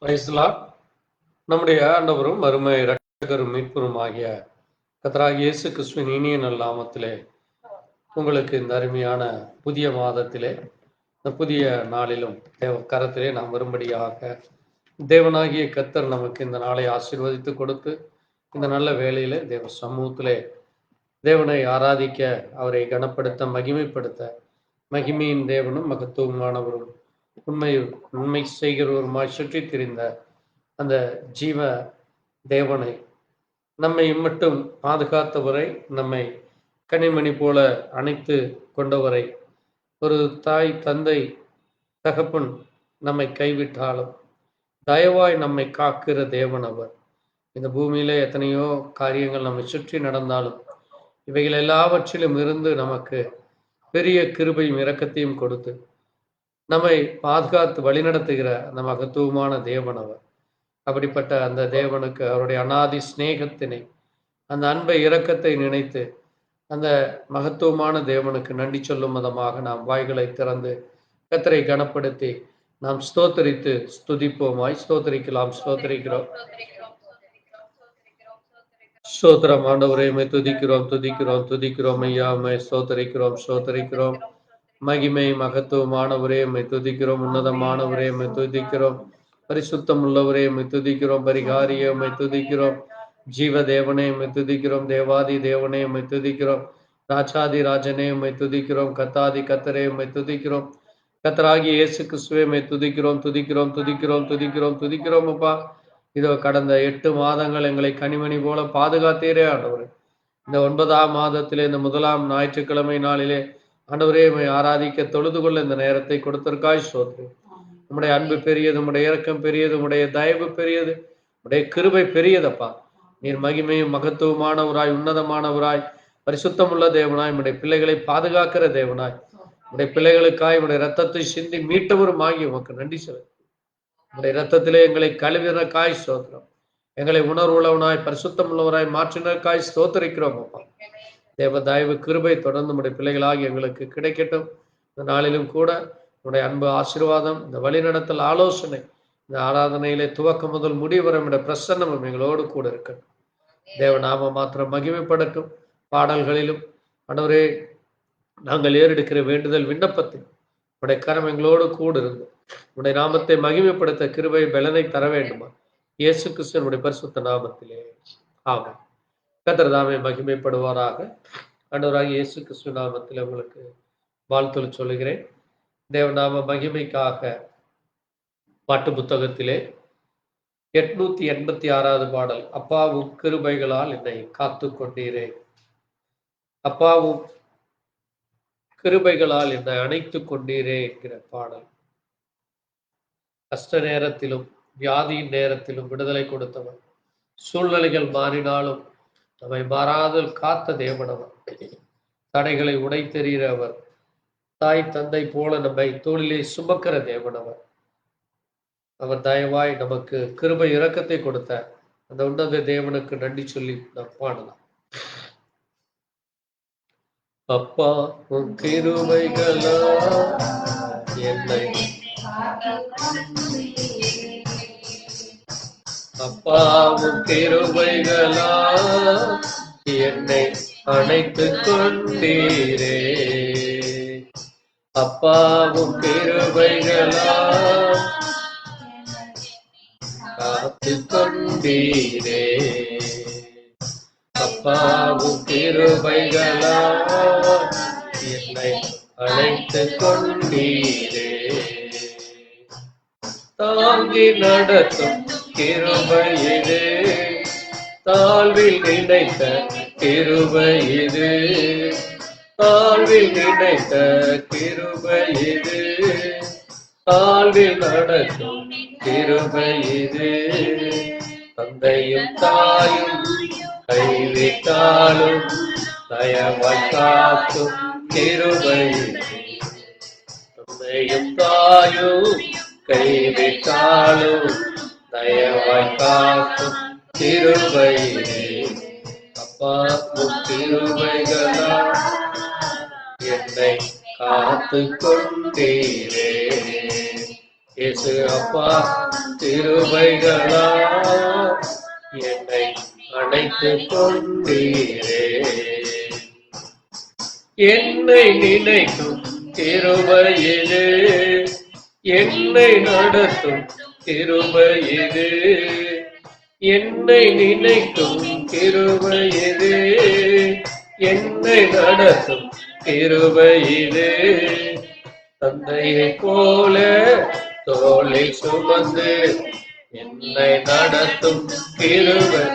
Praise the Lord. நம்முடைய ஆண்டவரும் அருமை இரட்சகரும் மீட்பரும் ஆகிய கர்த்தராகிய இயேசு கிறிஸ்துவின் இனிய நல் நாமத்திலே உங்களுக்கு இந்த அருமையான புதிய மாதத்திலே இந்த புதிய நாளிலும் தேவ கரத்திலே நாம் வரும்படியாக தேவனாகிய கர்த்தர் நமக்கு இந்த நாளை ஆசீர்வதித்து கொடுத்து இந்த நல்ல வேளையிலே தேவ சமூகத்திலே தேவனை ஆராதிக்க, அவரை கனப்படுத்த, மகிமைப்படுத்த, மகிமையின் தேவனும் மகத்துவமானவரும் உண்மை செய்கிறவருமாய் சுற்றித் திரிந்த அந்த ஜீவ தேவனை, நம்மை மட்டும் பாதுகாத்தவரை, நம்மை கனிமணி போல அணைத்து கொண்டவரை, ஒரு தாய் தந்தை தகப்பன் நம்மை கைவிட்டாலும் தயவாய் நம்மை காக்கிற தேவன் அவர். இந்த பூமியிலே எத்தனையோ காரியங்கள் நம்மை சுற்றி நடந்தாலும் இவைகள் எல்லாவற்றிலும் இருந்து நமக்கு பெரிய கிருபையும் இரக்கத்தையும் கொடுத்து நம்மை பாதுகாத்து வழிநடத்துகிற அந்த மகத்துவமான தேவன் அவர். அப்படிப்பட்ட அந்த தேவனுக்கு, அவருடைய அநாதி சிநேகத்தினை, அந்த அன்பை இரக்கத்தை நினைத்து அந்த மகத்துவமான தேவனுக்கு நன்றி சொல்லும் விதமாக நாம் வாய்களை திறந்து கர்த்தரை கனப்படுத்தி நாம் ஸ்தோத்தரித்து ஸ்துதிப்போமாய். ஸ்தோத்தரிக்கலாம். ஸ்தோத்தரிக்கிறோம். ஸ்தோத்திரம் ஆண்டவரே, உம்மை துதிக்கிறோம் துதிக்கிறோம் துதிக்கிறோம் ஐயா, உம்மை ஸ்தோத்தரிக்கிறோம் ஸ்தோத்தரிக்கிறோம். மகிமை மகத்துவமானவரே, உம்மை துதிக்கிறோம். உன்னதமானவரே, உம்மை துதிக்கிறோம். பரிசுத்தம் உள்ளவரே, உம்மை துதிக்கிறோம். பரிகாரியே, உம்மை துதிக்கிறோம். ஜீவ தேவனே, உம்மை துதிக்கிறோம். தேவாதி தேவனே, உம்மை துதிக்கிறோம். ராஜாதி ராஜனே, உம்மை துதிக்கிறோம். கத்தாதி கத்தரே, உம்மை துதிக்கிறோம். கத்தராகிய இயேசு கிறிஸ்துவே, உம்மை துதிக்கிறோம் துதிக்கிறோம் துதிக்கிறோம் துதிக்கிறோம் துதிக்கிறோம் அப்பா. இதோ கடந்த 8 மாதங்கள் எங்களை கனிமணி போல பாதுகாத்தீரே ஆண்டவரே. இந்த 9ஆம் மாதத்திலே, இந்த முதலாம் ஞாயிற்றுக்கிழமை நாளிலே ஆண்டவரே, உம்மை ஆராதிக்க தொழுது கொள்ள இந்த நேரத்தை கொடுத்திருக்காய் ஸ்தோத்திரம். உம்முடைய அன்பு பெரியது, உம்முடைய இரக்கம் பெரியது, உம்முடைய தயவு பெரியது, உம்முடைய கிருபை பெரியதப்பா. நீர் மகிமையும் மகத்துவமானவராய், உன்னதமானவராய், பரிசுத்தமுள்ள தேவனாய், உம்முடைய பிள்ளைகளை பாதுகாக்கிற தேவனாய், உம்முடைய பிள்ளைகளுக்காய் உம்முடைய இரத்தத்தை சிந்தி மீட்டவரும் ஆகி உமக்கு நன்றி செலுத்து. உம்முடைய இரத்தத்திலே எங்களை கழுவினக்காய் ஸ்தோத்திரம். எங்களை உணர்வுள்ளவனாய், பரிசுத்தம் உள்ளவராய் மாற்றினக்காய் ஸ்தோத்தரிக்கிறோம் அப்பா. தேவ தயவு கிருபை தொடர்ந்து உடைய பிள்ளைகளாகி எங்களுக்கு கிடைக்கட்டும். இந்த நாளிலும் கூட உடைய அன்பு ஆசீர்வாதம், இந்த வழிநடத்தல் ஆலோசனை, இந்த ஆராதனையிலே துவக்கம் முதல் முடிவரை பிரசன்னமும் எங்களோடு கூட இருக்கட்டும். தேவ நாம மாத்திரம் மகிமைப்படட்டும். பாடல்களிலும் ஆண்டவரே, நாங்கள் ஏறெடுக்கிற வேண்டுதல் விண்ணப்பத்தில் உடைய கரம் எங்களோடு கூட இருந்து உடைய நாமத்தை மகிமைப்படுத்த கிருபை பலனை தர வேண்டுமா? இயேசு கிறிஸ்துவினுடைய பரிசுத்த நாமத்திலே ஆமென். கர்த்தர் தாமே மகிமைப்படுவாராக. ஆண்டவராகிய இயேசு கிறிஸ்து நாமத்தில் உங்களுக்கு வாழ்த்து சொல்லுகிறேன். தேவநாம மகிமைக்காக பாட்டு புத்தகத்திலே 886வது பாடல், அப்பாவும் கிருபைகளால் என்னை காத்து கொண்டீரே. அப்பாவும் கிருபைகளால் என்னை அணைத்து கொண்டீரே என்கிற பாடல். கஷ்ட நேரத்திலும் வியாதியின் நேரத்திலும் விடுதலை கொடுத்தவர். சூழ்நிலைகள் மாறினாலும் நம்மை மாறாதல் காத்த தேவனவர். தடைகளை உடைத்தெறிகிறவர். தாய் தந்தை போல நம்மை தோளிலே சுமக்கிற தேவனவர். அவர் தயவாய் நமக்கு கிருபை இரக்கத்தை கொடுத்த அந்த உன்னத தேவனுக்கு நன்றி சொல்லி நாம் பாடலாம். அப்பா உன் கிருபைகளா என்னை, அப்பாவும் கிருபைகளா என்னை அணைத்து கொண்டீரே. அப்பாவும் கிருபைகளா காத்து கொண்டீரே. அப்பாவும் கிருபைகளா என்னை அணைத்து கொண்டீரே. தாங்கி நடத்தும் கிருபை இது, தாழ்வில் நினைத்த கிருபை இது, தாழ்வில் நினைத்த கிருபை இது, தாழ்வில் நடத்தும் கிருபை இது. தந்தையும் தாயும் கைவிட்டாலும் தயவாய் காக்கும் கிருபை. தந்தையும் தாயும் கைவிட்டாலும் தயவாய் காக்கும் கிருபை. அப்பா உன் கிருபைகளா என்னை காத்து கொண்டீரே. இயேசு அப்பா கிருபைகளா என்னை அணைத்துக் கொண்டீரே. என்னை நினைக்கும் கிருபை இது, என்னை நடத்தும் கிருபை இது, என்னை நினைக்கும் கிருபை இது, என்னை நடத்தும் கிருபை இது. தந்தையை போல தோளை சுமந்து என்னை நடத்தும் கிருபை,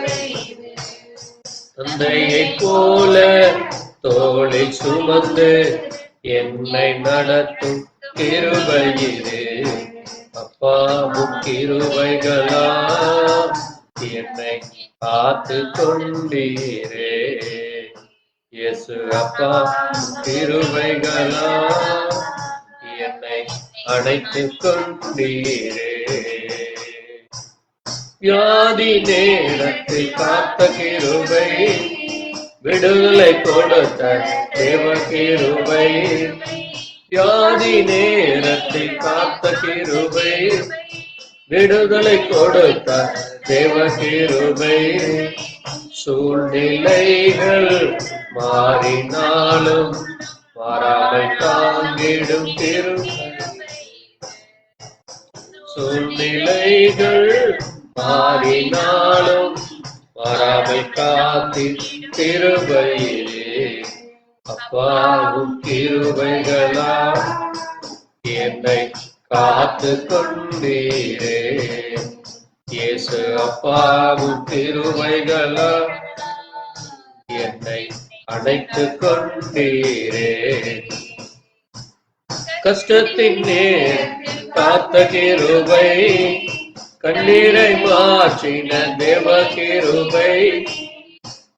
தந்தையை போல தோளை சுமந்து என்னை நடத்தும் கிருபை இது. அப்பாவும் கிருபைகளா என்னை காத்து கொண்டீரே. இயேசு அப்பா கிருபைகளா என்னை அணைத்துக் கொண்டீரே. வியாதி நேரத்தில் காத்த கிருபை, விடுதலை கொடுத்த தேவ கிருபை. வியாதி நேரத்தில் காத்த கிருபை, விடுதலை கொடுத்த தேவ கிருபை. சூழ்நிலைகள் மாறினாலும் மாறாமை தாங்கிடும் கிருபை. சூழ்நிலைகள் மாறினாலும் மாறாமை காத்தி கிருபையிலே. அப்பாவும் கிருபைகளா என்னை காத்து கொண்டீரே. இயேசு அப்பாவும் கிருபைகளா என்னை அணைத்துக் கொண்டீரே. கஷ்டத்தின் நேர் காத்த கிருபை, கண்ணீரை மாற்றின தேவ கிருபை.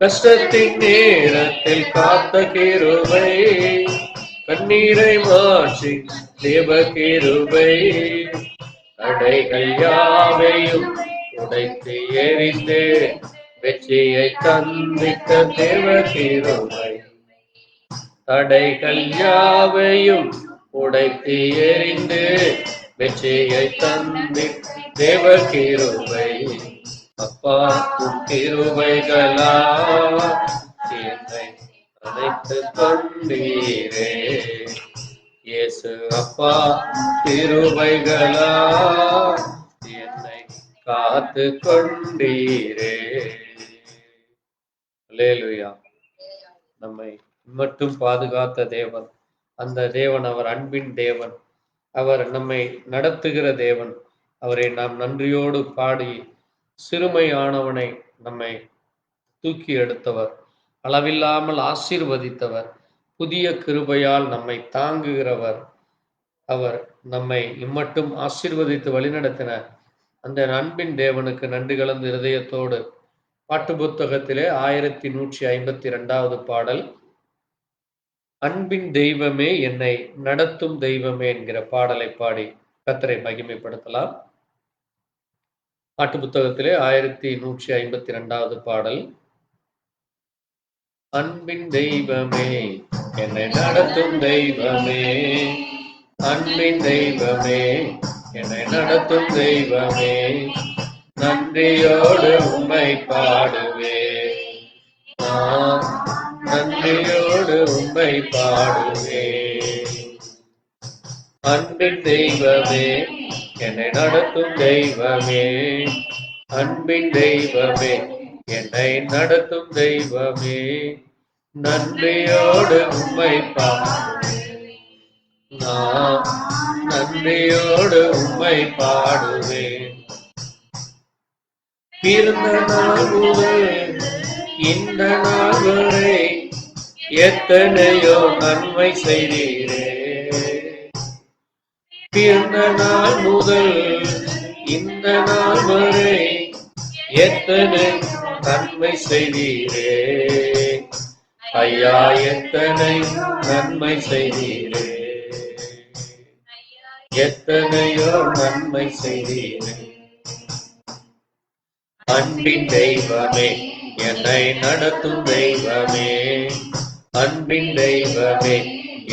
கஷ்டத்தின் நேரத்தில் காத்த கிருபை, கண்ணீரை மாற்றி தேவ கிருபை. தடைகள் யாவையும் உடைத்து எறிந்து வெற்றியை தந்தித்த தேவ கிருபை. தடைகள் யாவையும் உடைத்து எறிந்து வெற்றியை தந்தித்த தேவ கிருபை. அப்பா கிருபைகளா என்னை அணைத்துக் கொண்டீரே. இயேசு அப்பா கிருபைகளா என்னை காத்து கொண்டீரே. அல்லேலூயா. நம்மை மட்டும் பாதுகாத்த தேவன், அந்த தேவன் அவர் அன்பின் தேவன், அவர் நம்மை நடத்துகிற தேவன். அவரை நாம் நன்றியோடு பாடி, சிறுமையானவனை நம்மை தூக்கி எடுத்தவர், அளவில்லாமல் ஆசீர்வதித்தவர், புதிய கிருபையால் நம்மை தாங்குகிறவர், அவர் நம்மை இம்மட்டும் ஆசீர்வதித்து வழிநடத்தின அந்த அன்பின் தேவனுக்கு நன்றி கலந்த இருதயத்தோடு பாட்டு புத்தகத்திலே 1152வது பாடல், அன்பின் தெய்வமே என்னை நடத்தும் தெய்வமே என்கிற பாடலை பாடி கர்த்தரை மகிமைப்படுத்தலாம். பாட்டு புத்தகத்திலே 1152வது பாடல். அன்பின் தெய்வமே என்னை நடத்தும் தெய்வமே, அன்பின் தெய்வமே என்னை நடத்தும் தெய்வமே, நன்றியோடு உம்மை பாடுவே, நான் நன்றியோடு உம்மை பாடுவே. அன்பின் தெய்வமே என்னை நடத்தும் தெய்வமே, அன்பின் தெய்வமே என்னை நடத்தும் தெய்வமே, நன்றியோடு உம்மை பாடுவே, நான் நன்றியோடு உம்மை பாடுவேன். பிறந்த நாள் முதல் இந்த நாள் வரை எத்தனையோ நன்மை செய்தீரே. பிறந்த நாள் முதல் இந்த நாள் வரை எத்தனை நன்மை செய்தீரே. ஐயா எத்தனை நன்மை செய்தீரே, எத்தனையோ நன்மை செய்தீரே. அன்பின் தெய்வமே என்னை நடத்தும் தெய்வமே, அன்பின் தெய்வமே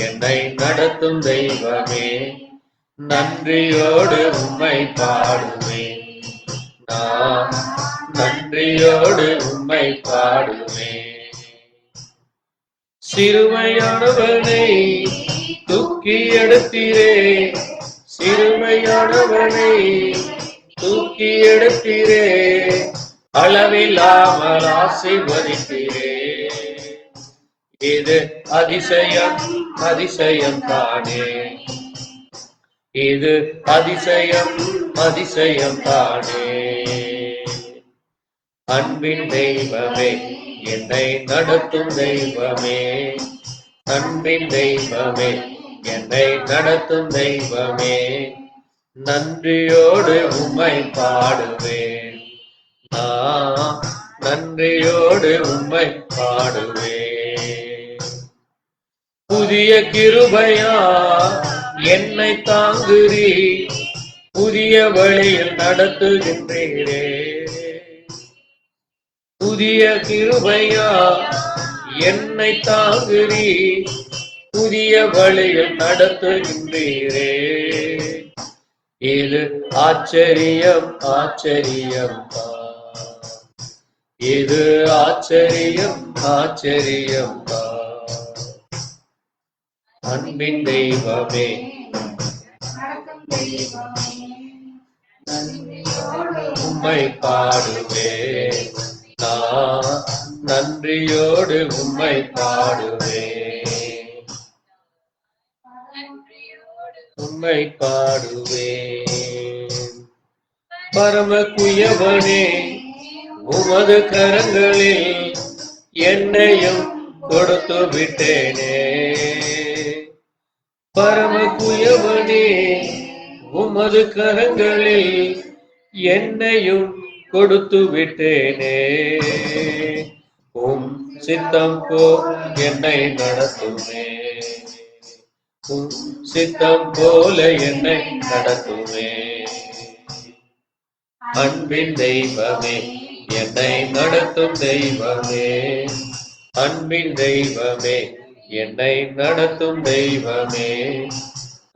என்னை நடத்தும் தெய்வமே, நன்றியோடு உம்மை பாடுவேன். நான் நன்றியோடு உம்மை பாடுவேன். சிறுமையானவனை தூக்கி எடுத்தீரே, சிறுமையானவனை தூக்கி எடுத்தீரே, அளவில்லாமல் ஆசீர்வதித்தீரே. இது அதிசயம், அதிசயம் தானே, இது அதிசயம், அதிசயம் தானே. அன்பின் தெய்வமே, என்னை நடத்தும் தெய்வமே, அன்பின் தெய்வமே, என்னை நடத்தும் தெய்வமே, நன்றியோடு உம்மை பாடுவேன். நான் நன்றியோடு உம்மை பாடுவேன். புதிய கிருபையா என்னை தாங்குறீ, புதிய வழியில் நடத்துகின்றீரே. புதிய கிருபையா என்னை தாங்குறீ, புதிய வழியில் நடத்துகின்றீரே. இது ஆச்சரியம், ஆச்சரியம் தான், இது ஆச்சரியம், ஆச்சரியம் தான். அன்பின் தெய்வமே, உம்மை பாடுவேன். நான் நன்றியோடு உம்மை பாடுவேன், உம்மை பாடுவேன். பரம குயவனே, உமது கரங்களில் என்னையும் கொடுத்து விட்டேனே. பரம குயவனே, உமது கரங்களில் என்னையும் கொடுத்து விட்டேனே. உம் சித்தம் போல் என்னை நடத்துமே, உம் சித்தம் போல என்னை நடத்துமே. அன்பின் தெய்வமே, என்னை நடத்தும் தெய்வமே, அன்பின் தெய்வமே, என்னை நடத்தும் தெய்வமே,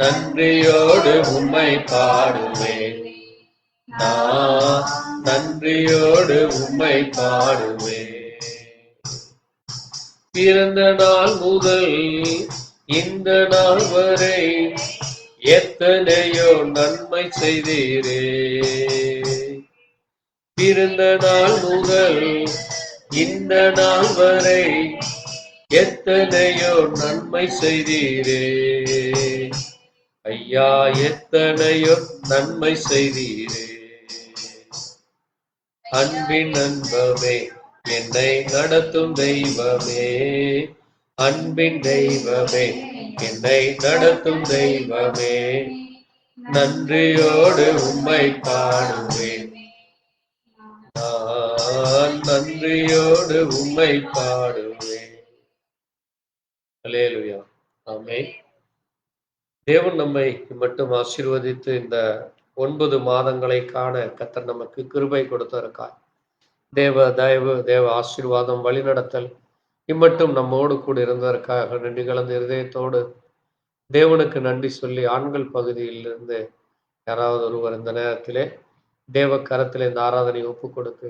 நன்றியோடு உம்மை பாடுவேன். நான் நன்றியோடு உம்மை பாடுவேன். பிறந்த நாள் முதல் இந்த நாள் வரை எத்தனையோ நன்மை செய்தீரே. பிறந்த நாள் முதல் இந்த நாள் வரை எத்தனையோ நன்மை செய்தீரே. ஐயா, எத்தனையோ நன்மை செய்தீரே. அன்பின் அன்பமே, என்னை நடத்தும் தெய்வமே, அன்பின் தெய்வமே, என்னை நடத்தும் தெய்வமே, நன்றியோடு உம்மை பாடுவேன். நான் நன்றியோடு உம்மை பாடுவேன். அல்லேலூயா, ஆமென். தேவன் நம்மை மட்டும் ஆசீர்வதித்து இந்த 9 மாதங்களை காண கர்த்தர் நமக்கு கிருபை கொடுத்திருக்கார். தேவ தயவு, தேவ ஆசீர்வாதம், வழிநடத்தல் இம்மட்டும் நம்மோடு கூட இருந்ததற்காக நன்றி கலந்த இருதயத்தோடு தேவனுக்கு நன்றி சொல்லி, ஆண்கள் பகுதியில் இருந்து யாராவது ஒருவர் இந்த நேரத்திலே தேவ கரத்திலே இந்த ஆராதனை ஒப்பு கொடுத்து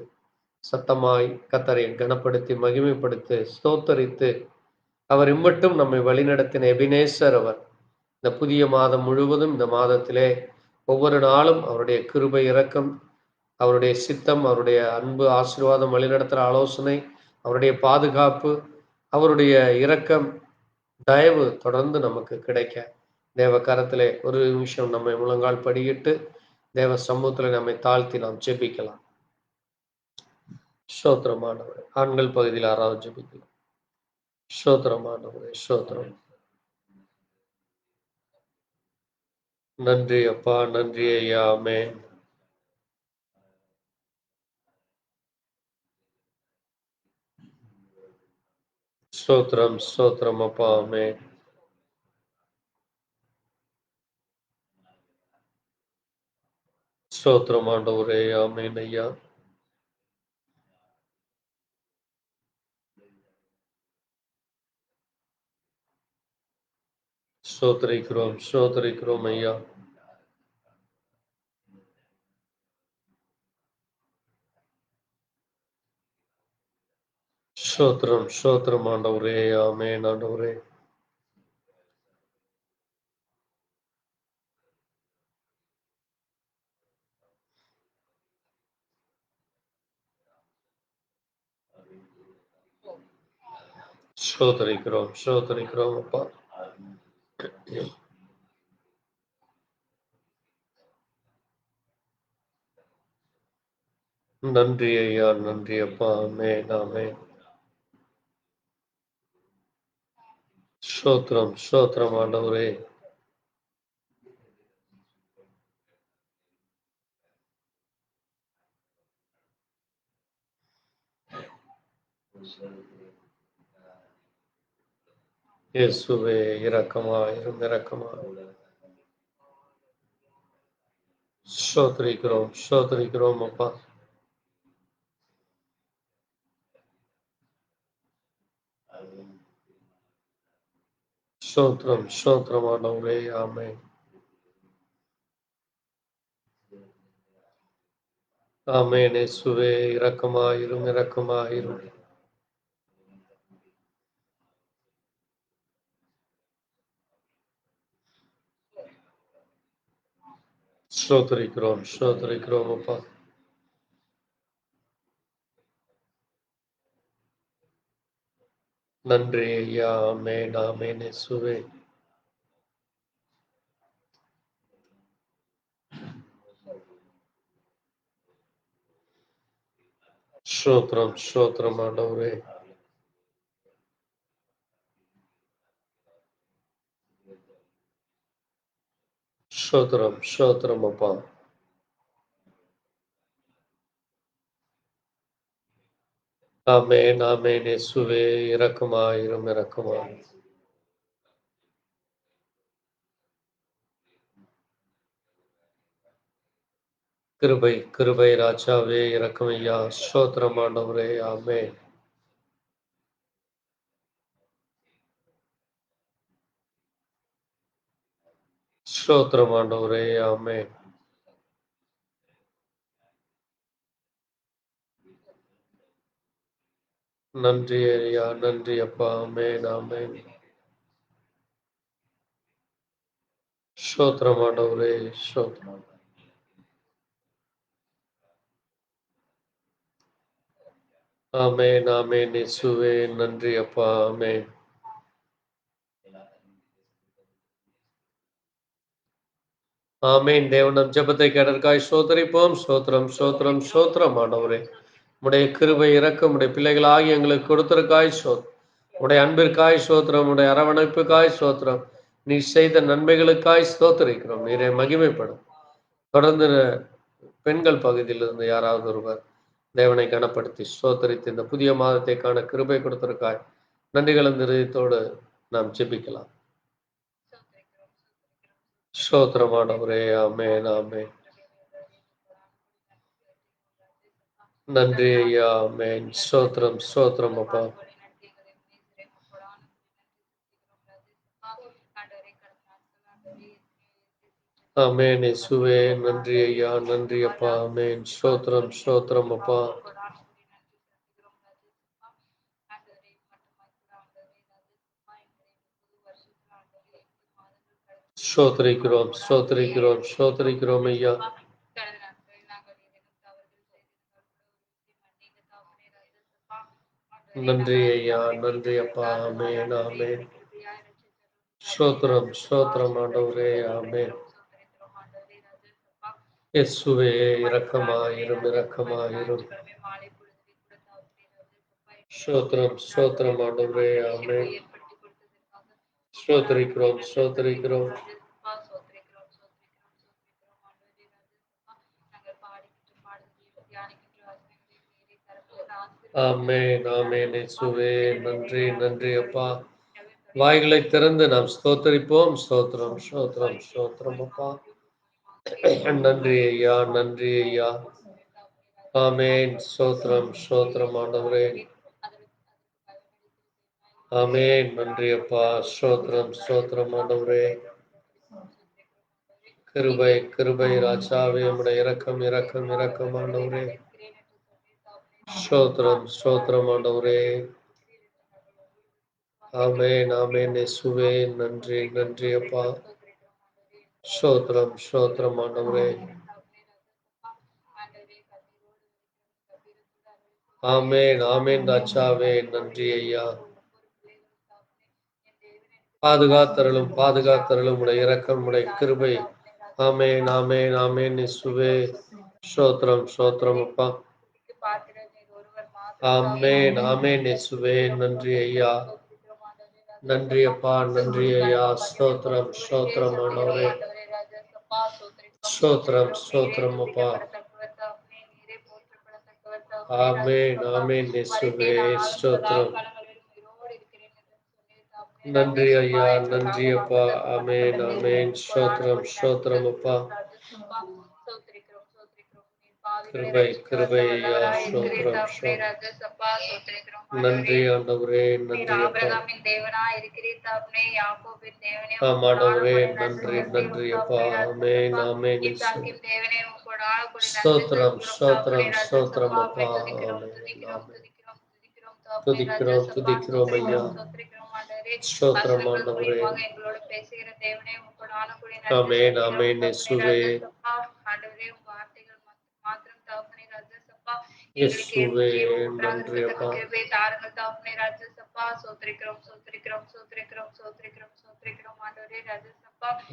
சத்தமாய் கர்த்தரை கனப்படுத்தி மகிமைப்படுத்தி ஸ்தோத்தரித்து, அவர் இம்மட்டும் நம்மை வழிநடத்தின எபினேசர் அவர். இந்த புதிய மாதம் முழுவதும் இந்த மாதத்திலே ஒவ்வொரு நாளும் அவருடைய கிருபை, இரக்கம், அவருடைய சித்தம், அவருடைய அன்பு, ஆசீர்வாதம், வழிநடத்துகிற ஆலோசனை, அவருடைய பாதுகாப்பு, அவருடைய இரக்கம், தயவு தொடர்ந்து நமக்கு கிடைக்க தேவ கரத்திலே ஒரு நிமிஷம் நம்மை முழங்கால் படியிட்டு தேவ சமூகத்தில் நம்மை தாழ்த்தி நாம் ஜெபிக்கலாம். ஸ்தோத்திரமானவரே, ஆண்கள் பகுதியில் யாராவது ஜெபிக்கலாம். ஸ்தோத்திரமானவரே, ஸ்தோத்திரம். நன்றி அப்பா, நன்றி ஐயா, ஆமென். ஸ்தோத்திரம், ஸ்தோத்திரம் அப்பா, ஆமென். ஸ்தோத்திரம் ஆண்டவரே, ஆமென் ஐயா. ஸ்தோத்திரிக்கிறோம், ஸ்தோத்திரிக்கிறோம் ஐயா. ஸ்தோத்திரம் ஸ்தோத்திரம் ஆண்டவரே. ஆமென் ஆண்டவரே. ஸ்தோத்தரிக்கிறோம் ஸ்தோத்தரிக்கிறோம் அப்பா. நன்றி ஐயா, நன்றி அப்பா. ஆமென் ஆமென். ஸ்தோத்திரம் ஸ்தோத்திரம் ஆண்டவரே. இயேசுவே இரக்கமாயிரும் இரக்கமாயிரும். ஸ்தோத்தரிக்கிறோம் ஸ்தோத்தரிக்கிறோம் அப்பா. ஸ்தோத்திரம் ஸ்தோத்திரம் ஆண்டவரே. ஆமென் ஆமென். இயேசுவே இரக்கமாயிரும் இரக்கமாயிரும். ஸ்தோத்தரிக்கிறோம் ஸ்தோத்தரிக்கிறோம் அப்பா. நன்றி ஐயா. ஆமென் ஆமென் இயேசுவே. ஸ்தோத்திரம் ஸ்தோத்திரம் ஆண்டவரே. ஸ்தோத்திரம் ஸ்தோத்திரம் அப்பா. ஆமென் ஆமென் இயேசுவே இரக்கமாயிரும் இரக்கமாயிரும். கிருபை கிருபை ராஜாவே இரக்கம் ஐயா. ஸ்தோத்திரம் ஆண்டவரே. ஆமென். ஸ்தோத்திரம் ஆண்டவரே. ஆமென். நன்றி ஐயா, நன்றி அப்பா. ஆமென் ஆமென். ஸ்தோத்திரம் ஆண்டவரே. ஸ்தோத்திரம். ஆமென் ஆமென் இயேசுவே நன்றி அப்பா. ஆமென். ஆமென். தேவன் நம் ஜெபத்தை கேட்டதற்காய் ஸ்தோத்தரிப்போம். ஸ்தோத்திரம் ஸ்தோத்திரம் ஸ்தோத்திரம் ஆண்டவரே. உம்முடைய கிருபை இரக்கம் உம்முடைய பிள்ளைகளாகி எங்களுக்கு கொடுத்ததற்காய் ஸ்தோத்திரம். உம்முடைய அன்பிற்காய் ஸ்தோத்திரம். உம்முடைய அரவணைப்புக்காய் ஸ்தோத்திரம். நீ செய்த நன்மைகளுக்காய் ஸ்தோத்தரிக்கிறோம். நீரே மகிமைப்படும். தொடர்ந்து பெண்கள் பகுதியிலிருந்து யாராவது ஒருவர் தேவனை கனப்படுத்தி ஸ்தோத்தரித்து இந்த புதிய மாதத்தை காண கிருபை கொடுத்ததற்காய் நன்றி கலந்த இதயத்தோடு நாம் ஜெபிக்கலாம். ஸ்தோத்திரம் ஆண்டவரே. ஆமென் ஆமென். நன்றி ஐயா. ஆமென். ஸ்தோத்திரம் ஸ்தோத்திரம் அப்பா. ஆமென் இயேசுவே நன்றி ஐயா, நன்றி அப்பா. ஆமென். ஸ்தோத்திரம் ஸ்தோத்திரம் அப்பா. ஸ்தோத்திரிக்கிறோம் ஸ்தோத்திரிக்கிறோம் ஸ்தோத்திரிக்கிறோம் ஐயா. நன்றி ஐயா, நன்றி அப்பா. ஆமென் ஆமென். ஸ்தோத்திரம் ஸ்தோத்திரம் ஆண்டவரே. ஆமென். இயேசுவே இரக்கமாயிரும் இரக்கமாயிரும். ஸ்தோத்திரம் ஸ்தோத்திரம் ஆண்டவரே. ஆமென். ஸ்தோத்திரிக்கிறோம் ஸ்தோத்திரிக்கிறோம். ஆமென் ஆமென் இயேசுவே நன்றி நன்றி அப்பா. வாய்களை திறந்து நாம் ஸ்தோத்தரிப்போம். ஸ்தோத்திரம் ஸ்தோத்திரம் ஸ்தோத்திரம் அப்பா. நன்றி ஐயா, நன்றி ஐயா. ஆமென். ஸ்தோத்திரம் ஸ்தோத்திரம் ஆண்டவரே. ஆமென். நன்றி அப்பா. ஸ்தோத்திரம் ஸ்தோத்திரம் ஆண்டவரே. கிருபை கிருபை ராஜாவே. உம்முடைய இரக்கம் இரக்கம் இரக்கம் ஆண்டவரே. ஸ்தோத்திரம் ஸ்தோத்திரம் ஆண்டவரே. ஆமென் ஆமென் இயேசுவே. நன்றி நன்றி அப்பா. ஸ்தோத்திரம் ஸ்தோத்திரம் ஆண்டவரே. ஆமென் ஆமென் ராஜாவே. நன்றி ஐயா. பாதுகாத்தருளும் பாதுகாத்தருளும் உடைய இரக்கம் உடைய கிருபை. ஆமென் ஆமென் ஆமென் இயேசுவே. ஸ்தோத்திரம் ஸ்தோத்திரம் அப்பா. ஆமென் ஆமென் இயேசுவே. நன்றி ஐயா. நன்றி அப்பா நன்றி ஐயா. ஸ்தோத்திரம் ஸ்தோத்திரம் ஆண்டவரே. ஸ்தோத்திரம் ஸ்தோத்திரம் அப்பா. ஆமென் ஆமென் இயேசுவே. ஸ்தோத்திரம். நன்றி ஐயா நன்றி அப்பா. ஆமென் ஆமென். ஸ்தோத்திரம் ஸ்தோத்திரம் அப்பா. கிருபை கிருபை ஐயா. ஸ்தோத்திரம் ஸ்தோத்திரம். நன்றி ஆண்டவரே நன்றி அப்பா. ஆமாண்டவரே நன்றி நன்றி அப்பா. ஆமென் ஆமென் இயேசுவே. ஸ்தோத்திரம் ஸ்தோத்திரம் ஸ்தோத்திரம் அப்பா. ஆமென் ஆமென். துதிக்கிறோம் துதிக்கிறோம் ஐயா. ஸ்தோத்திரம் ஆண்டவரே. ஆமென் ஆமென் இயேசுவே. இயேசுவே நன்றி அப்பா.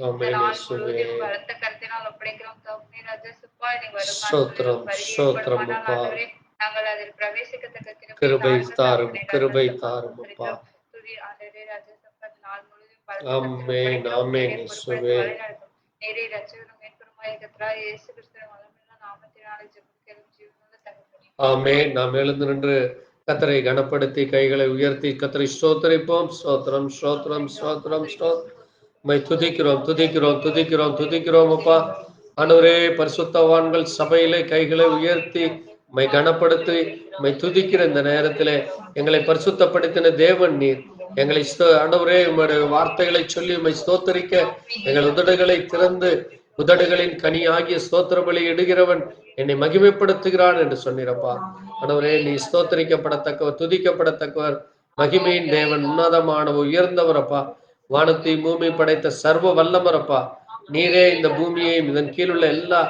ஆமென் இயேசுவே. ஸ்தோத்திரம் ஸ்தோத்திரம் அப்பா. கிருபை தாரும் கிருபை தாரும் அப்பா. ஆமென் ஆமென் இயேசுவே. ஆமென். நாம் எழுந்து நின்று கர்த்தரை கனப்படுத்தி கைகளை உயர்த்தி கர்த்தரை ஸ்தோத்திரிப்போம். ஸ்தோத்திரம் ஸ்தோத்திரம் ஸ்தோத்திரம் ஸ்தோத்திரம். உம்மை துதிக்கிறோம் துதிக்கிறோம் துதிக்கிறோம் துதிக்கிறோம் அப்பா. ஆண்டவரே பரிசுத்தவான்கள் சபையிலே கைகளை உயர்த்தி உம்மை கனப்படுத்தி உம்மை துதிக்கிற இந்த நேரத்திலே எங்களை பரிசுத்தப்படுத்தின தேவன் நீர். எங்களை ஆண்டவரே உம்முடைய வார்த்தைகளை சொல்லி உம்மை ஸ்தோத்தரிக்க எங்கள் உதடுகளை திறந்து உதடுகளின் கனி ஆகிய ஸ்தோத்திர பலி இடுகிறவன் என்னை மகிமைப்படுத்துகிறான் என்று சொன்னீரப்பா. ஆண்டவரே நீ ஸ்தோத்தரிக்கப்படத்தக்கவர் துதிக்கப்படத்தக்கவர் மகிமையின் தேவன் உன்னதமானவர் உயர்ந்தவரப்பா. வானத்தை பூமி படைத்த சர்வ வல்லமரப்பா. நீரே இந்த பூமியையும் இதன் கீழுள்ள எல்லா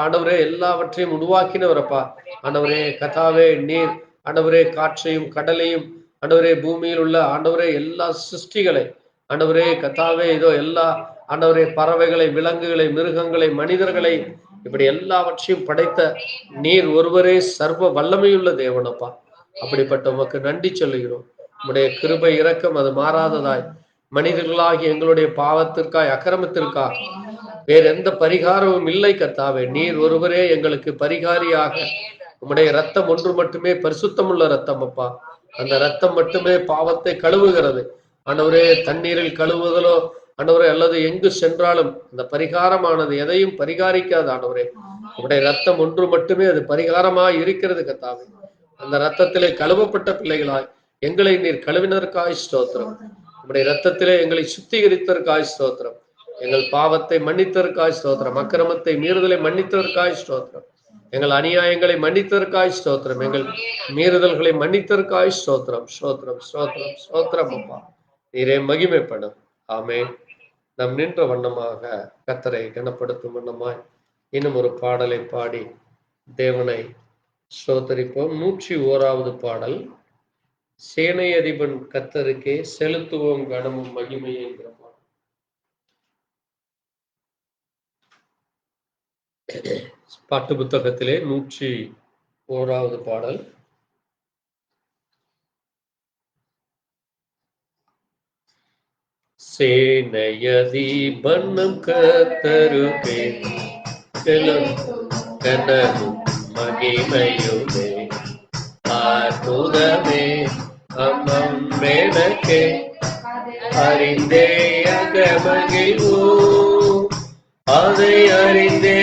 ஆண்டவரே எல்லாவற்றையும் உருவாக்கினவரப்பா. ஆண்டவரே கர்த்தாவே நீர் ஆண்டவரே காற்றையும் கடலையும் ஆண்டவரே பூமியில் உள்ள ஆண்டவரே எல்லா சிருஷ்டிகளை ஆண்டவரே கர்த்தாவே இதோ எல்லா ஆண்டவரே பறவைகளை விலங்குகளை மிருகங்களை மனிதர்களை இப்படி எல்லாவற்றையும் படைத்த நீர் ஒருவரே சர்வ வல்லமையுள்ள தேவனப்பா. அப்படிப்பட்ட உமக்கு நன்றி சொல்லுகிறோம். உம்முடைய கிருபை இரக்கம் அது மாறாததாய் மனிதர்களாகி எங்களுடைய பாவத்திற்காய் அக்கிரமத்திற்காக வேற எந்த பரிகாரமும் இல்லை கர்த்தாவே. நீர் ஒருவரே எங்களுக்கு பரிகாரியாக உம்முடைய ரத்தம் ஒன்று மட்டுமே பரிசுத்தமுள்ள ரத்தம் அப்பா. அந்த ரத்தம் மட்டுமே பாவத்தை கழுவுகிறது. ஆண்டவரே தண்ணீரில் கழுவுதலோ ஆண்டவரே அல்லது எங்கு சென்றாலும் அந்த பரிகாரமானது எதையும் பரிகாரிக்காது ஆண்டவரே. உம்முடைய ரத்தம் ஒன்று மட்டுமே அது பரிகாரமாய் இருக்கிறது கர்த்தாவே. அந்த ரத்தத்திலே கழுவப்பட்ட பிள்ளைகளாய் எங்களை நீர் கழுவினருக்காய் ஸ்தோத்திரம். உம்முடைய ரத்தத்திலே எங்களை சுத்திகரித்தற்காய் ஸ்தோத்திரம். எங்கள் பாவத்தை மன்னித்தற்காய் ஸ்தோத்திரம். அக்கிரமத்தை மீறுதலை மன்னித்தற்காய் ஸ்தோத்திரம். எங்கள் அநியாயங்களை மன்னித்தற்காய் ஸ்தோத்திரம். எங்கள் மீறுதல்களை மன்னித்தற்காய் ஸ்தோத்திரம். ஸ்தோத்திரம் ஸ்தோத்திரம் ஸ்தோத்திரம் அப்பா. நீரே மகிமைப்படும். ஆமென். நாம் நின்ற வண்ணமாக கர்த்தரை கனப்படுத்தும் வண்ணமாய் இன்னும் ஒரு பாடலை பாடி தேவனை ஸ்தோத்தரிப்போம். 101வது பாடல். சேனை அதிபன் கர்த்தருக்கே செலுத்துவோம் கனமும் மகிமையை என்கிற பாடல். பாட்டு புத்தகத்திலே 101வது பாடல். சேனையதிபன் கர்த்தருக்கே செலுத்தும் கனமும் மகிமையுமே அற்புதமே அம்மேனக்கே அறிந்தே அகமகிழ்வோ அதை அறிந்தே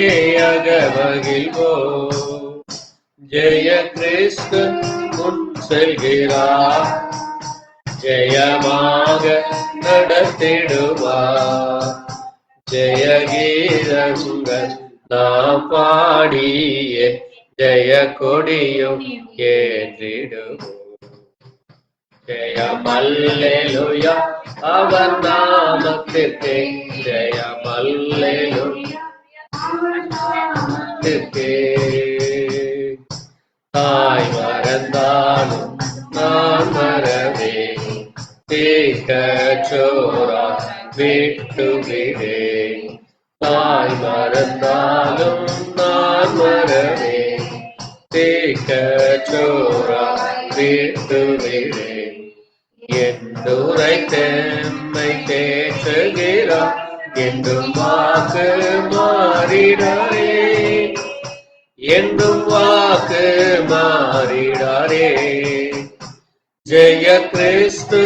அகமகிழ்வோ. ஜெய கிறிஸ்து முன் செல்கிறார் ஜெயமாக நடத்திடுவார். ஜெய கீதங்கள் நாம் பாடியே ஜெய கொடியும் ஏற்றிடுவோம். ஜெயம் அல்லேலூயா அவர் நாமத்திற்கே, ஜெயம் அல்லேலூயா தாய் மறந்தாலும் நான் மறவே, தீக்கச்சோரா விட்டுவிடே. தாய் மறந்தாலும் நான் மறவே, தீக்கச்சோரா விட்டுவிடே. என்னுரை தெம்மை தேற்றுகிறார், என்றும் வாக்கு மாறிடாரே, என்றும் வாக்கு மாறிடாரே. ஜெய கிறிஸ்து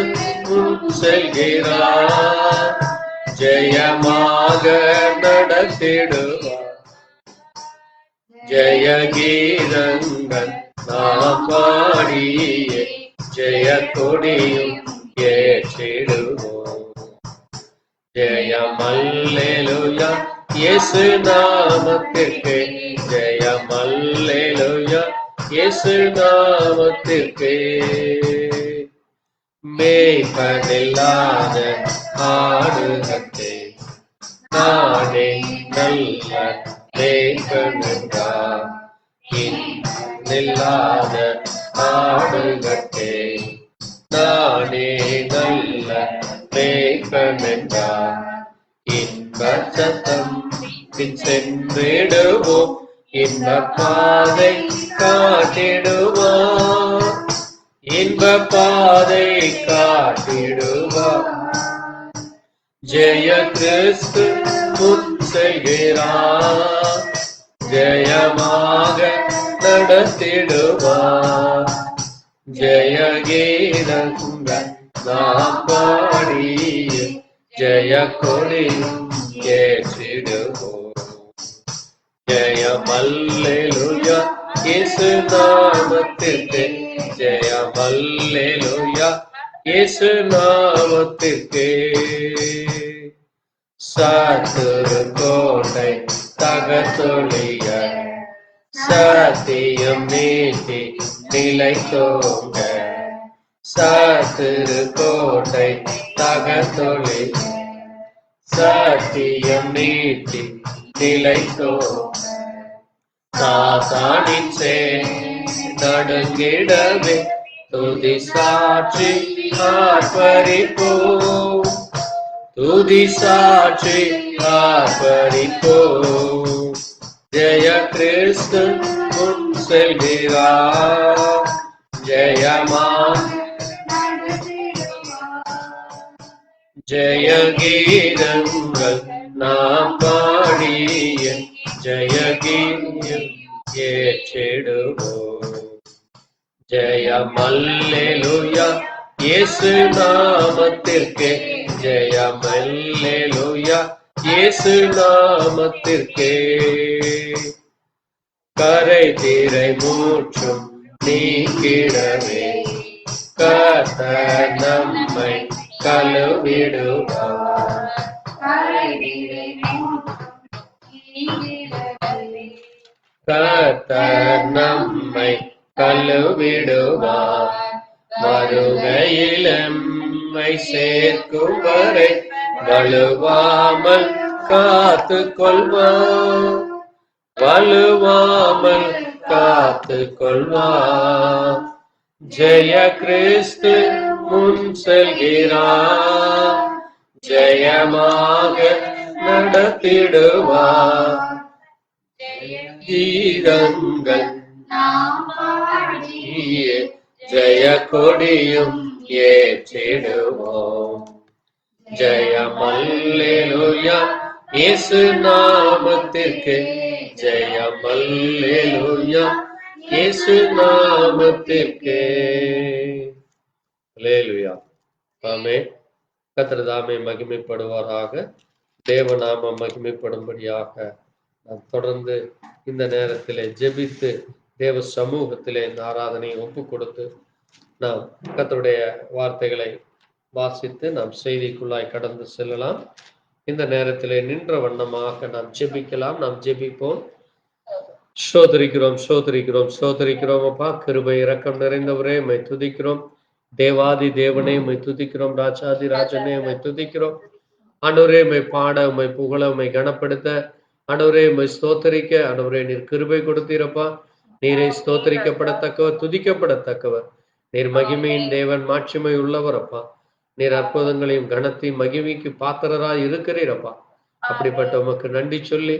முன் செல்கிறார், ஜெயமாக நடத்திடுவார். ஜெய கீதங்கள் நாம் பாடியே, ஜெய கொடியும் ஏற்றிடுவோம். ஜெயம் அல்லேலூயா இயேசு நாமத்திற்கே, ஜெயம் அல்லேலூயா இயேசு நாமத்திற்கே. மேய்ப்பனில்லாத ஆடுகட்டே, நானே நல்ல மேய்ப்பனென்றார். இல்லாத ஆடுகட்டே, நானே நல்ல மேய்ப்பனென்றார். இன்ப சத்தம் பின் சென்றிடுவோம், இன்ப பாதை காட்டிடுவார், இன்ப பாதை காட்டிடுவார். ஜெய கிறிஸ்து முன் செல்கிறார், ஜெயமாக நடத்திடுவார். ஜெய கீதங்கள் நாம் பாடிய, ஜெய கொடியும் ஏற்றிடுவோம். ஜெயம் அல்லேலூயா இயேசு நாமத்திற்கே, ஜெயம் அல்லேலூயா இயேசு நாமத்திற்கே. சத்துரு கோட்டை தகர்த்தொழிய, சத்தியம் நீட்டி நிலைத்தோங்க. சத்துரு கோட்டை தகர்த்தொழிய, சத்தியம் நீட்டி நிலைத்தோங்க. சாத்தானின் நடுங்கிடவே, துதி சாட்சி ஆர்ப்பரிப்போம், துதி சாட்சி ஆர்ப்பரிப்போம். ஜெய கிறிஸ்து முன் செல்கிறார், ஜெயமா ஜெய கீதங்கள் நாம் பாடிய, ஜெய கீதம் ஏற்றிடுவோம். ஜெயம் அல்லேலூயா இயேசு நாமத்திற்கே, ஜெயம் அல்லேலூயா இயேசு நாமத்திற்கே. கரை தீரை மூற்றும் நீக்கிடவே, கர்த்தர் நம்மை கழுவிடுவார். கர்த்தர் நம்மை கழுவிடுவார். வருகையில் எம்மை சேர்க்கும் வரை வலுவாமல் காத்து கொள்வார், வலுவாமல் காத்து கொள்வார். ஜெய கிறிஸ்து முன் செல்கிறார், ஜெயமாக நடத்திடுவார். கீதங்கள் ஜெய கொடியும் ஏற்றிடுவோம். ஜெயம் அல்லேலூயா இயேசு நாமத்திற்கு, ஜெயம் அல்லேலூயா இயேசு நாமத்திற்கு. அல்லேலூயா. ஆமென். கர்த்தர் தாமே மகிமைப்படுவாராக. தேவநாமம் மகிமைப்படும்படியாக நாம் தொடர்ந்து இந்த நேரத்திலே ஜெபித்து தேவ சமூகத்திலே இந்த ஆராதனையை ஒப்பு கொடுத்து நாம் கர்த்தருடைய வார்த்தைகளை வாசித்து நாம் செய்திக்குள்ளாய் கடந்து செல்லலாம். இந்த நேரத்திலே நின்ற வண்ணமாக நாம் ஜெபிக்கலாம். நாம் ஜெபிப்போம். சோதரிக்கிறோம், சோதரிக்கிறோம், சோதரிக்கிறோம். அப்பா, கிருபை இரக்கம் நிறைந்தவரே, உம்மை துதிக்கிறோம். தேவாதி தேவனே உம்மை துதிக்கிறோம். ராஜாதி ராஜனே உம்மை துதிக்கிறோம். ஆண்டவரே உம்மை பாட, உம்மை புகழ, உம்மை கனப்படுத்த, ஆண்டவரே உம்மை ஸ்தோத்தரிக்க, ஆண்டவரே நீர் கிருபை கொடுத்தீரப்பா. நீரை ஸ்தோத்தரிக்கப்படத்தக்கவர், துதிக்கப்படத்தக்கவர். நீர் மகிமையின் தேவன், மாட்சிமை உள்ளவர் அப்பா. நீர் அற்புதங்களையும் கனத்தையும் மகிமைக்கு பாத்திரராய் இருக்கிறீரப்பா. அப்படிப்பட்ட உமக்கு நன்றி சொல்லி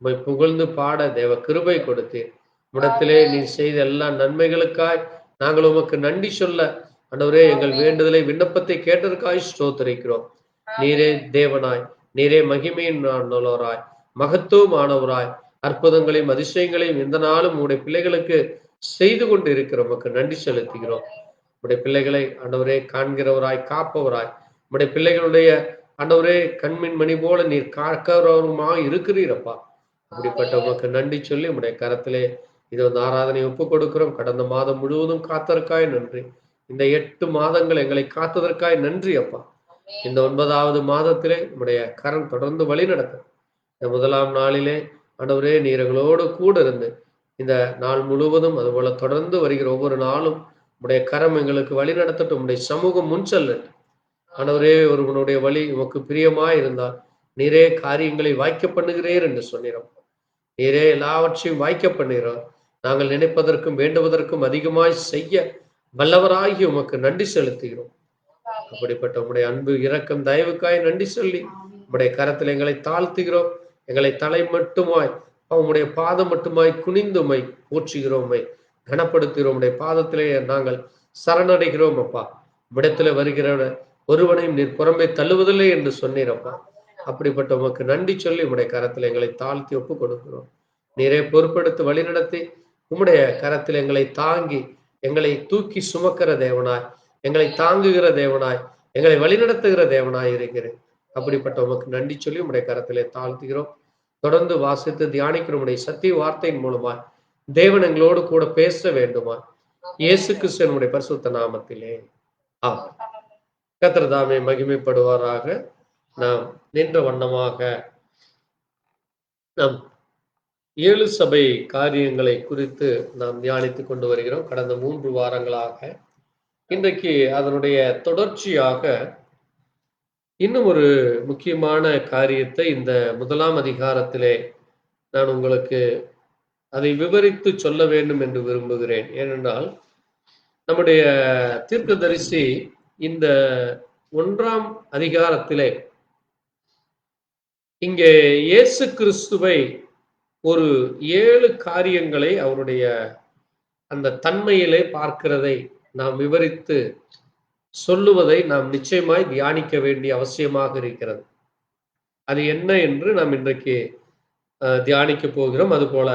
உம்மை புகழ்ந்து பாட தேவ கிருபை கொடுத்தீர். உம்மிடத்திலே நீர் செய்த எல்லா நன்மைகளுக்காய் நாங்கள் உமக்கு நன்றி சொல்ல, ஆண்டவரே எங்கள் வேண்டுதலை விண்ணப்பத்தை கேட்டதற்காய் ஸ்தோத்தரிக்கிறோம். நீரே தேவனாய், நீரே மகிமையின் நல்லவராய், மகத்துவமானவராய், அற்புதங்களையும் அதிசயங்களையும் இந்த நாளும் உங்களுடைய பிள்ளைகளுக்கு செய்து கொண்டு இருக்கிற உமக்கு நன்றி செலுத்துகிறோம். உடைய பிள்ளைகளை ஆண்டவரே காண்கிறவராய், காப்பவராய், உடைய பிள்ளைகளுடைய ஆண்டவரே கண்மின் மணி போல நீர் காக்கிறவருமாக இருக்கிறீரப்பா. அப்படிப்பட்ட உமக்கு நன்றி சொல்லி உடைய கரத்திலே இது வந்து ஆராதனை ஒப்புக் கொடுக்கிறோம். கடந்த மாதம் முழுவதும் காத்ததற்காய் நன்றி. இந்த 8 மாதங்கள் எங்களை காத்ததற்காய் நன்றி அப்பா. இந்த 9வது மாதத்திலே உடைய கரம் தொடர்ந்து வழி நடக்கும். இந்த 1ஆம் நாளிலே ஆண்டவரே நீர் எங்களோடு கூட இருந்து இந்த நாள் முழுவதும் அதுபோல தொடர்ந்து வருகிற ஒவ்வொரு நாளும் உடைய கரம் எங்களுக்கு வழி நடத்தட்டும். உடைய சமூகம் முன் செல்லட்டும். ஆண்டவரே ஒருவனுடைய வழி உமக்கு பிரியமாய் இருந்தால் நீரே காரியங்களை வாய்க்க பண்ணுகிறீர் என்று சொன்னீரோம். நீரே எல்லாவற்றையும் வாய்க்க பண்ணுகிறோம். நாங்கள் நினைப்பதற்கும் வேண்டுவதற்கும் அதிகமாய் செய்ய வல்லவராகி உமக்கு நன்றி செலுத்துகிறோம். அப்படிப்பட்ட உம்முடைய அன்பு இரக்கம் தயவுக்காய் நன்றி சொல்லி உம்முடைய கரத்தில் எங்களை தாழ்த்துகிறோம். எங்களை தலை மட்டுமாய் உம்முடைய பாதம் மட்டுமாய் குனிந்துமை போற்றுகிறோமை கனப்படுத்துகிறோம். உடைய பாதத்திலே நாங்கள் சரணடைகிறோம் அப்பா. விடத்துல வருகிற ஒருவனையும் நீர் புறம்பே தள்ளுவதில்லை என்று சொன்னீரப்பா. அப்படிப்பட்ட உமக்கு நன்றி சொல்லி உம்முடைய கரத்தில் எங்களை தாழ்த்தி ஒப்பு கொடுக்கிறோம். நீரே பொறுப்படுத்தி வழிநடத்தி உம்முடைய கரத்தில் எங்களை தாங்கி எங்களை தூக்கி சுமக்கிற தேவனாய், எங்களை தாங்குகிற தேவனாய், எங்களை வழிநடத்துகிற தேவனாய் இருக்கிறேன். அப்படிப்பட்ட உமக்கு நன்றி சொல்லி உம்முடைய கரத்திலே தாழ்த்துகிறோம். தொடர்ந்து வாசித்து தியானிக்கிற உம்முடைய சத்திய வார்த்தையின் மூலமாய் தேவன் எங்களோடு கூட பேச வேண்டுமா இயேசு கிறிஸ்துவினுடைய பரிசுத்த நாமத்திலே கர்த்தர் தாமே மகிமைப்படுவாராக. நாம் நின்ற வண்ணமாக நாம் 7 சபை காரியங்களை குறித்து நாம் தியானித்துக் கொண்டு வருகிறோம் கடந்த 3 வாரங்களாக. இன்றைக்கு அதனுடைய தொடர்ச்சியாக இன்னும் ஒரு முக்கியமான காரியத்தை இந்த 1ஆம் அதிகாரத்திலே நான் உங்களுக்கு அதை விவரித்து சொல்ல வேண்டும் என்று விரும்புகிறேன். ஏனென்றால் நம்முடைய தீர்க்கதரிசி இந்த 1ஆம் அதிகாரத்திலே இங்கே இயேசு கிறிஸ்துவை ஒரு 7 காரியங்களை அவருடைய அந்த தன்மையிலே பார்க்கிறதை நாம் விவரித்து சொல்லுவதை நாம் நிச்சயமாய் தியானிக்க வேண்டிய அவசியமாக இருக்கிறது. அது என்ன என்று நாம் இன்றைக்கு தியானிக்க போகிறோம். அதுபோல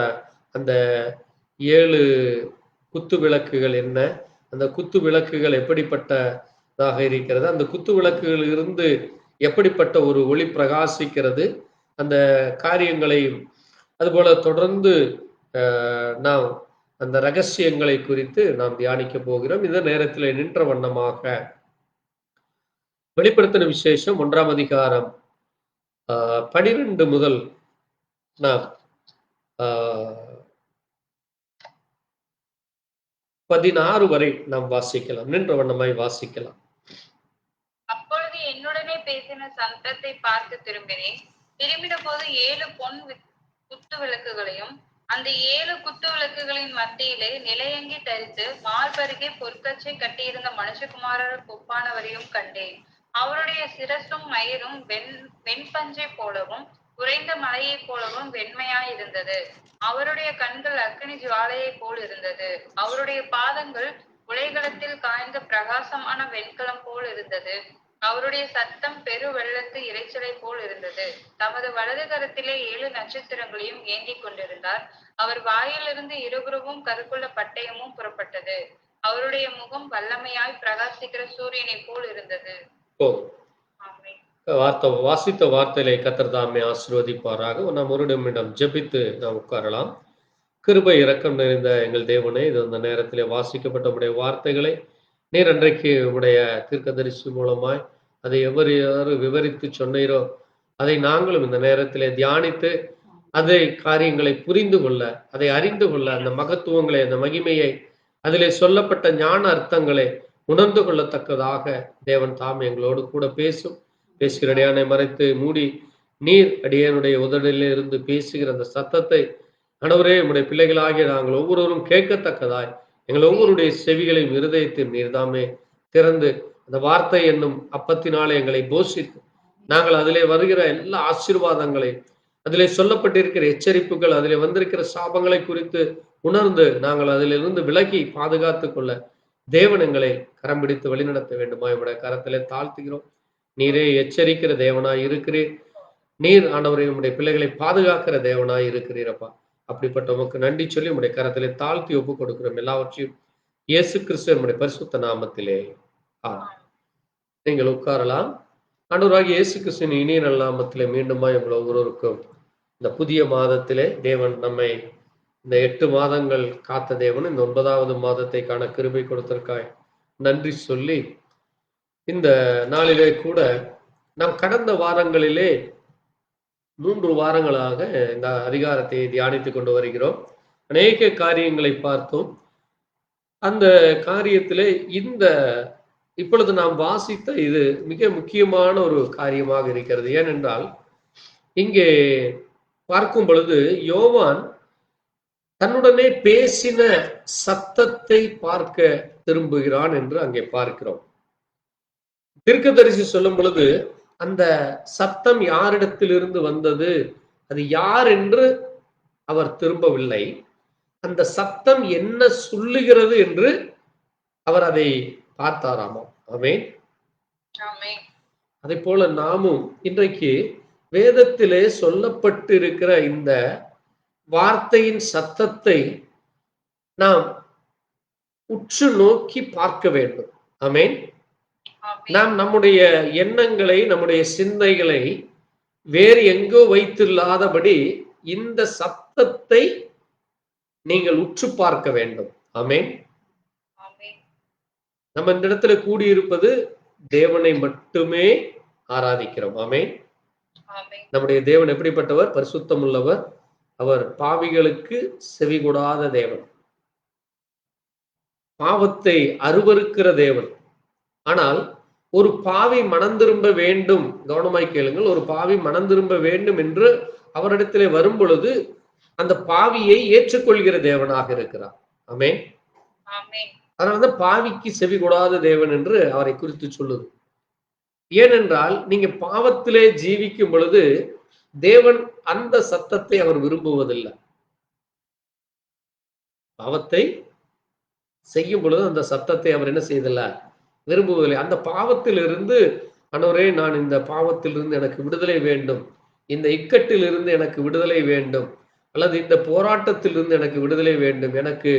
அந்த 7 குத்து விளக்குகள் என்ன, அந்த குத்து விளக்குகள் எப்படிப்பட்டதாக இருக்கிறது, அந்த குத்து விளக்குகளில் இருந்து எப்படிப்பட்ட ஒரு ஒளி பிரகாசிக்கிறது, அந்த காரியங்களையும் அதுபோல தொடர்ந்து நாம் அந்த ரகசியங்களை குறித்து நாம் தியானிக்க போகிறோம். இந்த நேரத்தில் நின்ற வண்ணமாக வெளிப்படுத்தின விசேஷம் 1ஆம் அதிகாரம் 12 முதல் நாம் 16 வரை நாம் வாசிக்கலாம். நின்ற வண்ணமாய் வாசிக்கலாம். அப்பொழுது என்னுடனே பேசின சத்தத்தை பார்த்து திரும்பினேன். திரும்பின போது 7 பொன் குத்து விளக்குகளையும் அந்த 7 குத்து விளக்குகளின் மத்தியிலே நிலையங்கி தரித்து மார்பருகே பொற்கச்சை கட்டியிருந்த மனுஷகுமாரர் ஒப்பானவரையும் கண்டேன். அவருடைய சிரசும் மயிரும் வெண்பஞ்சை போலவும் உறைந்த மலையை போலவும் வெண்மையாய் இருந்தது. அவருடைய கண்கள் அக்கினி ஜுவாலையை போல் இருந்தது. அவருடைய பாதங்கள் உலைகளத்தில் காய்ந்த பிரகாசமான வெண்கலம் போல் இருந்தது. அவருடைய சத்தம் பெரு வெள்ளத்து இறைச்சலை போல் இருந்தது. தமது வலது கரத்திலே 7 நட்சத்திரங்களையும் ஏந்தி கொண்டிருந்தார். அவர் வாயிலிருந்து இருபுறமும் கருக்குள்ள பட்டயமும் புறப்பட்டது. அவருடைய முகம் வல்லமையாய் பிரகாசிக்கிற சூரியனை போல் இருந்தது. வாசித்த வார்த்தையிலே கர்த்தர் தாமே ஆசீர்வதிப்பாராக. நாம் ஒரு நிமிடம் ஜெபித்து நாம் உட்காரலாம். கிருபை இரக்கம் நிறைந்த எங்கள் தேவனே, இது அந்த நேரத்திலே வாசிக்கப்பட்ட உடைய வார்த்தைகளை நீர் அன்றைக்கு உடைய தீர்க்கதரிசி மூலமாய் அதை எவ்வாறு விவரித்து சொன்னீரோ அதை நாங்களும் இந்த நேரத்திலே தியானித்து அதை காரியங்களை புரிந்து கொள்ள, அதை அறிந்து கொள்ள, அந்த மகத்துவங்களை, அந்த மகிமையை, அதிலே சொல்லப்பட்ட ஞான அர்த்தங்களை உணர்ந்து கொள்ளத்தக்கதாக தேவன் தாம் எங்களோடு கூட பேசும். பேசுகிற அடியானை மறைத்து மூடி நீர் அடியனுடைய உதடிலே இருந்து பேசுகிற அந்த சத்தத்தை ஆண்டவரே உம்முடைய பிள்ளைகளாகிய நாங்கள் ஒவ்வொருவரும் கேட்கத்தக்கதாய் எங்கள் ஒவ்வொருடைய செவிகளையும் இருதயத்தையும் நீர்தாமே திறந்து அந்த வார்த்தை என்னும் அப்பத்தினாலே எங்களை போஷித்து நாங்கள் அதிலே வருகிற எல்லா ஆசீர்வாதங்களையும் அதிலே சொல்லப்பட்டிருக்கிற எச்சரிப்புகள் அதிலே வந்திருக்கிற சாபங்களை குறித்து உணர்ந்து நாங்கள் அதிலிருந்து விலகி பாதுகாத்துக் கொள்ள தேவன் எங்களை கரம் பிடித்து வழிநடத்த வேண்டுமா இவருடைய கரத்திலே தாழ்த்துகிறோம். நீரே எச்சரிக்கிற தேவனாய் இருக்கிறீர். நீர் ஆண்டவரை உம்முடைய பிள்ளைகளை பாதுகாக்கிற தேவனாய் இருக்கிறீரப்பா. அப்படிப்பட்ட உமக்கு நன்றி சொல்லி உம்முடைய கரத்திலே தாழ்த்தி ஒப்பு கொடுக்கிறோம் எல்லாவற்றையும் இயேசு கிறிஸ்து நம்முடைய பரிசுத்த நாமத்திலே. நீங்கள் உட்காரலாம். ஆண்டவராகிய இயேசு கிறிஸ்துவின் இனிய நல்ல நாமத்திலே மீண்டுமா எங்கள் ஒவ்வொருவருக்கும் இந்த புதிய மாதத்திலே தேவன் நம்மை இந்த 8 மாதங்கள் காத்த தேவன் இந்த 9வது மாதத்தை காண கிருபை கொடுத்திருக்காய் நன்றி சொல்லி இந்த நாளிலே கூட நாம் கடந்த வாரங்களிலே 3 வாரங்களாக இந்த அதிகாரத்தை தியானித்துக் கொண்டு வருகிறோம். அநேக காரியங்களை பார்த்தோம். அந்த காரியத்திலே இந்த இப்பொழுது நாம் வாசித்த இது மிக முக்கியமான ஒரு காரியமாக இருக்கிறது. ஏனென்றால் இங்கே பார்க்கும் பொழுது யோவான் தன்னுடனே பேசின சத்தத்தை பார்க்க திரும்புகிறான் என்று அங்கே பார்க்கிறோம். தீர்க்கதரிசி சொல்லும் பொழுது அந்த சத்தம் யாரிடத்திலிருந்து வந்தது, அது யார் என்று அவர் திரும்பவில்லை. அந்த சத்தம் என்ன சொல்லுகிறது என்று அவர் அதை பார்த்தாராமா. ஆமென். அதை போல நாமும் இன்றைக்கு வேதத்திலே சொல்லப்பட்டிருக்கிற இந்த வார்த்தையின் சத்தத்தை நாம் உற்று நோக்கி பார்க்க வேண்டும். ஆமென். நாம் நம்முடைய எண்ணங்களை நம்முடைய சிந்தைகளை வேறு எங்கோ வைத்தில்லாதபடி இந்த சத்தத்தை நீங்கள் உற்று பார்க்க வேண்டும். ஆமென். நம்ம இந்த இடத்துல கூடியிருப்பது தேவனை மட்டுமே ஆராதிக்கிறோம். ஆமென். நம்முடைய தேவன் எப்படிப்பட்டவர்? பரிசுத்தம் உள்ளவர். அவர் பாவிகளுக்கு செவி கொடாத தேவன், பாவத்தை அருவருக்கிற தேவன். ஆனால் ஒரு பாவி மனம் திரும்ப வேண்டும், கவனமாய் கேளுங்கள், ஒரு பாவி மனம் திரும்ப வேண்டும் என்று அவரிடத்திலே வரும் பொழுது அந்த பாவியை ஏற்றுக்கொள்கிற தேவனாக இருக்கிறார். ஆமென். அதனாலதான் பாவிக்கு செவி கொடாத தேவன் என்று அவரை குறித்து சொல்லுது. ஏனென்றால் நீங்க பாவத்திலே ஜீவிக்கும் பொழுது தேவன் அந்த சத்தத்தை அவர் விரும்புவதில்லை. பாவத்தை செய்யும் பொழுது அந்த சத்தத்தை அவர் என்ன செய்தல்ல, விரும்புவதில்லை. அந்த பாவத்திலிருந்து ஆண்டவரே நான் இந்த பாவத்திலிருந்து எனக்கு விடுதலை வேண்டும், இந்த இக்கட்டிலிருந்து எனக்கு விடுதலை வேண்டும், அல்லது இந்த போராட்டத்திலிருந்து எனக்கு விடுதலை வேண்டும், எனக்கு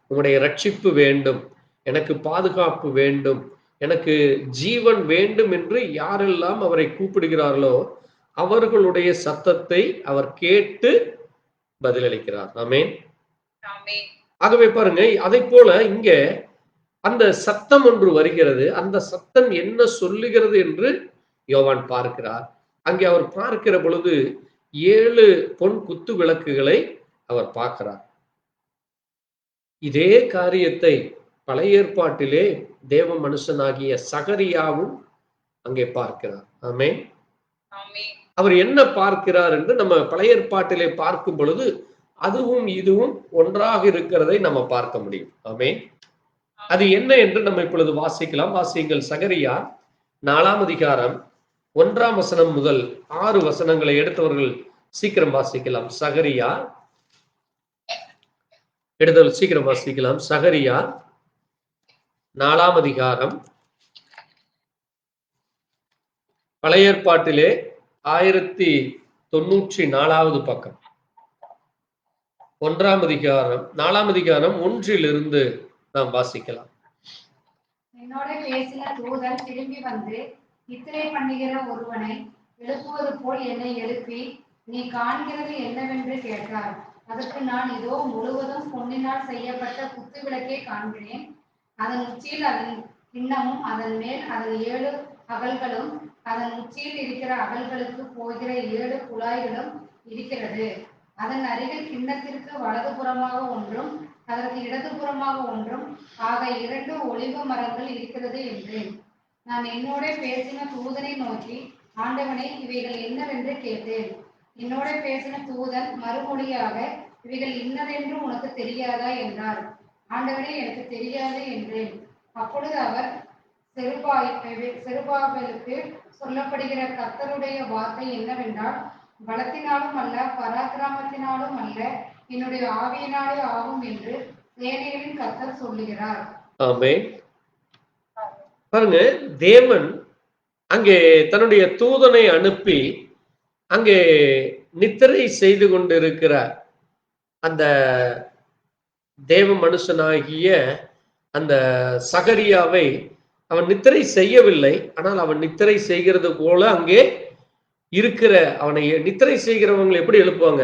உங்களுடைய ரட்சிப்பு வேண்டும், எனக்கு பாதுகாப்பு வேண்டும், எனக்கு ஜீவன் வேண்டும் என்று யாரெல்லாம் அவரை கூப்பிடுகிறார்களோ அவர்களுடைய சத்தத்தை அவர் கேட்டு பதிலளிக்கிறார். ஆமென். ஆகவே பாருங்க, அதை போல இங்க அந்த சத்தம் ஒன்று வருகிறது. அந்த சத்தம் என்ன சொல்லுகிறது என்று யோவான் பார்க்கிறார். அங்கே அவர் பார்க்கிற பொழுது 7 பொன் குத்து விளக்குகளை அவர் பார்க்கிறார். இதே காரியத்தை பழைய ஏற்பாட்டிலே தேவ மனுஷனாகிய சகரியாவும் அங்கே பார்க்கிறார். ஆமென். அவர் என்ன பார்க்கிறார் என்று நம்ம பழைய ஏற்பாட்டிலே பார்க்கும் பொழுது அதுவும் இதுவும் ஒன்றாக இருக்கிறதை நம்ம பார்க்க முடியும். ஆமென். அது என்ன என்று நம்ம இப்பொழுது வாசிக்கலாம். வாசியுங்கள். சகரியா 4ஆம் அதிகாரம் 1ஆம் வசனம் முதல் 6 வசனங்களை எடுத்தவர்கள் சீக்கிரம் வாசிக்கலாம். சகரியா எடுத்தவர்கள் சீக்கிரம் வாசிக்கலாம். சகரியா 4ஆம் அதிகாரம், பழைய ஏற்பாட்டிலே 1094வது பக்கம், 1ஆம் அதிகாரம் 4ஆம் அதிகாரம் 1 நாம் வாசிக்கலாம். என்னோட பேசின தூதன் திரும்பி வந்து நித்திரை பண்ணுகிற ஒருவனை எழுப்புவது போல் என்னை எழுப்பி நீ காண்கிறது என்னவென்று கேட்டார். அதற்கு நான், இதோ முழுவதும் பொன்னினால் செய்யப்பட்ட குத்து விளக்கை காண்கிறேன். அதன் உச்சியில் அதன் கிண்ணமும் அதன் மேல் அதன் 7 அகல்களும் அதன் உச்சியில் இருக்கிற அகல்களுக்கு போகிற 7 குழாய்களும் இருக்கிறது. அதன் அருகில் கிண்ணத்திற்கு வலதுபுறமாக ஒன்றும் அதற்கு இடதுபுறமாக ஒன்றும் ஆக 2 ஒலிவ மரங்கள் இருக்கிறது என்றேன். நான் என்னோட பேசின தூதனை நோக்கி, ஆண்டவனே, இவைகள் என்னவென்று கேட்டேன். என்னோட பேசின தூதன் மறுமொழியாக, இவைகள் இன்னதென்று உனக்கு தெரியாதா என்றார். ஆண்டவனே, எனக்கு தெரியாது என்றேன். அப்பொழுது அவர், செருபாபேலுக்கு சொல்லப்படுகிற கர்த்தருடைய வார்த்தை என்னவென்றால், பலத்தினாலும் அல்ல, பராக்கிரமத்தினாலும் அல்ல, என்னுடைய ஆவியினாலே ஆகும் என்று சேனைகளின் கர்த்தர் சொல்லுகிறார். ஆமென். பாருங்க, தேவன் அங்கே தன்னுடைய தூதனை அனுப்பி அங்கே நித்திரை செய்து கொண்டிருக்கிற அந்த தேவ மனுஷனாகிய அந்த சகரியாவை அவன் நித்திரை செய்யவில்லை. ஆனால் அவன் நித்திரை செய்கிறது போல அங்கே இருக்கிற அவனை நித்திரை செய்கிறவங்களை எப்படி எழுப்புவாங்க?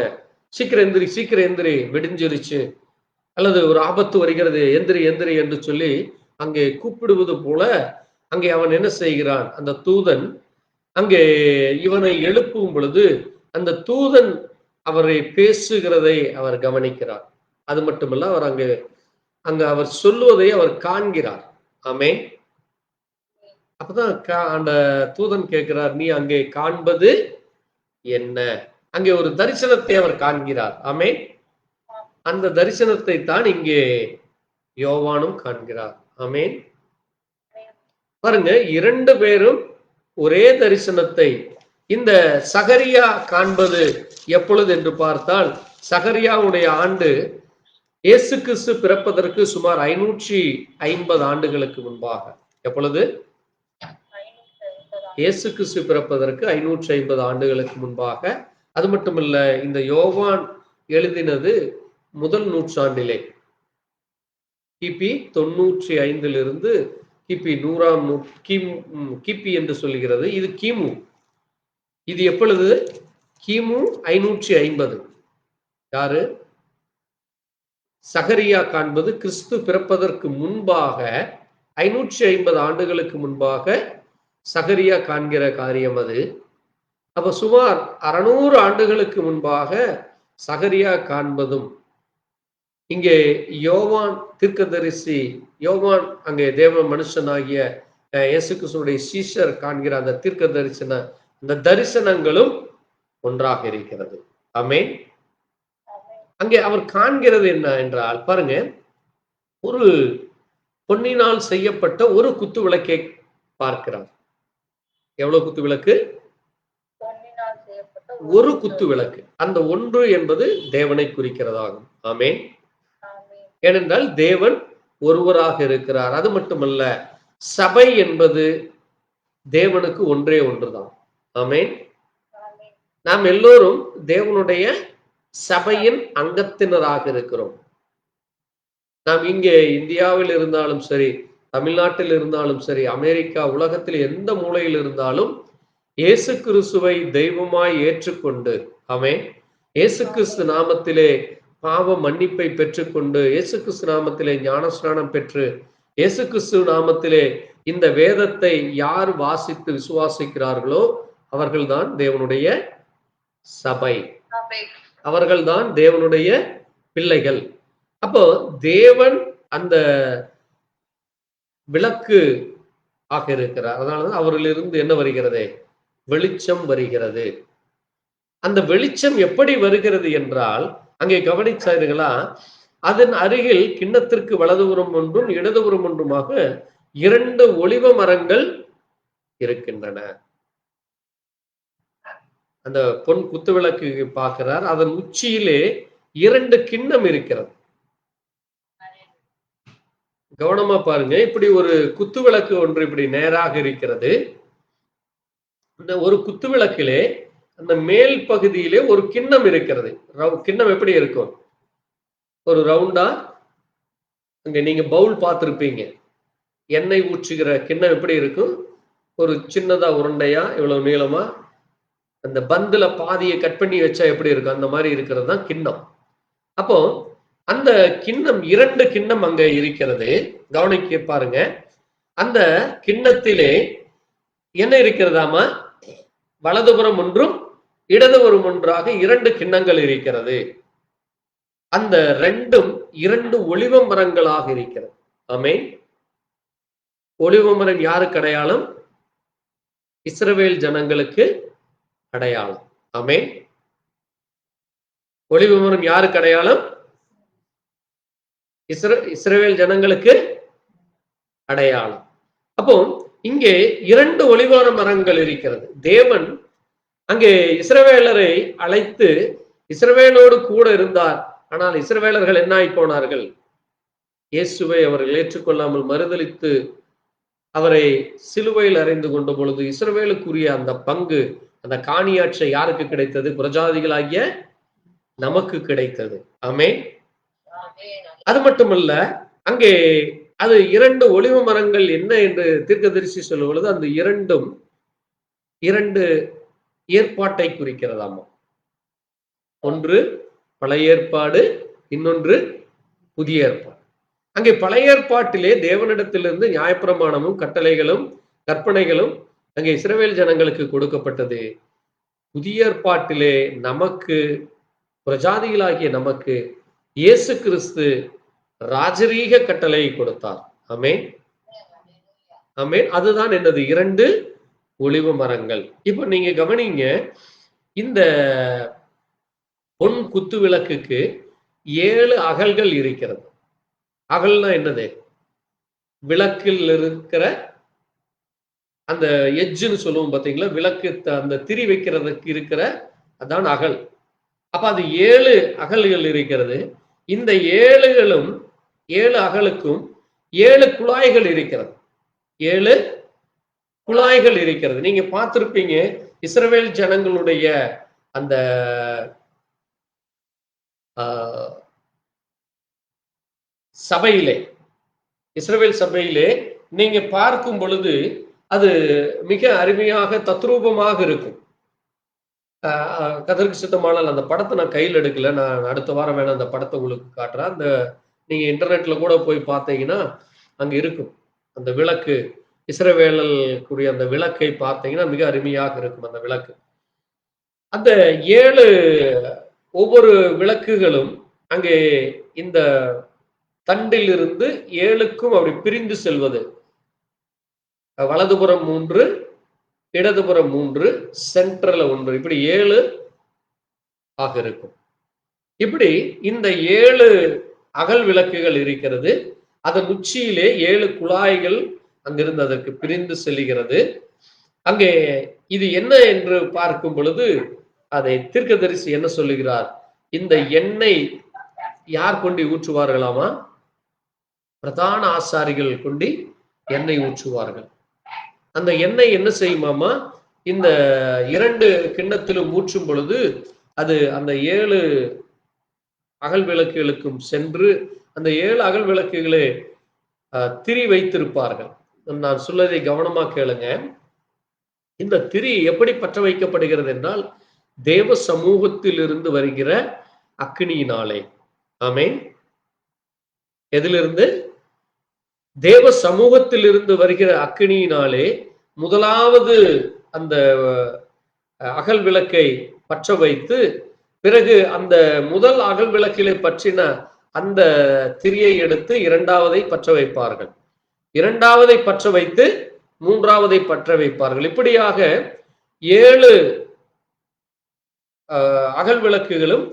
சீக்கிரம் எந்திரி, சீக்கிரம் எந்திரி, விடிஞ்சிருச்சு, அல்லது ஒரு ஆபத்து வருகிறது, எந்திரி எந்திரி என்று சொல்லி அங்கே கூப்பிடுவது போல அங்கே அவன் என்ன செய்கிறான்? அந்த தூதன் அங்கே இவனை எழுப்பும் பொழுது அந்த தூதன் அவரை பேசுகிறதை அவர் கவனிக்கிறார். அது மட்டுமல்ல, அவர் அங்க அவர் சொல்லுவதை அவர் காண்கிறார். ஆமென். அப்பதான் அந்த தூதன் கேட்கிறார், நீ அங்கே காண்பது என்ன? அங்கே ஒரு தரிசனத்தை அவர் காண்கிறார். ஆமென். அந்த தரிசனத்தை தான் இங்கே யோவானும் காண்கிறார். ஆமென். பாருங்க, 2 பேரும் ஒரே தரிசனத்தை இந்த சகரியா காண்பது எப்பொழுது என்று பார்த்தால், சகரியாவுடைய ஆண்டு இயேசு கிறிஸ்து பிறப்பதற்கு சுமார் 550 ஆண்டுகளுக்கு முன்பாக. எப்பொழுது? இயேசு கிறிஸ்து பிறப்பதற்கு 550 ஆண்டுகளுக்கு முன்பாக. அது மட்டுமல்ல, இந்த யோவான் எழுதினது முதல் நூற்றாண்டிலே, கிபி 95 கிபி 100 கிபி என்று சொல்லுகிறது. இது கிமு. இது எப்பொழுது? கிமு 550. யாரு? சகரியா காண்பது கிறிஸ்து பிறப்பதற்கு முன்பாக 550 ஆண்டுகளுக்கு முன்பாக சகரியா காண்கிற காரியம் அது. அப்ப சுமார் 600 ஆண்டுகளுக்கு முன்பாக சகரியா காண்பதும், இங்கே யோவான் தீர்க்கதரிசி யோவான் அங்கே தேவ மனுஷனாகிய இயேசு கிறிஸ்துவுடைய சீஷர் காண்கிற அந்த தீர்க்க தரிசன அந்த தரிசனங்களும் ஒன்றாக இருக்கிறது. ஆமென். அங்கே அவர் காண்கிறது என்ன என்றால், பாருங்க, ஒரு பொன்னினால் செய்யப்பட்ட ஒரு குத்து விளக்கை பார்க்கிறார். எவ்வளவு குத்து விளக்கு? ஒரு குத்து விளக்கு. அந்த ஒன்று என்பது தேவனை குறிக்கிறதாகும். ஆமென். ஏனென்றால் தேவன் ஒருவராக இருக்கிறார். அது மட்டுமல்ல, சபை என்பது தேவனுக்கு ஒன்றே ஒன்றுதான். ஆமென். நாம் எல்லோரும் தேவனுடைய சபையின் அங்கத்தினராக இருக்கிறோம். நாம் இங்கே இந்தியாவில் இருந்தாலும் சரி, தமிழ்நாட்டில் இருந்தாலும் சரி, அமெரிக்கா, உலகத்தில் எந்த மூலையில் இருந்தாலும் இயேசு கிறிஸ்துவை தெய்வமாய் ஏற்றுக்கொண்டு, ஆமென், இயேசு கிறிஸ்து நாமத்திலே பாவ மன்னிப்பை பெற்றுக்கொண்டு, இயேசு கிறிஸ்து நாமத்திலே ஞானஸ்நானம் பெற்று, இயேசு கிறிஸ்து நாமத்திலே இந்த வேதத்தை யார் வாசித்து விசுவாசிக்கிறார்களோ அவர்கள்தான் தேவனுடைய சபை, அவர்கள்தான் தேவனுடைய பிள்ளைகள். அப்போ தேவன் அந்த விளக்கு ஆக இருக்கிறார். அதனாலதான் அவர்களிருந்து என்ன வருகிறது? வெளிச்சம் வருகிறது. அந்த வெளிச்சம் எப்படி வருகிறது என்றால், அங்கே கவனிச்சார்களா, அதன் அருகில் கிண்ணத்திற்கு வலதுபுறம் ஒன்றும் இடதுபுறம் ஒன்றுமாக 2 ஒலிவ மரங்கள் இருக்கின்றன. அந்த பொன் குத்துவிளக்கு பார்க்கிறார். அதன் உச்சியிலே 2 கிண்ணம் இருக்கிறது. கவனமா பாருங்க. இப்படி ஒரு குத்துவிளக்கு ஒன்று இப்படி நேராக இருக்கிறது. இந்த ஒரு குத்துவிளக்கிலே அந்த மேல் பகுதியிலே ஒரு கிண்ணம் இருக்கிறது. கிண்ணம் எப்படி இருக்கும்? ஒரு ரவுண்டா, அங்க நீங்க பவுல் பார்த்திருப்பீங்க. எண்ணெய் ஊற்றுகிற கிண்ணம் எப்படி இருக்கும்? ஒரு சின்னதா உருண்டையா, இவ்வளவு நீளமா, அந்த பந்துல பாதியை கட் பண்ணி வச்சா எப்படி இருக்கும்? அந்த மாதிரி இருக்கிறது தான் கிண்ணம். அப்போ அந்த கிண்ணம் 2 கிண்ணம் அங்க இருக்கிறது. கவனிக்க பாருங்க. அந்த கிண்ணத்திலே என்ன இருக்கிறதாமா? வலதுபுறம் ஒன்றும் இடதுபுறம் ஒன்றாக 2 கிண்ணங்கள் இருக்கிறது. அந்த 2ம் 2 ஒலிவ மரங்களாக இருக்கிறது. ஆமென். ஒலிவ மரம் யாருக்கு அடையாளம்? இஸ்ரவேல் ஜனங்களுக்கு அடையாளம். ஆமென். ஒலிவ மரம் யாருக்கு அடையாளம்? இஸ்ரவேல் ஜனங்களுக்கு அடையாளம். அப்போ இங்கே 2 ஒலிவான மரங்கள் இருக்கிறது. தேவன் அங்கே இஸ்ரவேலரை அழைத்து இஸ்ரவேலோடு கூட இருந்தார். ஆனால் இஸ்ரவேலர்கள் என்ன ஆகி போனார்கள்? இயேசுவை அவர்கள் ஏற்றுக்கொள்ளாமல் மறுதலித்து அவரை சிலுவையில் அறைந்து கொண்ட பொழுது இஸ்ரவேலுக்குரிய அந்த பங்கு, அந்த காணியாட்சி யாருக்கு கிடைத்தது? புறஜாதிகளாகிய நமக்கு கிடைத்தது. ஆமென். அது மட்டுமல்ல, அங்கே அது 2 ஒலிவ மரங்கள் என்ன என்று தீர்க்கதரிசி சொல்லும் பொழுது அந்த 2ம் 2 ஏற்பாட்டை குறிக்கிறதாமா. ஒன்று பழைய ஏற்பாடு, இன்னொன்று புதிய ஏற்பாடு. அங்கே பழைய ஏற்பாட்டிலே தேவனிடத்திலிருந்து நியாயப்பிரமாணமும் கட்டளைகளும் கற்பனைகளும் அங்கே இஸ்ரவேல் ஜனங்களுக்கு கொடுக்கப்பட்டது. புதிய ஏற்பாட்டிலே நமக்கு, பிரஜாதிகளாகிய நமக்கு இயேசு கிறிஸ்து ராஜரீக கட்டளை கொடுத்தார். ஆமென். ஆமென். அதுதான் என்னது? 2 ஒலிவ மரங்கள். இப்ப நீங்க கவனிங்க, இந்த பொன் குத்து விளக்குக்கு 7 அகல்கள் இருக்கிறது. அகல்னா என்னது? விளக்கில் இருக்கிற அந்த எட்ஜுன்னு சொல்லுவோம் பாத்தீங்களா, விளக்கு அந்த திரி வைக்கிறதுக்கு இருக்கிற அதான் அகல். அப்ப அது 7 அகல்கள் இருக்கிறது. இந்த 7 அகலுக்கும் 7 குழாய்கள் இருக்கிறது. 7 குழாய்கள் இருக்கிறது. நீங்க பார்த்திருப்பீங்க, இஸ்ரவேல் ஜனங்களுடைய அந்த சபையிலே, இஸ்ரவேல் சபையிலே நீங்க பார்க்கும் பொழுது அது மிக அருமையாக தத்ரூபமாக இருக்கும். கதருக்கு சித்தமானால் அந்த படத்தை நான் கையில் எடுக்கல, நான் அடுத்த வாரம் வேணா அந்த படத்தை உங்களுக்கு காட்டுறேன். அந்த நீங்க இன்டர்நெட்ல கூட போய் பார்த்தீங்கன்னா அங்க இருக்கும் அந்த விளக்கு, இஸ்ரவேலுக்குரிய அந்த விளக்கை பார்த்தீங்கன்னா மிக அருமையாக இருக்கும் அந்த விளக்கு. அந்த 7 ஒவ்வொரு விளக்குகளும் அங்கே இந்த தண்டில் இருந்து 7க்கும் அப்படி பிரிந்து செல்வது. வலதுபுறம் 3, இடதுபுறம் 3, சென்டர்ல 1, இப்படி 7 ஆக இருக்கும். இப்படி இந்த 7 அகல் விளக்குகள் இருக்கிறது. அதன் உச்சியிலே 7 குழாய்கள் அங்கிருந்து அதற்கு பிரிந்து செல்கிறது. அங்கே இது என்ன என்று பார்க்கும் பொழுது அதை தீர்க்கதரிசி என்ன சொல்லுகிறார்? இந்த எண்ணெய் யார் கொண்டு ஊற்றுவார்களாமா? பிரதான ஆசாரிகள் கொண்டு எண்ணெய் ஊற்றுவார்கள். அந்த எண்ணெய் என்ன செய்யுமாமா? இந்த 2 கிண்ணத்திலும் ஊற்றும் பொழுது அது அந்த 7 அகல் விளக்குகளுக்கும் சென்று அந்த 7 அகல் விளக்குகளை திரி வைத்திருப்பார்கள். நான் சொல்லதை கவனமா கேளுங்க. இந்த திரி எப்படி பற்ற வைக்கப்படுகிறது என்றால் தேவ சமூகத்தில் இருந்து வருகிற அக்கினியினாலே. ஆமென். எதிலிருந்து? தேவ சமூகத்தில் இருந்து வருகிற அக்கினியினாலே முதலாவது அந்த அகல் விளக்கை பற்ற வைத்து, பிறகு அந்த முதல் அகல் விளக்கிலே பற்றின அந்த திரியை எடுத்து 2வதை பற்ற வைப்பார்கள். 2வதை பற்ற வைத்து 3வதை பற்ற வைப்பார்கள். இப்படியாக 7 அகல் விளக்குகளும்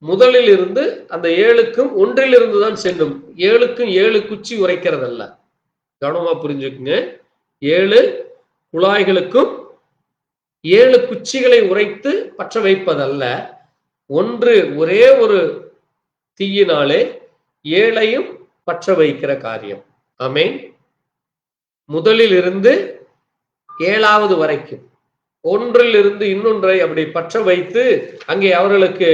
முதலில் இருந்து அந்த 7க்கும் ஒன்றிலிருந்து தான் செல்லும். 7க்கும் 7 குச்சி உரைக்கிறதல்ல. கவனமா புரிஞ்சுக்குங்க. 7 குழாய்களுக்கும் 7 குச்சிகளை உரைத்து பற்ற வைப்பதல்ல. ஒரே ஒரு தீயினாலே 7ஐயும் பற்ற வைக்கிற காரியம். ஆமென். முதலில் இருந்து 7வது வரைக்கும் ஒன்றிலிருந்து இன்னொன்றை அப்படி பற்ற வைத்து அங்கே அவர்களுக்கு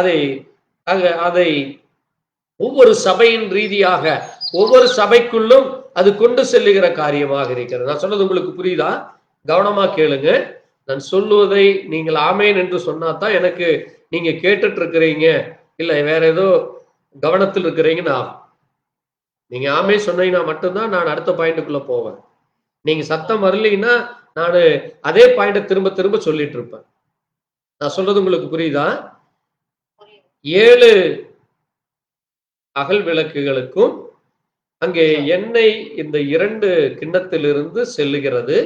அதை ஒவ்வொரு சபையின் ரீதியாக ஒவ்வொரு சபைக்குள்ளும் அது கொண்டு செல்லுகிற காரியமாக இருக்கிறது. நான் சொன்னது உங்களுக்கு புரியுதா? கவனமா கேளுங்க. நான் சொல்லுவதை நீங்கள் ஆமேன் என்று சொன்னாதான் எனக்கு நீங்க கேட்டுட்டு இருக்கிறீங்க, இல்ல வேற ஏதோ கவனத்தில் இருக்கிறீங்கன்னு ஆகும். நீங்க ஆமே சொன்னீங்கன்னா மட்டும்தான் நான் அடுத்த பாயிண்ட்டுக்குள்ள போவேன். நீங்க சத்தம் வரலைன்னா நான் அதே பாயிண்ட திரும்ப திரும்ப சொல்லிட்டு இருப்பேன். நான் சொல்றது உங்களுக்கு புரியுதா? புரியுது. 7 அகல் விளக்குகளுக்கும் அங்கே எண்ணெய் இந்த 2 கிண்ணத்திலிருந்து செல்லுகிறது.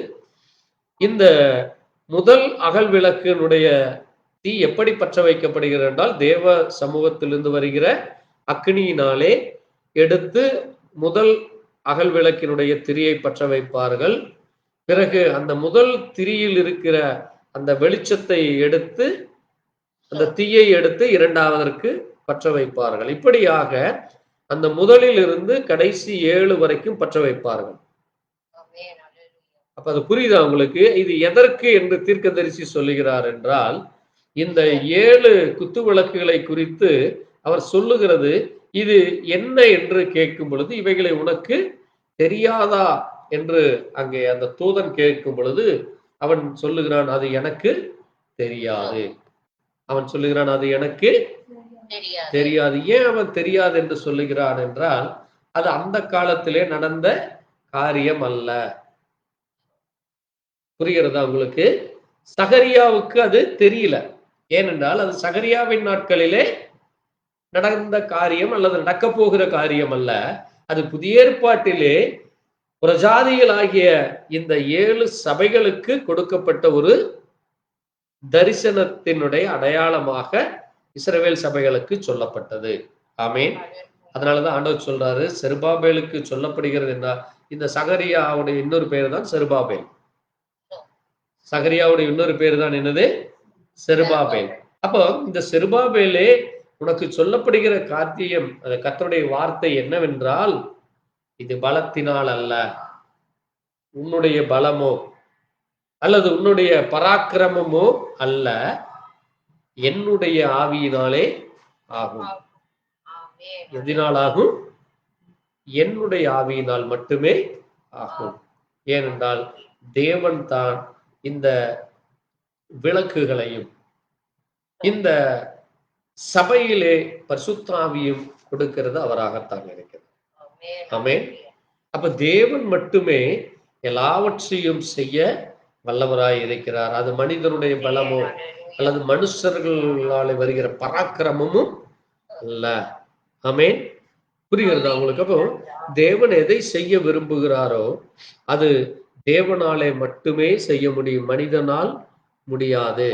இந்த முதல் அகல் விளக்கினுடைய தீ எப்படி பற்ற வைக்கப்படுகிறது என்றால், தேவ சமூகத்திலிருந்து வருகிற அக்னியினாலே எடுத்து முதல் அகல் விளக்கினுடைய திரியை பற்ற வைப்பார்கள். பிறகு அந்த முதல் திரியில் இருக்கிற அந்த வெளிச்சத்தை எடுத்து, அந்த தீயை எடுத்து இரண்டாவதற்கு பற்ற வைப்பார்கள். இப்படியாக அந்த முதலில் இருந்து கடைசி 7 வரைக்கும் பற்ற வைப்பார்கள். அப்ப அது புரியுதா உங்களுக்கு? இது எதற்கு என்று தீர்க்கதரிசி சொல்லுகிறார் என்றால், இந்த 7 குத்து விளக்குகளை குறித்து அவர் சொல்லுகிறது, இது என்ன என்று கேட்கும் பொழுது, இவைகளை உனக்கு தெரியாதா என்று அங்கே அந்த தூதன் கேட்கும் பொழுது அவன் சொல்லுகிறான், அது எனக்கு தெரியாது. அவன் சொல்லுகிறான், அது எனக்கு தெரியாது. ஏன் அவன் தெரியாது என்று சொல்லுகிறான் என்றால், அது அந்த காலத்திலே நடந்த காரியம் அல்ல. புரிகிறதா உங்களுக்கு? சகரியாவுக்கு அது தெரியல. ஏனென்றால் அது சகரியாவின் நாட்களிலே நடந்த காரியம் அல்லது நடக்க போகிற காரியம் அல்ல. அது புதிய ஏற்பாட்டிலே பிரஜாதிகளாகிய இந்த 7 சபைகளுக்கு கொடுக்கப்பட்ட ஒரு தரிசனத்தினுடைய அடையாளமாக இஸ்ரவேல் சபைகளுக்கு சொல்லப்பட்டது. ஆமேன். அதனாலதான் ஆண்டவர் சொல்றாரு, செருபாபேலுக்கு சொல்லப்படுகிறது என்றால், இந்த சகரியாவுடைய இன்னொரு பெயர் தான் செருபாபேல். சகரியாவுடைய இன்னொரு பேர் தான் என்னது? செருபாபேல். அப்போ இந்த செருபாபேலே உனக்கு சொல்லப்படுகிற காரியம், கர்த்தருடைய வார்த்தை என்னவென்றால், இது பலத்தினால் அல்ல, உன்னுடைய பலமோ அல்லது உன்னுடைய பராக்கிரமமோ அல்ல, என்னுடைய ஆவியினாலே ஆகும். எதனால் ஆகும்? என்னுடைய ஆவியினால் மட்டுமே ஆகும். ஏனென்றால் தேவன் தான் இந்த விளக்குகளையும் இந்த சபையிலே பரிசுத்த ஆவியும் கொடுக்கிறது அவராகத்தான் இருக்கிறது. ஆமென். அப்ப தேவன் மட்டுமே எல்லாவற்றையும் செய்ய வல்லவராய் இருக்கிறார். அது மனிதனுடைய பலமோ அல்லது மனுஷர்களால் வருகிற பராக்கிரமமும் அல்ல. ஆமென். புரிகிறதா உங்களுக்கு? அப்போ தேவன் எதை செய்ய விரும்புகிறாரோ அது தேவனாலே மட்டுமே செய்ய முடியும், மனிதனால் முடியாது.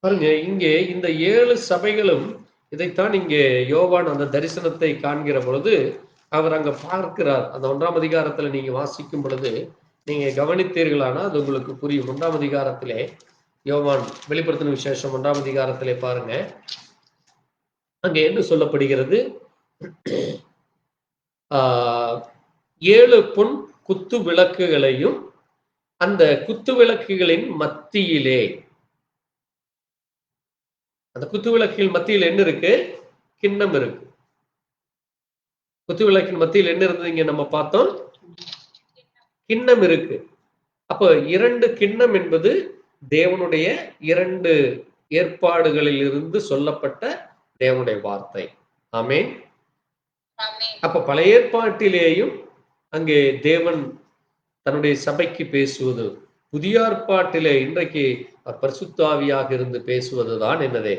பாருங்க, இங்கே இந்த 7 சபைகளும் இதைத்தான் இங்கே யோவான் அந்த தரிசனத்தை காண்கிற பொழுது அவர் அங்க பார்க்கிறார். அந்த 1ஆம் அதிகாரத்துல நீங்க வாசிக்கும் பொழுது நீங்க கவனித்தீர்களானா அது உங்களுக்கு புரியும். 1ஆம் அதிகாரத்திலே யோவான் வெளிப்படுத்தின விசேஷம் 1ஆம் அதிகாரத்திலே பாருங்க, அங்க என்ன சொல்லப்படுகிறது? 7 பொன் குத்து விளக்குகளையும் அந்த குத்து விளக்குகளின் மத்தியிலே, அந்த குத்து விளக்குகள் மத்தியில் என்ன இருக்கு? கிண்ணம் இருக்கு. குத்து விளக்கின் மத்தியில் என்ன இருந்தது? இங்க நம்ம பார்த்தோம், கிண்ணம் இருக்கு. அப்போ 2 கிண்ணம் என்பது தேவனுடைய 2 ஏற்பாடுகளில் இருந்து சொல்லப்பட்ட தேவனுடைய வார்த்தை. ஆமென். அப்ப பழைய ஏற்பாட்டிலேயும் அங்கே தேவன் தன்னுடைய சபைக்கு பேசுவது, புதிய ஏற்பாட்டிலே இன்றைக்கு பரிசுத்த ஆவியாக இருந்து பேசுவதுதான் என்னதே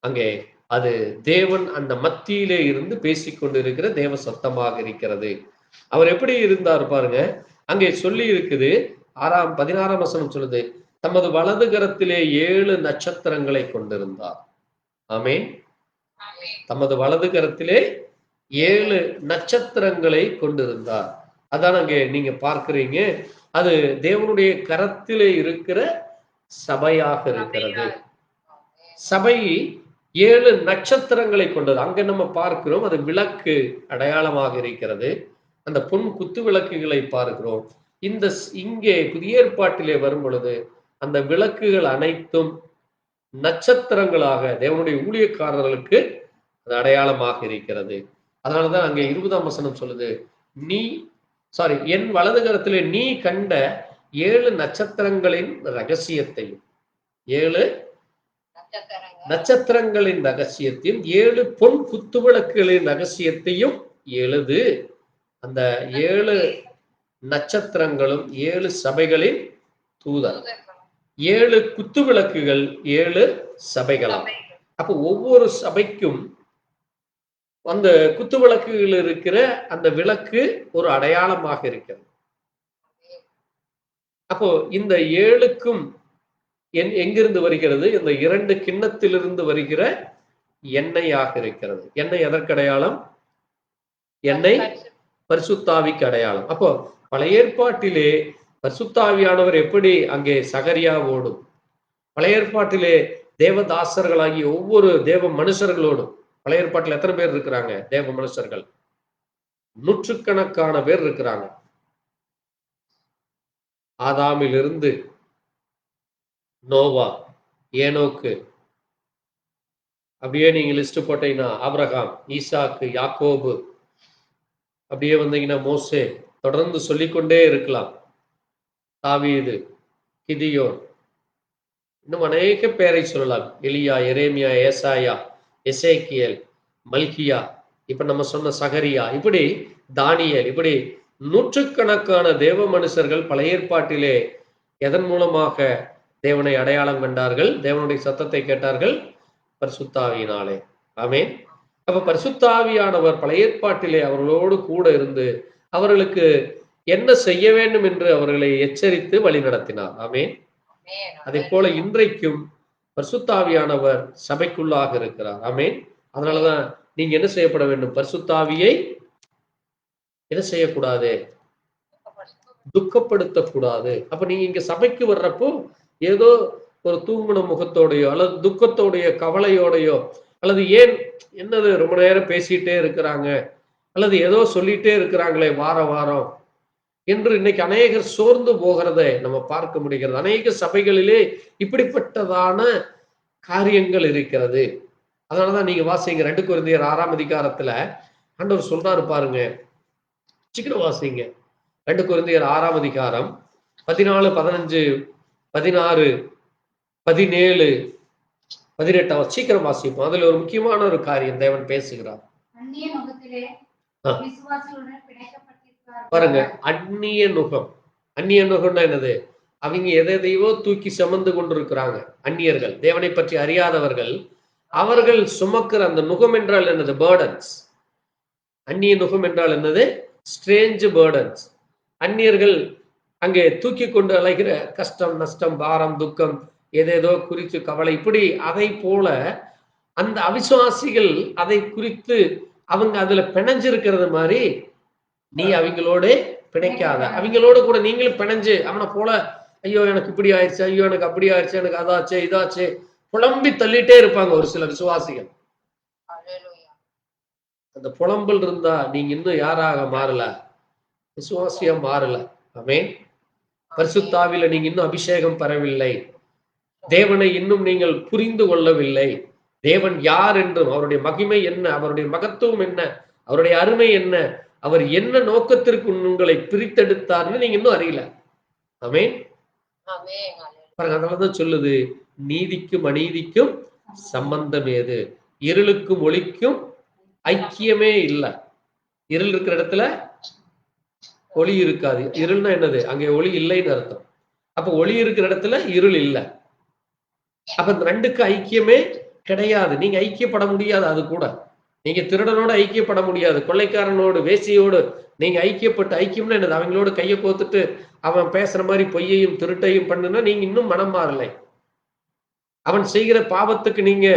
அங்கே அது தேவன் அந்த மத்தியிலே இருந்து பேசிக்கொண்டிருக்கிற தேவ சத்தமாக இருக்கிறது. அவர் எப்படி இருந்தார் பாருங்க, அங்கே சொல்லி இருக்குது 16ஆம் வசனம் சொல்லுது, தமது வலது கரத்திலே 7 நட்சத்திரங்களை கொண்டிருந்தார். ஆமென். தமது வலது கரத்திலே 7 நட்சத்திரங்களை கொண்டிருந்தார். அதான் அங்கே நீங்க பார்க்கிறீங்க, அது தேவனுடைய கரத்திலே இருக்கிற சபையாக இருக்கிறது. சபை 7 நட்சத்திரங்களை கொண்டது. அங்க நம்ம பார்க்கிறோம், அது விளக்கு அடையாளமாக இருக்கிறது. அந்த பொன் குத்து விளக்குகளை பார்க்கிறோம். இங்கே புதிய ஏற்பாட்டிலே வரும் பொழுது அந்த விளக்குகள் அனைத்தும் நட்சத்திரங்களாக தேவனுடைய ஊழியக்காரர்களுக்கு அது அடையாளமாக இருக்கிறது. அதனாலதான் அங்கே 20ஆம் வசனம் சொல்லுது, என் வலது கரத்திலே நீ கண்ட 7 நட்சத்திரங்களின் ரகசியத்தையும், 7 நட்சத்திரங்களின் ரகசியத்தையும் 7 பொன் குத்துவிளக்குகளின் ரகசியத்தையும் எழுது. அந்த 7 நட்சத்திரங்களும் 7 சபைகளின் தூதர். 7 குத்து விளக்குகள் 7 சபைகளாம். அப்போ ஒவ்வொரு சபைக்கும் அந்த குத்து விளக்குகள் இருக்கிற அந்த விளக்கு ஒரு அடையாளமாக இருக்கிறது. அப்போ இந்த 7க்கும் எங்கிருந்து வருகிறது? இந்த 2 கிண்ணத்திலிருந்து வருகிற எண்ணெயாக இருக்கிறது. எண்ணெய் எதற்கு அடையாளம்? எண்ணெய் பரிசுத்தாவிக்கு அடையாளம். அப்போ பழைய ஏற்பாட்டிலே பரிசுத்தாவியானவர் எப்படி அங்கே சகரியாவோடும், பழைய ஏற்பாட்டிலே தேவதாசர்களாகிய ஒவ்வொரு தேவ மனுஷர்களோடும், பழைய ஏற்பாட்டில் எத்தனை பேர் இருக்கிறாங்க? தேவ மனுஷர்கள் நூற்றுக்கணக்கான பேர் இருக்கிறாங்க. ஆதாமிலிருந்து நோவா, ஏனோக்கு, அப்படியே நீங்க லிஸ்ட் போட்டீங்கன்னா ஆபிரகாம், ஈசாக்கு, யாக்கோபு, அப்படியே வந்தீங்கன்னா மோசே, தொடர்ந்து சொல்லிக்கொண்டே இருக்கலாம். தாவீது, கிதியோன், இன்னும் அநேக பேரை சொல்லலாம். எலியா, எரேமியா, ஏசாயா, எசேக்கியேல், மல்கியா, இப்ப நம்ம சொன்ன சகரியா, இப்படி தானியேல், இப்படி நூற்றுக்கணக்கான தேவ மனுஷர்கள் பழைய ஏற்பாட்டிலே எதன் மூலமாக தேவனை அடையாளம் கண்டார்கள்? தேவனுடைய சத்தத்தை கேட்டார்கள் பரிசுத்தாவியினாலே. ஆமென். அப்ப பரிசுத்தாவியானவர் பழைய ஏற்பாட்டிலே அவர்களோடு கூட இருந்து அவர்களுக்கு என்ன செய்ய வேண்டும் என்று அவர்களை எச்சரித்து வழி நடத்தினார். ஆமென். அதை போல இன்றைக்கும் பரிசுத்தாவியானவர் சபைக்குள்ளாக இருக்கிறார். ஆமென். அதனாலதான் நீங்க என்ன செய்யப்பட வேண்டும்? பரிசுத்தாவியை என்ன செய்யக்கூடாது? துக்கப்படுத்தக்கூடாது. அப்ப நீங்க இங்க சபைக்கு வர்றப்போ ஏதோ ஒரு தூங்குன முகத்தோடையோ அல்லது துக்கத்தோடைய கவலையோடையோ அல்லது ஏன் என்னது ரொம்ப நேரம் பேசிட்டே இருக்கிறாங்க அல்லது ஏதோ சொல்லிட்டே இருக்கிறாங்களே வாரம் வாரம் என்று இன்னைக்கு அநேகர் சோர்ந்து போகிறதை நம்ம பார்க்க முடிகிறது. அநேக சபைகளிலே இப்படிப்பட்டதான காரியங்கள் இருக்கிறது. அதனாலதான் நீங்க வாசிங்க 2 கொரிந்தியர் 6ஆம் அதிகாரத்துல ஆண்டவர் சொல்றாரு பாருங்க, சீக்கிரம் வாசிங்க. 2 கொரிந்தியர் 6ஆம் அதிகாரம் 14, 15, 16, 17, 18 சீக்கிரம் வாசிப்போம். அதுல ஒரு முக்கியமான ஒரு காரியம் தேவன் பேசுகிறார். அந்நிய நுகத்திலே விசுவாசிகளுடன் பிணைக்கப்பட்டிருக்கிறார்கள். பாருங்க, அந்நிய நுகம். அந்நிய நுகம்னா என்னது? அவங்க எதையோ தூக்கி சுமந்து கொண்டிருக்கிறாங்க. அந்நியர்கள், தேவனை பற்றி அறியாதவர்கள், அவர்கள் சுமக்கிற அந்த நுகம் என்றால் என்னது? பேர்டன்ஸ். அந்நிய நுகம் என்றால் என்னது? Strange burdens. அந்நியர்கள் அங்கே தூக்கி கொண்டு அலைகிற கஷ்டம், நஷ்டம், பாரம், துக்கம், ஏதேதோ குறித்து கவலை, இப்படி அதை போல அந்த அவிசுவாசிகள் அதை குறித்து அவங்க அதுல பிணைஞ்சிருக்கிறது மாதிரி நீ அவங்களோட பிணைக்காத. அவங்களோட கூட நீங்களும் பிணைஞ்சு அவனை போல ஐயோ எனக்கு இப்படி ஆயிடுச்சு, ஐயோ எனக்கு அப்படி ஆயிடுச்சு, எனக்கு அதாச்சு இதாச்சு புலம்பி தள்ளிட்டே இருப்பாங்க ஒரு சில விசுவாசிகள். அந்த புலம்பல் இருந்தா நீங்க இன்னும் யாராக மாறல? விசுவாசியா மாறல. ஆமென். பரிசுத்தாவில நீங்க இன்னும் அபிஷேகம் பெறவில்லை. தேவனை இன்னும் நீங்கள் புரிந்து கொள்ளவில்லை. தேவன் யார் என்றும், அவருடைய மகிமை என்ன, அவருடைய மகத்துவம் என்ன, அவருடைய அருமை என்ன, அவர் என்ன நோக்கத்திற்கு உங்களை பிரித்தெடுத்தார்னு நீங்க இன்னும் அறியல. ஆமென். அதனாலதான் சொல்லுது, நீதிக்கும் அநீதிக்கும் சம்பந்தம் ஏது? இருளுக்கும் ஒளிக்கும் ஐக்கியமே இல்லை. இருள் இருக்கிற இடத்துல ஒளி இருக்காது. இருள்னா என்னது? அங்கே ஒளி இல்லைன்னு அர்த்தம். அப்ப ஒளி இருக்கிற இடத்துல இருள் இல்லை. அப்ப இந்த 2க்கு ஐக்கியமே கிடையாது. நீங்க ஐக்கியப்பட முடியாது. அது கூட நீங்க திருடனோட ஐக்கியப்பட முடியாது. கொள்ளைக்காரனோடு, வேசியோடு நீங்க ஐக்கியப்பட்டு, ஐக்கியம்னா என்னது? அவங்களோட கையை கோத்துட்டு அவன் பேசுற மாதிரி பொய்யையும் திருட்டையும் பண்ணுனா நீங்க இன்னும் மனம் மாறலை. அவன் செய்கிற பாவத்துக்கு நீங்க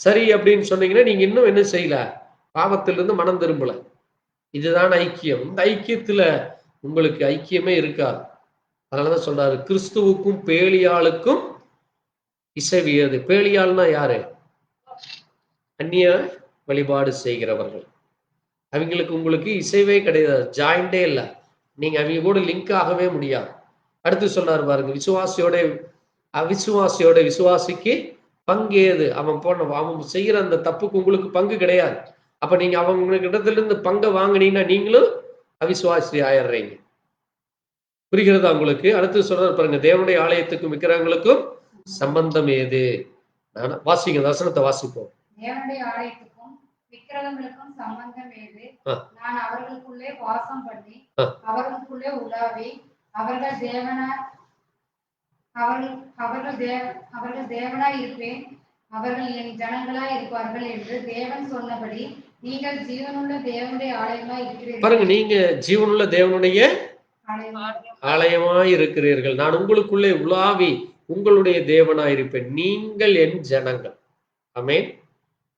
சரி அப்படின்னு சொன்னீங்கன்னா நீங்க இன்னும் என்ன செய்யல? பாவத்திலிருந்து மனம் திரும்பல. இதுதான் ஐக்கியம். இந்த ஐக்கியத்துல உங்களுக்கு ஐக்கியமே இருக்காது. அதனாலதான் சொல்றாரு, கிறிஸ்துவுக்கும் பேலியாளுக்கும் இசைவியது. பேலியாள்னா யாரு? அந்நிய வழிபாடு செய்கிறவர்கள். அவங்களுக்கு உங்களுக்கு இசைவே கிடையாது, ஜாயிண்டே இல்லை. நீங்க அவங்க கூட லிங்க் ஆகவே முடியாது. அடுத்து சொன்னார் பாருங்க, விசுவாசியோட அவிசுவாசியோட விசுவாசிக்கு பங்கு ஏது? அவன் செய்யற அந்த தப்புக்கு உங்களுக்கு பங்கு கிடையாது. அப்ப நீங்க அவங்க இடத்துல இருந்து பங்கை வாங்கினீங்கன்னா நீங்களும் அவிசுவாசி ஆயிடுறீங்க. புரிகிறதா உங்களுக்கு? அடுத்து சொல்றாரு பாருங்க, தேவனுடைய ஆலயத்துக்கும் விக்கிரகங்களுக்கும் சம்பந்தம் ஏது? வாசிங்க, தரிசனத்தை வாசிப்போம். தேவனுடைய ஆலயத்துக்கும் விக்கிரகங்களுக்கும் சம்பந்தம் ஏது? நான் அவர்களுக்குள்ளே வாசம் பண்ணி அவர்களுக்குள்ளே உலாவி அவர்கள் அவர்கள் தேவனாய் இருப்பேன், அவர்கள் என் ஜனங்களாய் இருப்பார்கள் என்று தேவன் சொன்னபடி நீங்கள் ஜீவனுள்ள தேவனுடைய ஆலயமாய் இருக்கிறீர்கள். பாருங்க, நீங்க ஜீவனுள்ள தேவனுடைய ஆலயமாய் இருக்கிறீர்கள். நான் உங்களுக்குள்ளே உலாவி உங்களுடைய தேவனாய் இருப்பேன். நீங்கள் என் ஜனங்கள். ஆமென்.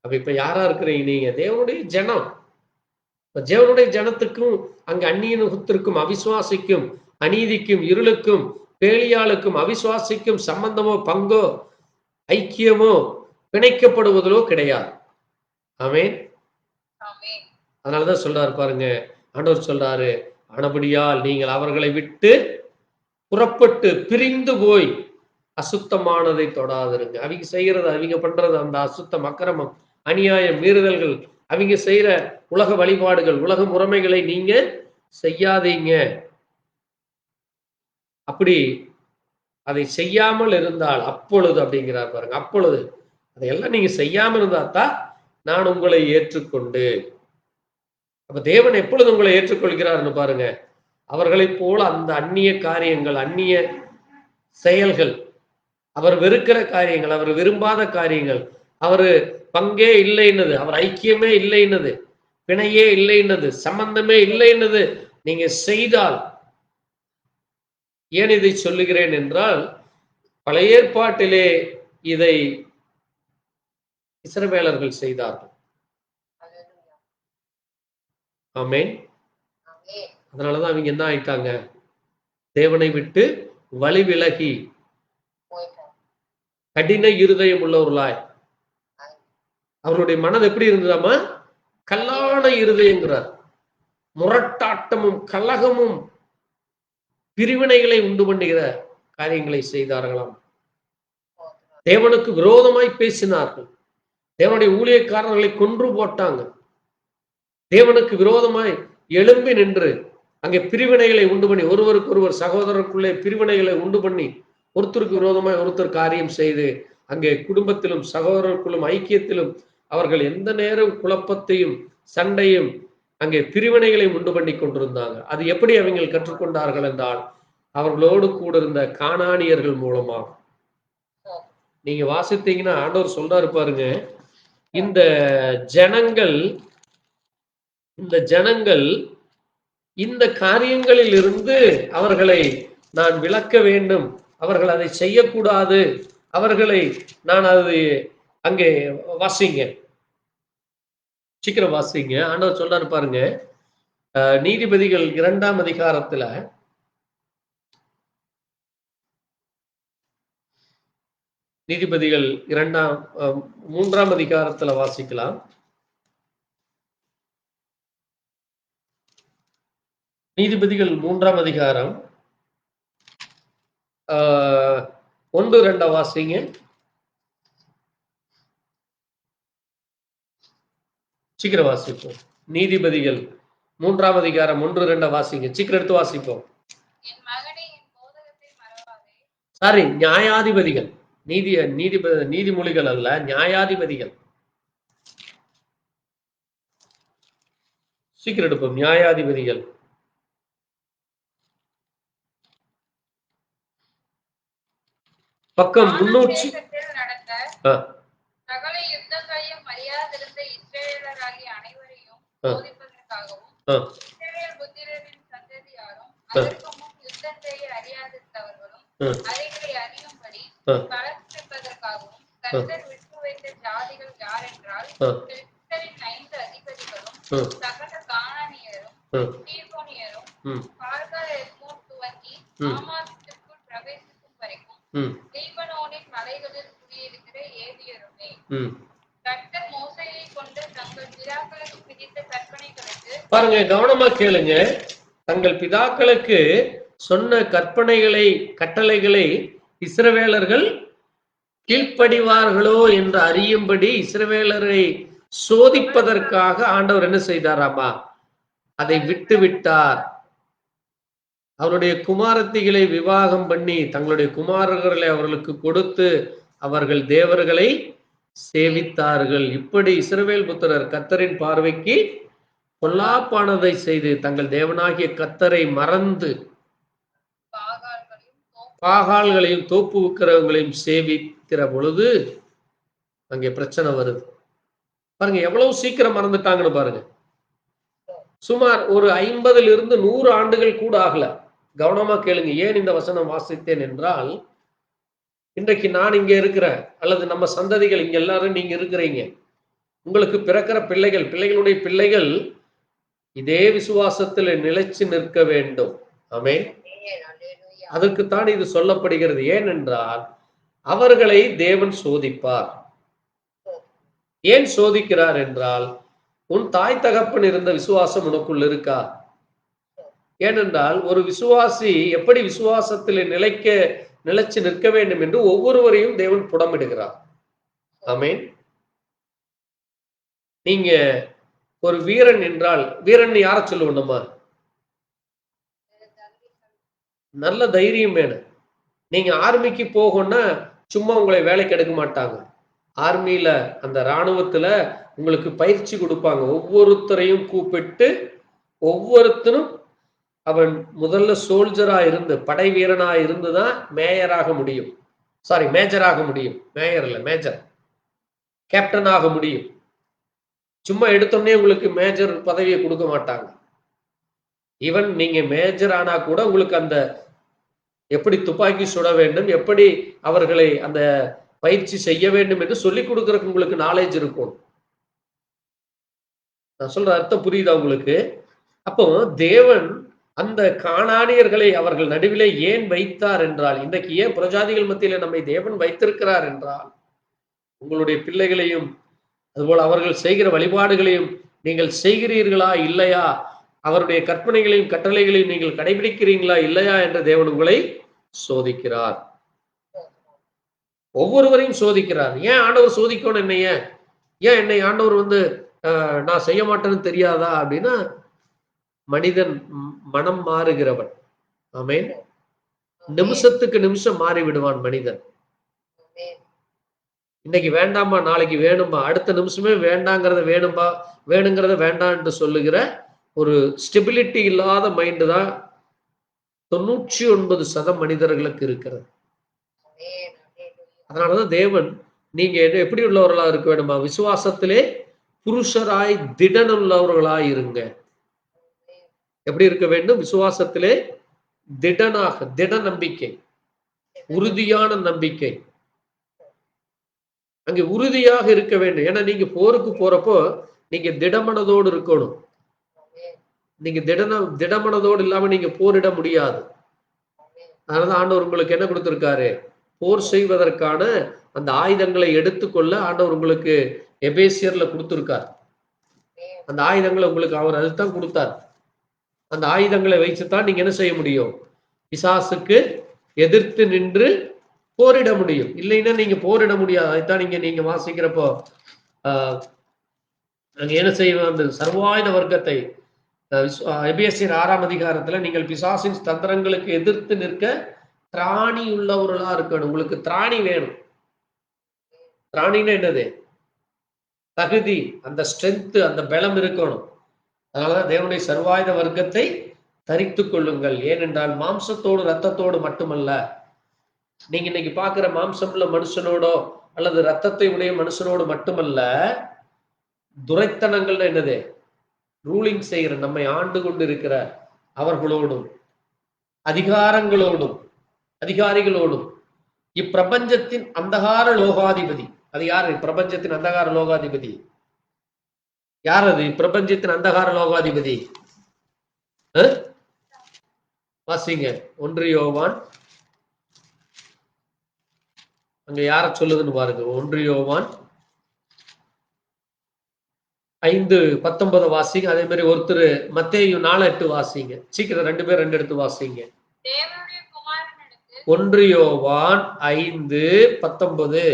அப்ப இப்ப யாரா இருக்கிறீங்க? நீங்க தேவனுடைய ஜனம். தேவனுடைய ஜனத்துக்கும் அங்க அந்நியனுகத்திற்கும் அவிசுவாசிக்கும் அநீதிக்கும் இருளுக்கும் பேலியாளுக்கும் அவிசுவாசிக்கும் சம்பந்தமோ பங்கோ ஐக்கியமோ பிணைக்கப்படுவதோ கிடையாது. ஆமென். அதனாலதான் சொல்றாரு பாருங்க, ஆண்டவர் சொல்றாரு, ஆனபடியால் நீங்கள் அவர்களை விட்டு புறப்பட்டு பிரிந்து போய் அசுத்தமானதை தொடாதிருங்க. அவங்க செய்யறது, அவங்க பண்றது அந்த அசுத்தம், அக்கிரமம், அநியாயம், மீறுதல்கள், அவங்க செய்யற உலக வழிபாடுகள், உலக முறைமைகளை நீங்க செய்யாதீங்க. அப்படி அதை செய்யாமல் இருந்தால் அப்பொழுது அப்படிங்கிறார் பாருங்க, அப்பொழுது அதையெல்லாம் நீங்க செய்யாமல் இருந்தாத்தான் நான் உங்களை ஏற்றுக்கொண்டு. அப்ப தேவன் எப்பொழுது உங்களை ஏற்றுக்கொள்கிறார்னு பாருங்க, அவர்களைப் போல அந்த அந்நிய காரியங்கள், அந்நிய செயல்கள், அவர் வெறுக்கிற காரியங்கள், அவர் விரும்பாத காரியங்கள், அவரு பங்கே இல்லைன்னது, அவர் ஐக்கியமே இல்லைன்னது, பிணையே இல்லைன்னது, சம்பந்தமே இல்லைன்னது நீங்க செய்தால். ஏன் இதை சொல்லுகிறேன் என்றால், பழைய ஏற்பாட்டிலே இதை இஸ்ரவேலர்கள் செய்தார்கள். ஆமென். அதனாலதான் அவங்க என்ன ஆயிட்டாங்க? தேவனை விட்டு வழி விலகி கடின இருதயம் உள்ளவர்களாய். அவருடைய மனது எப்படி இருந்ததாமா? கல்லான இருதயங்கிறார். முரட்டாட்டமும் கலகமும் பிரிவினைகளை உண்டு பண்ணுகிற காரியங்களை செய்தார்களாம். தேவனுக்கு விரோதமாய் பேசினார்கள். தேவனுடைய ஊழியக்காரர்களை கொன்று போட்டாங்க. தேவனுக்கு விரோதமாய் எழும்பி நின்று அங்கே பிரிவினைகளை உண்டு பண்ணி, ஒருவருக்கு ஒருவர் சகோதரருக்குள்ளே பிரிவினைகளை உண்டு பண்ணி, ஒருத்தருக்கு விரோதமாய் ஒருத்தர் காரியம் செய்து, அங்கே குடும்பத்திலும் சகோதரருக்குள்ளும் ஐக்கியத்திலும் அவர்கள் எந்த நேரம் குழப்பத்தையும் சண்டையும் அங்கே பிரிவினைகளை உண்டு பண்ணி கொண்டிருந்தாங்க. அது எப்படி அவங்க கற்றுக்கொண்டார்கள் என்றால், அவர்களோடு கூட இருந்த கானானியர்கள் மூலமாக. நீங்க வாசித்தீங்கன்னா ஆண்டவர் சொல்றாரு பாருங்க, இந்த ஜனங்கள் இந்த காரியங்களில் இருந்து அவர்களை நான் விலக்க வேண்டும், அவர்கள் அதை செய்யக்கூடாது, அவர்களை நான் அது அங்கே வாசிங்க, சீக்கிரம் வாசிங்க. ஆண்டவர் சொல்றாரு பாருங்க, நீதிபதிகள் 2ஆம் அதிகாரத்துல நீதிபதிகள் 3ஆம் அதிகாரத்துல வாசிக்கலாம். நீதிபதிகள் 3ஆம் அதிகாரம் 1-2 வாசிங்க. சீக்கிரம் வாசிப்போம். நீதிபதிகள் 3ஆம் அதிகாரம் 1-2 வாசிங்க. சீக்கிரம் எடுத்து வாசிப்போம். சாரி, நியாயாதிபதிகள், நீதிமொழிகள் அல்ல, நியாயாதிபதிகள். சீக்கிரம் எடுப்போம். நியாயாதிபதிகள் பக்கம் 300. சகல யுத்தங்களையும் அறியாதிருந்த இஸ்ரவேலராகிய அனைவரையும் சோதிப்பதற்காகவும் இஸ்ரவேல் புத்திரரின் சந்ததியாரும் அதற்கு முன் யுத்தம் செய்ய அறியாதிருந்தவர்களும் அவைகளை அறியும்படி பலப்பிப்பதற்காகவும் கர்த்தர் விட்டு வைத்த ஜாதிகள் யார் என்றால், பெலிஸ்தரின் 5 அதிபதிகளும் சகல கானானியரும் தீபோனியரும் பார்கால் எஸ்மோன் துவங்கி ஆமாத்துக்குள் பிரவேசிக்கும் வரைக்கும் லீபனோனின் மலைகளில் குடியிருக்கிற ஏவியருமே. கர்த்தர் மோசேயை கொண்டு தங்கள் பிதாக்களுக்கு விதித்த கற்பனைகளுக்கு, பாருங்க கவனமா கேளுங்க, தங்கள் பிதாக்களுக்கு சொன்ன கற்பனைகளை கட்டளைகளை இஸ்ரவேலர்கள் கீழ்ப்படிவார்களோ என்று அறியும்படி இஸ்ரவேலரை சோதிப்பதற்காக ஆண்டவர் என்ன செய்தாராமா? அதை விட்டு விட்டார். அவருடைய குமாரத்திகளை விவாகம் பண்ணி தங்களுடைய குமாரர்களை அவர்களுக்கு கொடுத்து அவர்கள் தேவர்களை சேவித்தார்கள். இப்படி இஸ்ரவேல் புத்திரர் கர்த்தரின் பார்வைக்கு பொல்லாப்பானதை செய்து தங்கள் தேவனாகிய கர்த்தரை மறந்து பாகால்களையும் தோப்பு விக்கிரகங்களையும் சேவிக்கிற பொழுது அங்கே பிரச்சனை வருது. பாருங்க எவ்வளவு சீக்கிரம் மறந்துட்டாங்கன்னு பாருங்க. சுமார் ஒரு 50 100 ஆண்டுகள் கூட ஆகல. கவனமா கேளுங்க. ஏன் இந்த வசனம் வாசித்தேன் என்றால், இன்றைக்கு நான் இங்க இருக்கிறேன், அல்லது நம்ம சந்ததிகள் இங்க எல்லாரும் நீங்க இருக்கிறீங்க. உங்களுக்கு பிறக்கிற பிள்ளைகளுடைய பிள்ளைகள் இதே விசுவாசத்தில் நிலைச்சு நிற்க வேண்டும். ஆமென். அதற்குத்தான் இது சொல்லப்படுகிறது. ஏனென்றால் அவர்களை தேவன் சோதிப்பார். ஏன் சோதிக்கிறார் என்றால், உன் தாய் தகப்பன் இருந்த விசுவாசம் உனக்குள் இருக்கா? ஏனென்றால் ஒரு விசுவாசி எப்படி விசுவாசத்தில் நிலைச்சு நிற்க வேண்டும் என்று ஒவ்வொருவரையும் தேவன் புடமிடுகிறார். ஆமென். நீங்க ஒரு வீரன் என்றால், வீரன் யார சொல்லுவோம் நம்ம? நல்ல தைரியம் வேணும். நீங்க ஆர்மிக்கு போகணும்னா சும்மா உங்களை வேலைக்கு எடுக்க மாட்டாங்க. ஆர்மியில அந்த இராணுவத்துல உங்களுக்கு பயிற்சி கொடுப்பாங்க. ஒவ்வொருத்தரையும் கூப்பிட்டு ஒவ்வொருத்தரும் அவன் முதல்ல சோல்ஜரா இருந்து படை வீரனா இருந்துதான் மேயராக முடியும். மேஜராக முடியும். மேயர் இல்ல, மேஜர், கேப்டன் ஆக முடியும். சும்மா எடுத்தோடனே உங்களுக்கு மேஜர் பதவியை கொடுக்க மாட்டாங்க. ஈவன் நீங்க மேஜர் ஆனா கூட உங்களுக்கு அந்த எப்படி துப்பாக்கி சுட வேண்டும், எப்படி அவர்களை அந்த பயிற்சி செய்ய வேண்டும் என்று சொல்லிக் கொடுக்கறதுக்கு உங்களுக்கு நாலேஜ் இருக்கும். நான் சொல்ற அர்த்தம் புரியுதா உங்களுக்கு? அப்போ தேவன் அந்த கானானியர்களை அவர்கள் நடுவிலே ஏன் வைத்தார் என்றால், இன்றைக்கு ஏன் புறஜாதிகள் மத்தியில நம்மை தேவன் வைத்திருக்கிறார் என்றால், உங்களுடைய பிள்ளைகளையும் அதுபோல அவர்கள் செய்கிற வழிபாடுகளையும் நீங்கள் செய்கிறீர்களா இல்லையா, அவருடைய கற்பனைகளையும் கட்டளைகளையும் நீங்கள் கடைபிடிக்கிறீங்களா இல்லையா என்று தேவன் உங்களை சோதிக்கிறார். ஒவ்வொருவரையும் சோதிக்கிறார். ஏன் ஆண்டவர் சோதிக்கணும் என்னைய? ஏன் என்னை ஆண்டவர் நான் செய்ய மாட்டேன்னு தெரியாதா அப்படின்னா, மனிதன் மனம் மாறுகிறவன். ஆமென். நிமிஷத்துக்கு நிமிஷம் மாறி விடுவான் மனிதன். இன்னைக்கு வேண்டாமா நாளைக்கு வேணுமா, அடுத்த நிமிஷமே வேண்டாங்கிறத வேணும்பா, வேணுங்கிறத வேண்டாம் என்று சொல்லுகிற ஒரு ஸ்டெபிலிட்டி இல்லாத மைண்டு தான் 99% மனிதர்களுக்கு இருக்கிறது. அதனாலதான் தேவன் நீங்க எப்படி உள்ளவர்களா இருக்க வேண்டுமா? விசுவாசத்திலே புருஷராய் திடன் உள்ளவர்களாய் இருங்க. எப்படி இருக்க வேண்டும்? விசுவாசத்திலே திட நம்பிக்கை, உறுதியான நம்பிக்கை. அங்கே உறுதியாக இருக்க வேண்டும். ஏன்னா நீங்க போருக்கு போறப்போ நீங்க திடமனதோடு இருக்கணும். நீங்க திடமனதோடு இல்லாம நீங்க போரிட முடியாது. அதனால ஆண்டவர் உங்களுக்கு என்ன கொடுத்திருக்காரு? போர் செய்வதற்கான அந்த ஆயுதங்களை எடுத்துக்கொள்ள ஆண்டவர் உங்களுக்கு எபேசியர்ல கொடுத்திருக்கார். அந்த ஆயுதங்களை உங்களுக்கு அவர் அதுதான் கொடுத்தார். அந்த ஆயுதங்களை வைத்துத்தான் நீங்க என்ன செய்ய முடியும்? பிசாசுக்கு எதிர்த்து நின்று போரிட முடியும். இல்லைன்னா நீங்க போரிட முடியாது. அதுதான் நீங்க வாசிக்கிறப்போ அங்க என்ன செய்வோம்? அந்த சர்வாயுத வர்க்கத்தை எபேசியர் 6ஆம் அதிகாரத்துல நீங்கள் பிசாசின் தந்திரங்களுக்கு எதிர்த்து நிற்க திராணி உள்ளவர்களா இருக்கணும். உங்களுக்கு திராணி வேணும். திராணின்னா என்னது? தகுதி, அந்த ஸ்ட்ரென்த், அந்த பலம் இருக்கணும். அதனாலதான் தேவனுடைய சர்வாயுத வர்க்கத்தை தரித்துக் கொள்ளுங்கள். ஏனென்றால் மாம்சத்தோடு ரத்தத்தோடு மட்டுமல்ல, நீங்க இன்னைக்கு பாக்குற மாம்சமுள்ள மனுஷனோடோ அல்லது ரத்தத்தை உடைய மனுஷனோடு மட்டுமல்ல, துரைத்தனங்கள் என்னது? ரூலிங் செய்கிற நம்மை ஆண்டு கொண்டு இருக்கிற அவர்களோடும் அதிகாரிகளோடும் இப்பிரபஞ்சத்தின் அந்தகார லோகாதிபதி. அது யாரு? பிரபஞ்சத்தின் அந்தகார லோகாதிபதி யார்? அது பிரபஞ்சத்தின் அந்தகார லோகாதிபதி. வாசிங்க 1 யோவான். அங்க யார சொல்லுதுன்னு பாருங்க. 1 யோவான் 5:19 வாசிங்க. அதே மாதிரி ஒருத்தர் மத்தேயு 4:8 வாசிங்க. சீக்கிரம் 2 பேர் 2 எடுத்து வாசிங்க. 1 யோவான் 5:19.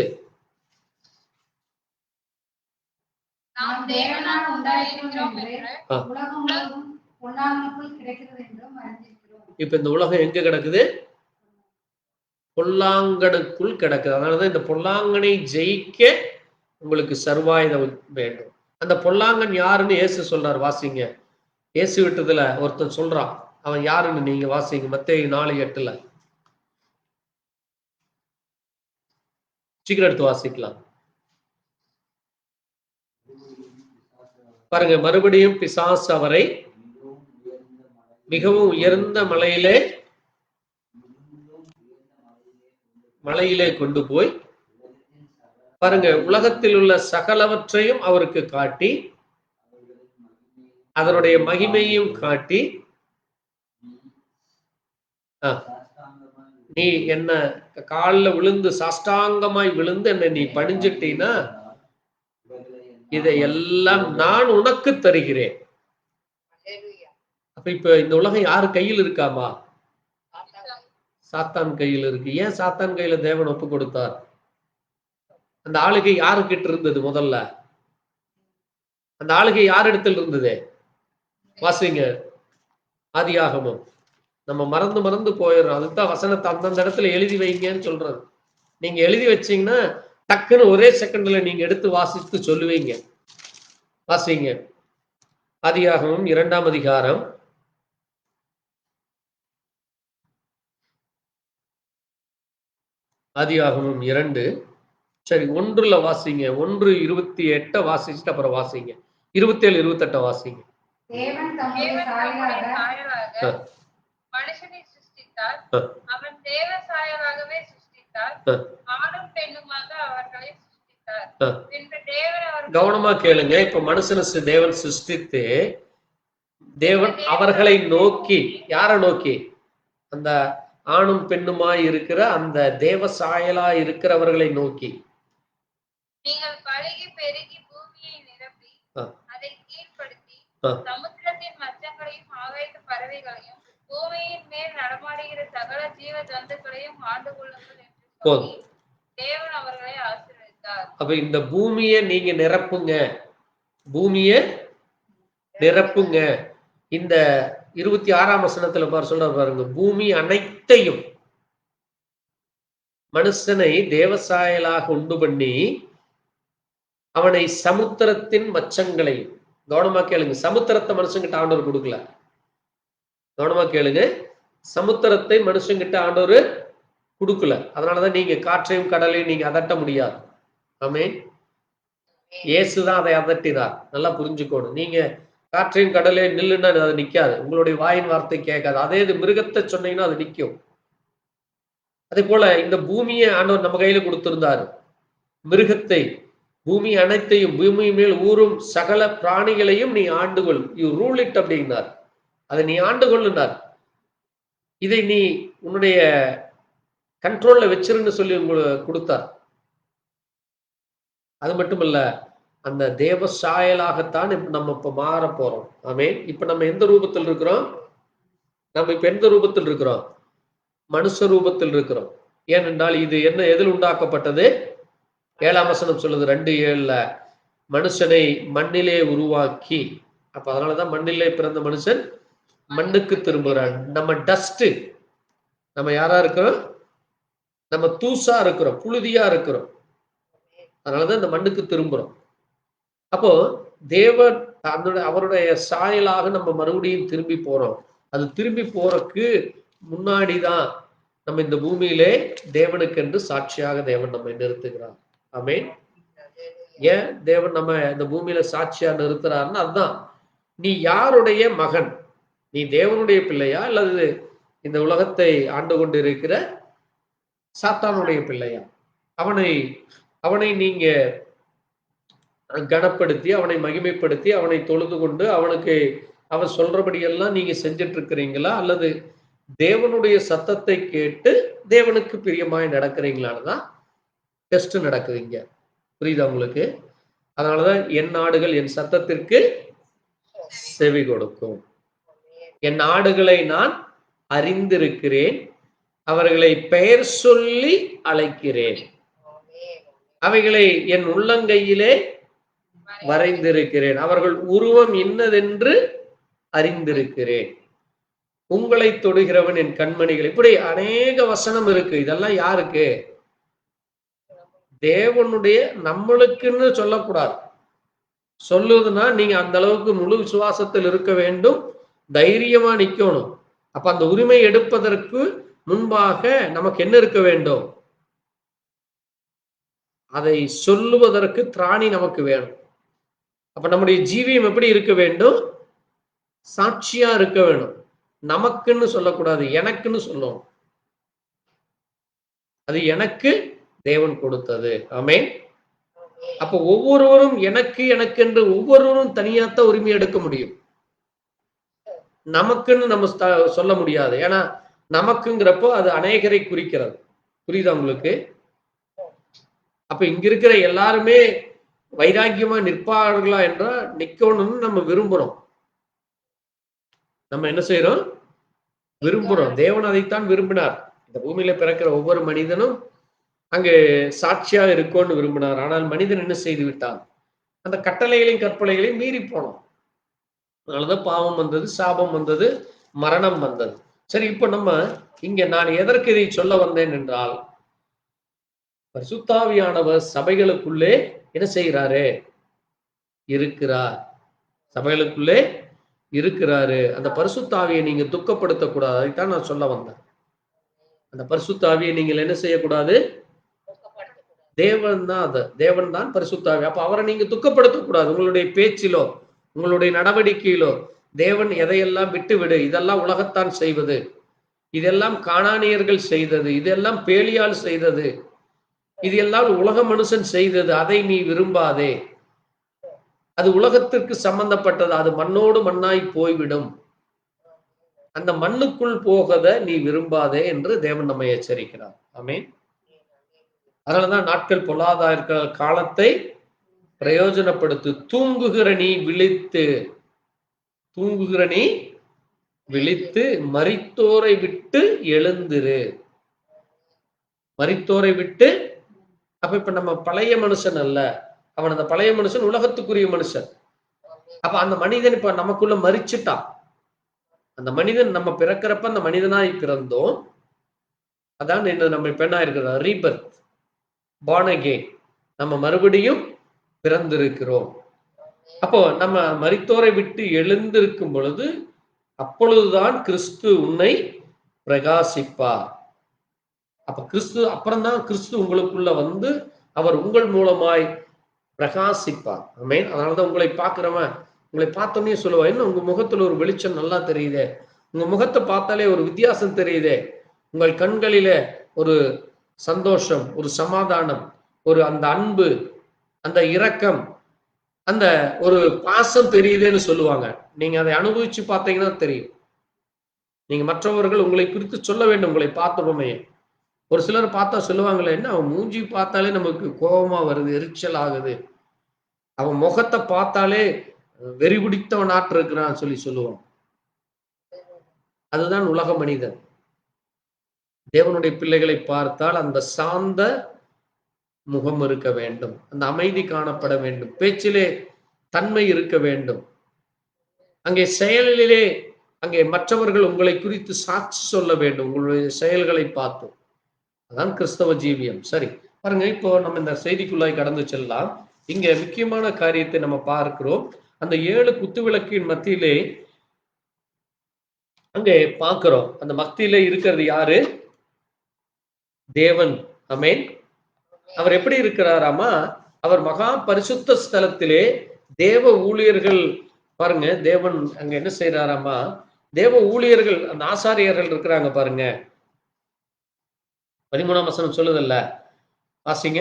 நாம் தேவனால் உண்டாயிருக்கிறோம் என்று உலகம் முழுவதும் பொல்லாங்கனுக்குள் கிடக்கிறது என்றும் அறிந்திருக்கிறோம். இப்ப இந்த உலகம் எங்க கிடக்குது? பொல்லாங்கனுக்குள் கிடக்குது. அதனாலதான் இந்த பொல்லாங்கனை ஜெயிக்க உங்களுக்கு சர்வாயுதம் வேண்டும். அந்த பொல்லாங்கன் யாருன்னு இயேசு சொல்றார். வாசிங்க. இயேசு விட்டதுல ஒருத்தன் சொல்றான். அவன் யாருன்னு நீங்க வாசிங்க. மத்தேயு 4:8. சீக்கிரம் எடுத்து வாசிக்கலாம். பாருங்க, மறுபடியும் பிசாசு அவரை மிகவும் உயர்ந்த மலையிலே கொண்டு போய் பாருங்க, உலகத்தில் உள்ள சகலவற்றையும் அவருக்கு காட்டி, அதனுடைய மகிமையும் காட்டி, நீ என்ன காலில் விழுந்து சாஷ்டாங்கமாய் விழுந்து என்ன நீ பணிஞ்சிட்டீன்னா இதையெல்லாம் நான் உனக்கு தருகிறேன். அப்ப இப்ப இந்த உலகம் யாரு கையில் இருக்காமா? சாத்தான் கையில் இருக்கு. ஏன் சாத்தான் கையில தேவன் ஒப்பு கொடுத்தார்? அந்த ஆளுகை யாருக்கிட்ட இருந்தது? முதல்ல அந்த ஆளுகை யார் இடத்துல இருந்தது? வாசிங்க ஆதியாகமம். நம்ம மறந்து போயிடுறோம். அதுதான் வசனத்தை அந்தந்த இடத்துல எழுதி வைங்கன்னு சொல்றது. நீங்க எழுதி வச்சீங்கன்னா டக்குன்னு ஒரே செகண்ட்ல நீங்க எடுத்து வாசித்து சொல்லுவீங்க. வாசிங்க ஆதியாகமம் 2ஆம் அதிகாரம். ஆதியாகமம் 2 சரி 1ல வாசிங்க. 1:28 வாசிச்சுட்டு அப்புறம் வாசிங்க. 27, 28 வாசிங்க. தேவன் தம்முடைய சாயலாக மனுஷனை சிருஷ்டித்தார். அவன் தேவ சாயலாகவே சிருஷ்டித்தார். ஆணும் பெண்ணுமாக அவர்களை சிருஷ்டித்தார். பின்பு தேவன் அவர்களை கவனமா கேளுங்க. இப்ப மனுஷனை தேவன் சிருஷ்டித்து தேவன் அவர்களை நோக்கி, யாரை நோக்கி? அந்த ஆணும் பெண்ணுமாய் இருக்கிற அந்த தேவ சாயலா இருக்கிறவர்களை நோக்கி, நீங்கள் பலுகி பெருகி பூமியை நிரப்பி அதை கீழ்ப்படுத்தி சமுத்திரத்தின் மச்சங்களையும் ஆகாயத்து பறவைகளையும் பூமியின் மேல் நடமாடுகிற சகல ஜீவ ஜந்துக்களையும் ஆண்டு கொள்ளுங்கள் என்று சொல்லி தேவன் அவர்களை ஆசீர்வதித்தார். அப்ப இந்த பூமியை நீங்க நிரப்புங்க, பூமியை நிரப்புங்க. இந்த 26ஆம் வசனத்துல சொல்ற பாருங்க, பூமி அனைத்தையும் மனுஷனை தேவசாயலாக உண்டு பண்ணி அவனை சமுத்திரத்தின் மச்சங்களையும், கவனமா கேளுங்க, சமுத்திரத்தை மனுஷங்கிட்ட ஆண்டவர் கொடுக்கல. கவனமா கேளுங்க, சமுத்திரத்தை மனுஷங்கிட்ட ஆண்டவர் கொடுக்கல. அதனாலதான் நீங்க காற்றையும் கடலையும் நீங்க அதட்ட முடியாது. ஆமென். இயேசுதான் அதை அதட்டினார். நல்லா புரிஞ்சுக்கணும். நீங்க காற்றையும் கடலையும் நில்லுன்னா அது நிக்காது. உங்களுடைய வாயின் வார்த்தை கேட்காது. அதே இது மிருகத்தை சொன்னீங்கன்னா அது நிற்கும். அதே போல இந்த பூமியை ஆண்டவர் நம்ம கையில கொடுத்திருந்தாரு. மிருகத்தை, பூமி அனைத்தையும், பூமி மேல் ஊறும் சகல பிராணிகளையும் நீ ஆண்டுகொள், யூ ரூல் இட் அப்படின்னார். அதை நீ ஆண்டு கொள்ளுனார். இதை நீ உன்னுடைய கண்ட்ரோல்ல வச்சிருன்னு சொல்லி உங்களுக்கு கொடுத்தார். அது மட்டுமல்ல, அந்த தேவ சாயலாகத்தான் நம்ம இப்ப மாற போறோம். ஆமென். இப்ப நம்ம எந்த ரூபத்தில் இருக்கிறோம்? நம்ம இப்ப எந்த ரூபத்தில் இருக்கிறோம்? மனுஷ ரூபத்தில் இருக்கிறோம். ஏனென்றால் இது என்ன, எதில் உண்டாக்கப்பட்டது? 7ஆம் வசனம் சொல்லுது 2:7 மனுஷனை மண்ணிலே உருவாக்கி. அப்ப அதனாலதான் மண்ணிலே பிறந்த மனுஷன் மண்ணுக்கு திரும்புகிறான். நம்ம டஸ்ட், நம்ம யாரா இருக்கிறோம்? நம்ம தூசா இருக்கிறோம், புழுதியா இருக்கிறோம். அதனாலதான் இந்த மண்ணுக்கு திரும்புறோம். அப்போ தேவன் அவருடைய சாயலாக நம்ம மறுபடியும் திரும்பி போறோம். அது திரும்பி போறதுக்கு முன்னாடிதான் நம்ம இந்த பூமியிலே தேவனுக்கு என்று சாட்சியாக தேவன் நம்ம நிறுத்துகிறார். ஆமென். ஏன் தேவன் நம்ம இந்த பூமியில சாட்சியா நிறுத்துறாருன்னா அதுதான், நீ யாருடைய மகன்? நீ தேவனுடைய பிள்ளையா அல்லது இந்த உலகத்தை ஆண்டு கொண்டு இருக்கிற சாத்தானுடைய பிள்ளையா? அவனை நீங்க கனப்படுத்தி, அவனை மகிமைப்படுத்தி, அவனை தொழுது கொண்டு அவனுக்கு அவன் சொல்றபடி எல்லாம் நீங்க செஞ்சிட்டு இருக்கிறீங்களா, அல்லது தேவனுடைய சத்தத்தை கேட்டு தேவனுக்கு பிரியமாய் நடக்கிறீங்களான்னுதான் டெஸ்ட் நடக்குதுங்க. புரியுதா உங்களுக்கு? அதனாலதான் என் ஆடுகள் என் சத்தத்திற்கு செவி கொடுக்கும். என் ஆடுகளை நான் அறிந்திருக்கிறேன், அவர்களை பெயர் சொல்லி அழைக்கிறேன், அவைகளை என் உள்ளங்கையிலே வரைந்திருக்கிறேன், அவர்கள் உருவம் இன்னதென்று அறிந்திருக்கிறேன், உங்களை தொடுகிறவன் என் கண்மணிகள். இப்படி அநேக வசனம் இருக்கு. இதெல்லாம் யாருக்கு? தேவனுடைய, நம்மளுக்குன்னு சொல்லக்கூடாது. சொல்லுதுன்னா நீங்க அந்த அளவுக்கு முழு விசுவாசத்தில் இருக்க வேண்டும், தைரியமா நிக்கணும். அப்ப அந்த உரிமை எடுப்பதற்கு முன்பாக நமக்கு என்ன இருக்க வேண்டும்? அதை சொல்லுவதற்கு திராணி நமக்கு வேணும். அப்ப நம்முடைய ஜீவியம் எப்படி இருக்க வேண்டும்? சாட்சியா இருக்க வேணும். நமக்குன்னு சொல்லக்கூடாது, எனக்குன்னு சொல்லணும். அது எனக்கு தேவன் கொடுத்தது. ஆமென். அப்ப ஒவ்வொருவரும் எனக்கு எனக்கு என்று ஒவ்வொருவரும் தனியாத்தான் உரிமை எடுக்க முடியும். நமக்குன்னு நம்ம சொல்ல முடியாது. ஏன்னா நமக்குங்கிறப்போ அது அநேகரை குறிக்கிறது. புரியுதா உங்களுக்கு? அப்ப இங்க இருக்கிற எல்லாருமே வைராக்கியமா நிற்பார்களா என்றால் நிக்கணும்னு நம்ம விரும்புறோம். நம்ம என்ன செய்யறோம்? விரும்புறோம். தேவன் அதைத்தான் விரும்பினார். இந்த பூமியில பிறக்கிற ஒவ்வொரு மனிதனும் அங்கே சாட்சியா இருக்கும்னு விரும்பினார். ஆனால் மனிதன் என்ன செய்து விட்டான்? அந்த கட்டளைகளையும் கற்பனைகளையும் மீறி போனோம். அதனாலதான் பாவம் வந்தது, சாபம் வந்தது, மரணம் வந்தது. சரி, இப்ப நம்ம இங்க நான் எதற்கு இதை சொல்ல வந்தேன் என்றால், பரிசுத்தாவியானவர் சபைகளுக்குள்ளே என்ன செய்கிறாரு? இருக்கிறார். சபைகளுக்குள்ளே இருக்கிறாரு. அந்த பரிசுத்தாவியை நீங்க துக்கப்படுத்தக்கூடாது. அதைத்தான் நான் சொல்ல வந்தேன். அந்த பரிசுத்தாவியை நீங்கள் என்ன செய்யக்கூடாது? தேவன் தான், தேவன் தான் பரிசுத்தாவி. அப்ப அவரை நீங்க துக்கப்படுத்தக்கூடாது. உங்களுடைய பேச்சிலோ உங்களுடைய நடவடிக்கையிலோ தேவன் எதையெல்லாம் விட்டு விடு, இதெல்லாம் உலகத்தான் செய்வது, இதெல்லாம் கானானியர்கள் செய்தது, இதெல்லாம் பேலியால் செய்தது, இது எல்லாம் உலக மனுஷன் செய்தது, அதை நீ விரும்பாதே, அது உலகத்திற்கு சம்பந்தப்பட்டது, அது மண்ணோடு மண்ணாய் போய்விடும், அந்த மண்ணுக்குள் போகத நீ விரும்பாதே என்று தேவன் நம்மை எச்சரிக்கிறார். ஆமென். அதனாலதான் நாட்கள் பொல்லாதா இருக்கிற காலத்தை பிரயோஜனப்படுத்து. தூங்குகிற நீ விழித்து, தூங்குகிற நீ விழித்து மரித்தோரை விட்டு எழுந்திரு. மரித்தோரை விட்டு, அப்ப இப்ப நம்ம பழைய மனுஷன் அல்ல, அவன் அந்த பழைய மனுஷன் உலகத்துக்குரிய மனுஷன். அப்ப அந்த மனிதன் இப்ப நமக்குள்ள மரிச்சுட்டான். அந்த மனிதன் நம்ம பிறக்கிறப்ப அந்த மனிதனாய் பிறந்தோம். அதான் நம்ம பெண்ணா இருக்கிறோம். Rebirth, born again. நம்ம மறுபடியும் பிறந்திருக்கிறோம். அப்போ நம்ம மரித்தோரை விட்டு எழுந்திருக்கும் பொழுது அப்பொழுதுதான் கிறிஸ்து உன்னை பிரகாசிப்பார். அப்ப கிறிஸ்து அப்புறம்தான் கிறிஸ்து உங்களுக்குள்ள வந்து அவர் உங்கள் மூலமாய் பிரகாசிப்பார். ஆமென். அதனாலதான் உங்களை பார்க்கிறவன் உங்களை பார்த்தோன்னே சொல்லுவா, என்ன உங்க முகத்துல ஒரு வெளிச்சம் நல்லா தெரியுதே, உங்க முகத்தை பார்த்தாலே ஒரு வித்தியாசம் தெரியுதே, உங்கள் கண்களிலே ஒரு சந்தோஷம், ஒரு சமாதானம், ஒரு அந்த அன்பு, அந்த இரக்கம், அந்த ஒரு பாசம் தெரியுதுன்னு சொல்லுவாங்க. நீங்க அதை அனுபவிச்சு பார்த்தீங்கன்னா தெரியும். நீங்க மற்றவர்கள் உங்களை குறித்து சொல்ல வேண்டும். உங்களை பார்த்தோமே ஒரு சிலர் பார்த்தா சொல்லுவாங்களே, என்ன அவன் மூஞ்சி பார்த்தாலே நமக்கு கோபமா வருது, எரிச்சல் ஆகுது, அவன் முகத்தை பார்த்தாலே வெறி பிடித்தவன் நாட்டு இருக்கிறான் சொல்லி சொல்லுவான். அதுதான் உலக மனிதன். தேவனுடைய பிள்ளைகளை பார்த்தால் அந்த சாந்த முகம் இருக்க வேண்டும், அந்த அமைதி காணப்பட வேண்டும், பேச்சிலே தன்மை இருக்க வேண்டும், அங்கே செயலிலே அங்கே மற்றவர்கள் உங்களை குறித்து சாட்சி சொல்ல வேண்டும் உங்களுடைய செயல்களை பார்த்து. அதான் கிறிஸ்தவ ஜீவியம். சரி பாருங்க, இப்போ நம்ம இந்த செய்திக்குள்ளாய் கடந்து செல்லலாம். இங்க முக்கியமான காரியத்தை நம்ம பார்க்கிறோம். அந்த 7 குத்துவிளக்கின் மத்தியிலே அங்கே பார்க்கிறோம். அந்த மத்தியிலே இருக்கிறது யாரு? தேவன். ஆமென். அவர் எப்படி இருக்கிறாராமா? அவர் மகா பரிசுத்த ஸ்தலத்திலே தேவ ஊழியர்கள், பாருங்க தேவன் அங்க என்ன செய்யறாராமா, தேவ ஊழியர்கள் அந்த ஆசாரியர்கள் இருக்கிறாங்க பாருங்க. 13ஆம் வசனம் சொல்லுதல்ல, வாசிங்க.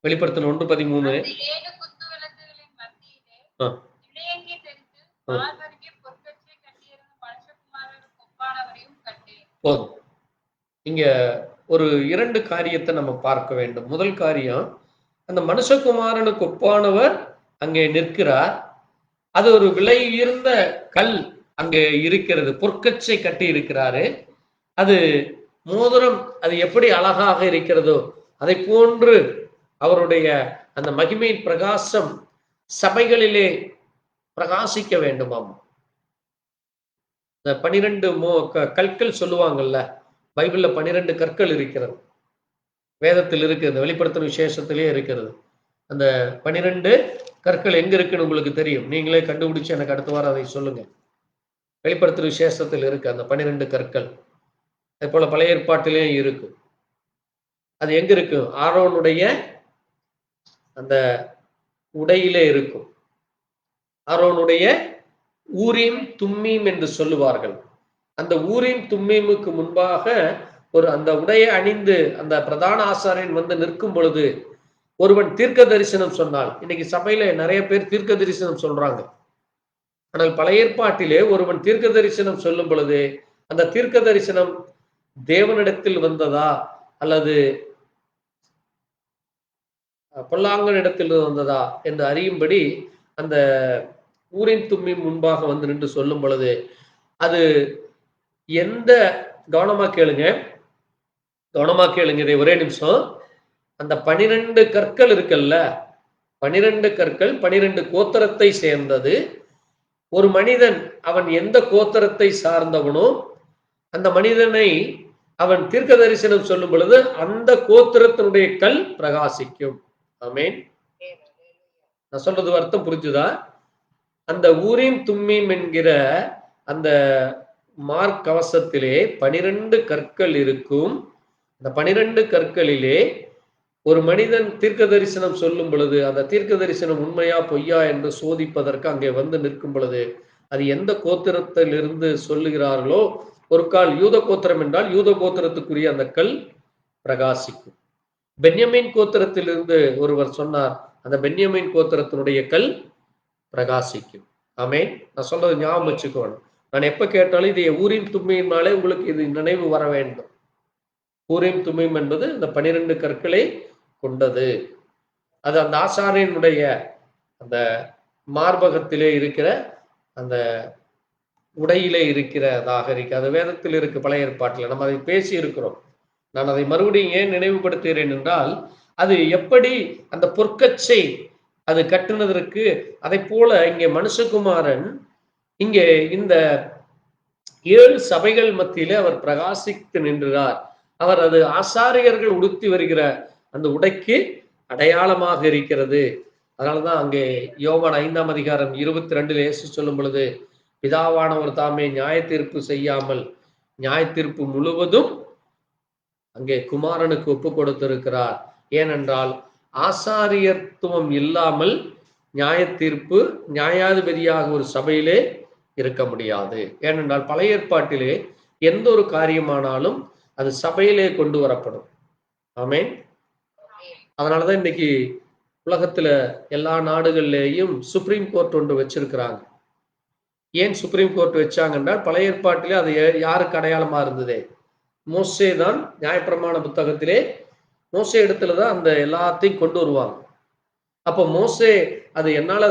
வெளிப்படுத்தல் 1:13. போதும். இங்க ஒரு 2 காரியத்தை நம்ம பார்க்க வேண்டும். முதல் காரியம், அந்த மனுஷகுமாரனுக்கு ஒப்பானவர் அங்கே நிற்கிறார். அது ஒரு விலை உயர்ந்த கல் அங்கே இருக்கிறது, பொற்கச்சை கட்டி இருக்கிறாரு. அது மோதிரம், அது எப்படி அழகாக இருக்கிறதோ அதை போன்று அவருடைய அந்த மகிமையின் பிரகாசம் சபைகளிலே பிரகாசிக்க வேண்டுமாம். இந்த 12 கற்கள் சொல்லுவாங்கல்ல, பைபிள்ல 12 கற்கள் இருக்கிறது, வேதத்தில் இருக்கிறது, வெளிப்படுத்தும் விசேஷத்திலே இருக்கிறது. அந்த 12 கற்கள் எங்க இருக்குன்னு உங்களுக்கு தெரியும். நீங்களே கண்டுபிடிச்சு எனக்கு அடுத்த வாரம் அதை சொல்லுங்க. வெளிப்படுத்தும் விசேஷத்தில் இருக்கு அந்த 12 கற்கள். அது போல பழைய ஏற்பாட்டிலேயும் இருக்கு. அது எங்க இருக்கு? ஆரோனுடைய அந்த உடையிலே இருக்கும். ஆரோனுடைய ஊரீம் தும்மீம் என்று சொல்லுவார்கள். அந்த ஊரீம் தும்மீமுக்கு முன்பாக அந்த உடையை அணிந்து அந்த பிரதான ஆசாரியன் வந்து நிற்கும் பொழுது ஒருவன் தீர்க்க தரிசனம் சொன்னால், இன்னைக்கு சபையில நிறைய பேர் தீர்க்க தரிசனம் சொல்றாங்க. ஆனால் பழைய ஏற்பாட்டிலே ஒருவன் தீர்க்க தரிசனம் சொல்லும் பொழுது அந்த தீர்க்க தரிசனம் தேவனிடத்தில் வந்ததா அல்லது பொல்லாங்கனிடத்தில் வந்ததா என்று அறியும்படி அந்த ஊரின் தும்மி முன்பாக வந்து நின்று சொல்லும் பொழுது அது எந்த கவனமா கேளுங்க இதை ஒரே நிமிஷம். அந்த 12 கற்கள் இருக்குல்ல, 12 கற்கள் 12 கோத்திரத்தை சேர்ந்தது. ஒரு மனிதன் அவன் எந்த கோத்திரத்தை சார்ந்தவனோ அந்த மனிதனை அவன் தீர்க்க தரிசனம் சொல்லும் பொழுது அந்த கோத்திரத்தினுடைய கல் பிரகாசிக்கும். ஆமென். நான் சொல்றது அர்த்தம் புரிஞ்சுதா? அந்த ஊரீம் தும்மீம் என்கிற அந்த மார்க் கவசத்திலே 12 கற்கள் இருக்கும். அந்த 12 கற்களிலே ஒரு மனிதன் தீர்க்க தரிசனம் சொல்லும் பொழுது அந்த தீர்க்க தரிசனம் உண்மையா பொய்யா என்று சோதிப்பதற்கு அங்கே வந்து நிற்கும் பொழுது அது எந்த கோத்திரத்திலிருந்து சொல்லுகிறார்களோ, ஒரு கால் யூத கோத்திரம் என்றால் யூத கோத்திரத்துக்குரிய அந்த கல் பிரகாசிக்கும். பென்யமீன் கோத்திரத்திலிருந்து ஒருவர் சொன்னார், அந்த பென்யமீன் கோத்திரத்தினுடைய கல் பிரகாசிக்கும். ஆமென். நான் சொல்றது ஞாபகம் வச்சுக்கோணும். நான் எப்ப கேட்டாலும் இதை ஊரீம் தும்மீம்னாலே உங்களுக்கு இது நினைவு வர வேண்டும். ஊரீம் தும்மீம் என்பது இந்த 12 கற்களை கொண்டது. அது அந்த ஆசாரியனுடைய அந்த மார்பகத்திலே இருக்கிற அந்த உடையிலே இருக்கிறதாக இருக்கு. அது வேதத்தில் இருக்கு. பழைய ஏற்பாட்டில் நம்ம அதை பேசி இருக்கிறோம். நான் அதை மறுபடியும் ஏன் நினைவுபடுத்துகிறேன் என்றால், அது எப்படி அந்த பொற்கச்சை அது கட்டுனதற்கு அதை போல இங்கே மனுஷகுமாரன் இங்கே இந்த 7 சபைகள் மத்தியிலே அவர் பிரகாசித்து நின்றார். அவர் அது ஆசாரியர்கள் உடுத்தி வருகிற அந்த உடைக்கு அடையாளமாக இருக்கிறது. அதனாலதான் அங்கே யோவான் 5ஆம் அதிகாரம் 22 இயேசு சொல்லும் பொழுது, பிதாவானவர் தாமே நியாய தீர்ப்பு செய்யாமல் நியாய தீர்ப்பு முழுவதும் அங்கே குமாரனுக்கு ஒப்பு கொடுத்திருக்கிறார். ஏனென்றால் ஆசாரியத்துவம் இல்லாமல் நியாய தீர்ப்பு நியாயாதிபதியாக ஒரு சபையிலே இருக்க முடியாது. ஏனென்றால் பழைய ஏற்பாட்டிலே எந்த ஒரு காரியமானாலும் அது சபையிலே கொண்டு வரப்படும். ஆமென். அதனாலதான் இன்னைக்கு உலகத்துல எல்லா நாடுகள்லேயும் சுப்ரீம் கோர்ட் ஒன்று வச்சிருக்கிறாங்க. ஏன் சுப்ரீம் கோர்ட் வச்சாங்கன்னா, பழைய ஏற்பாட்டிலே அது யாருக்கு அடையாளமா இருந்தது? மோசே தான். நியாயப்பிரமாண புத்தகத்திலே மோசே இடத்துலதான் அந்த எல்லாத்தையும் கொண்டு வருவாங்க. அப்போ மோசே அது என்னால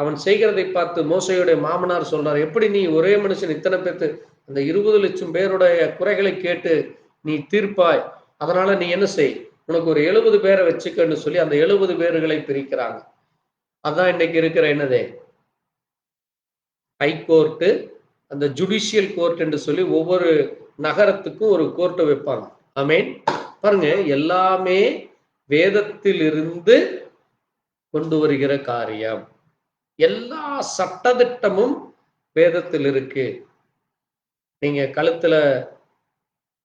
அவன் செய்கிறதை பார்த்து மோசையுடைய மாமனார் சொல்றாரு, எப்படி நீ ஒரே மனுஷன் இத்தனை பேர்த்து அந்த 20 லட்சம் பேருடைய குறைகளை கேட்டு நீ தீர்ப்பாய், அதனால நீ என்ன செய், உனக்கு ஒரு 70 பேரை வச்சுக்கன்னு சொல்லி அந்த 70 பேர்களை பிரிக்கிறாங்க. அதான் இன்னைக்கு இருக்கிற என்னதே ஹைகோர்ட்டு, அந்த ஜுடிஷியல் கோர்ட் என்று சொல்லி ஒவ்வொரு நகரத்துக்கும் ஒரு கோர்ட்டை வைப்பாங்க. ஆமென். பாருங்க, எல்லாமே வேதத்திலிருந்து கொண்டு வருகிற காரியம். எல்லா சட்டதிட்டமும் வேதத்தில் இருக்கு. நீங்க கழுத்துல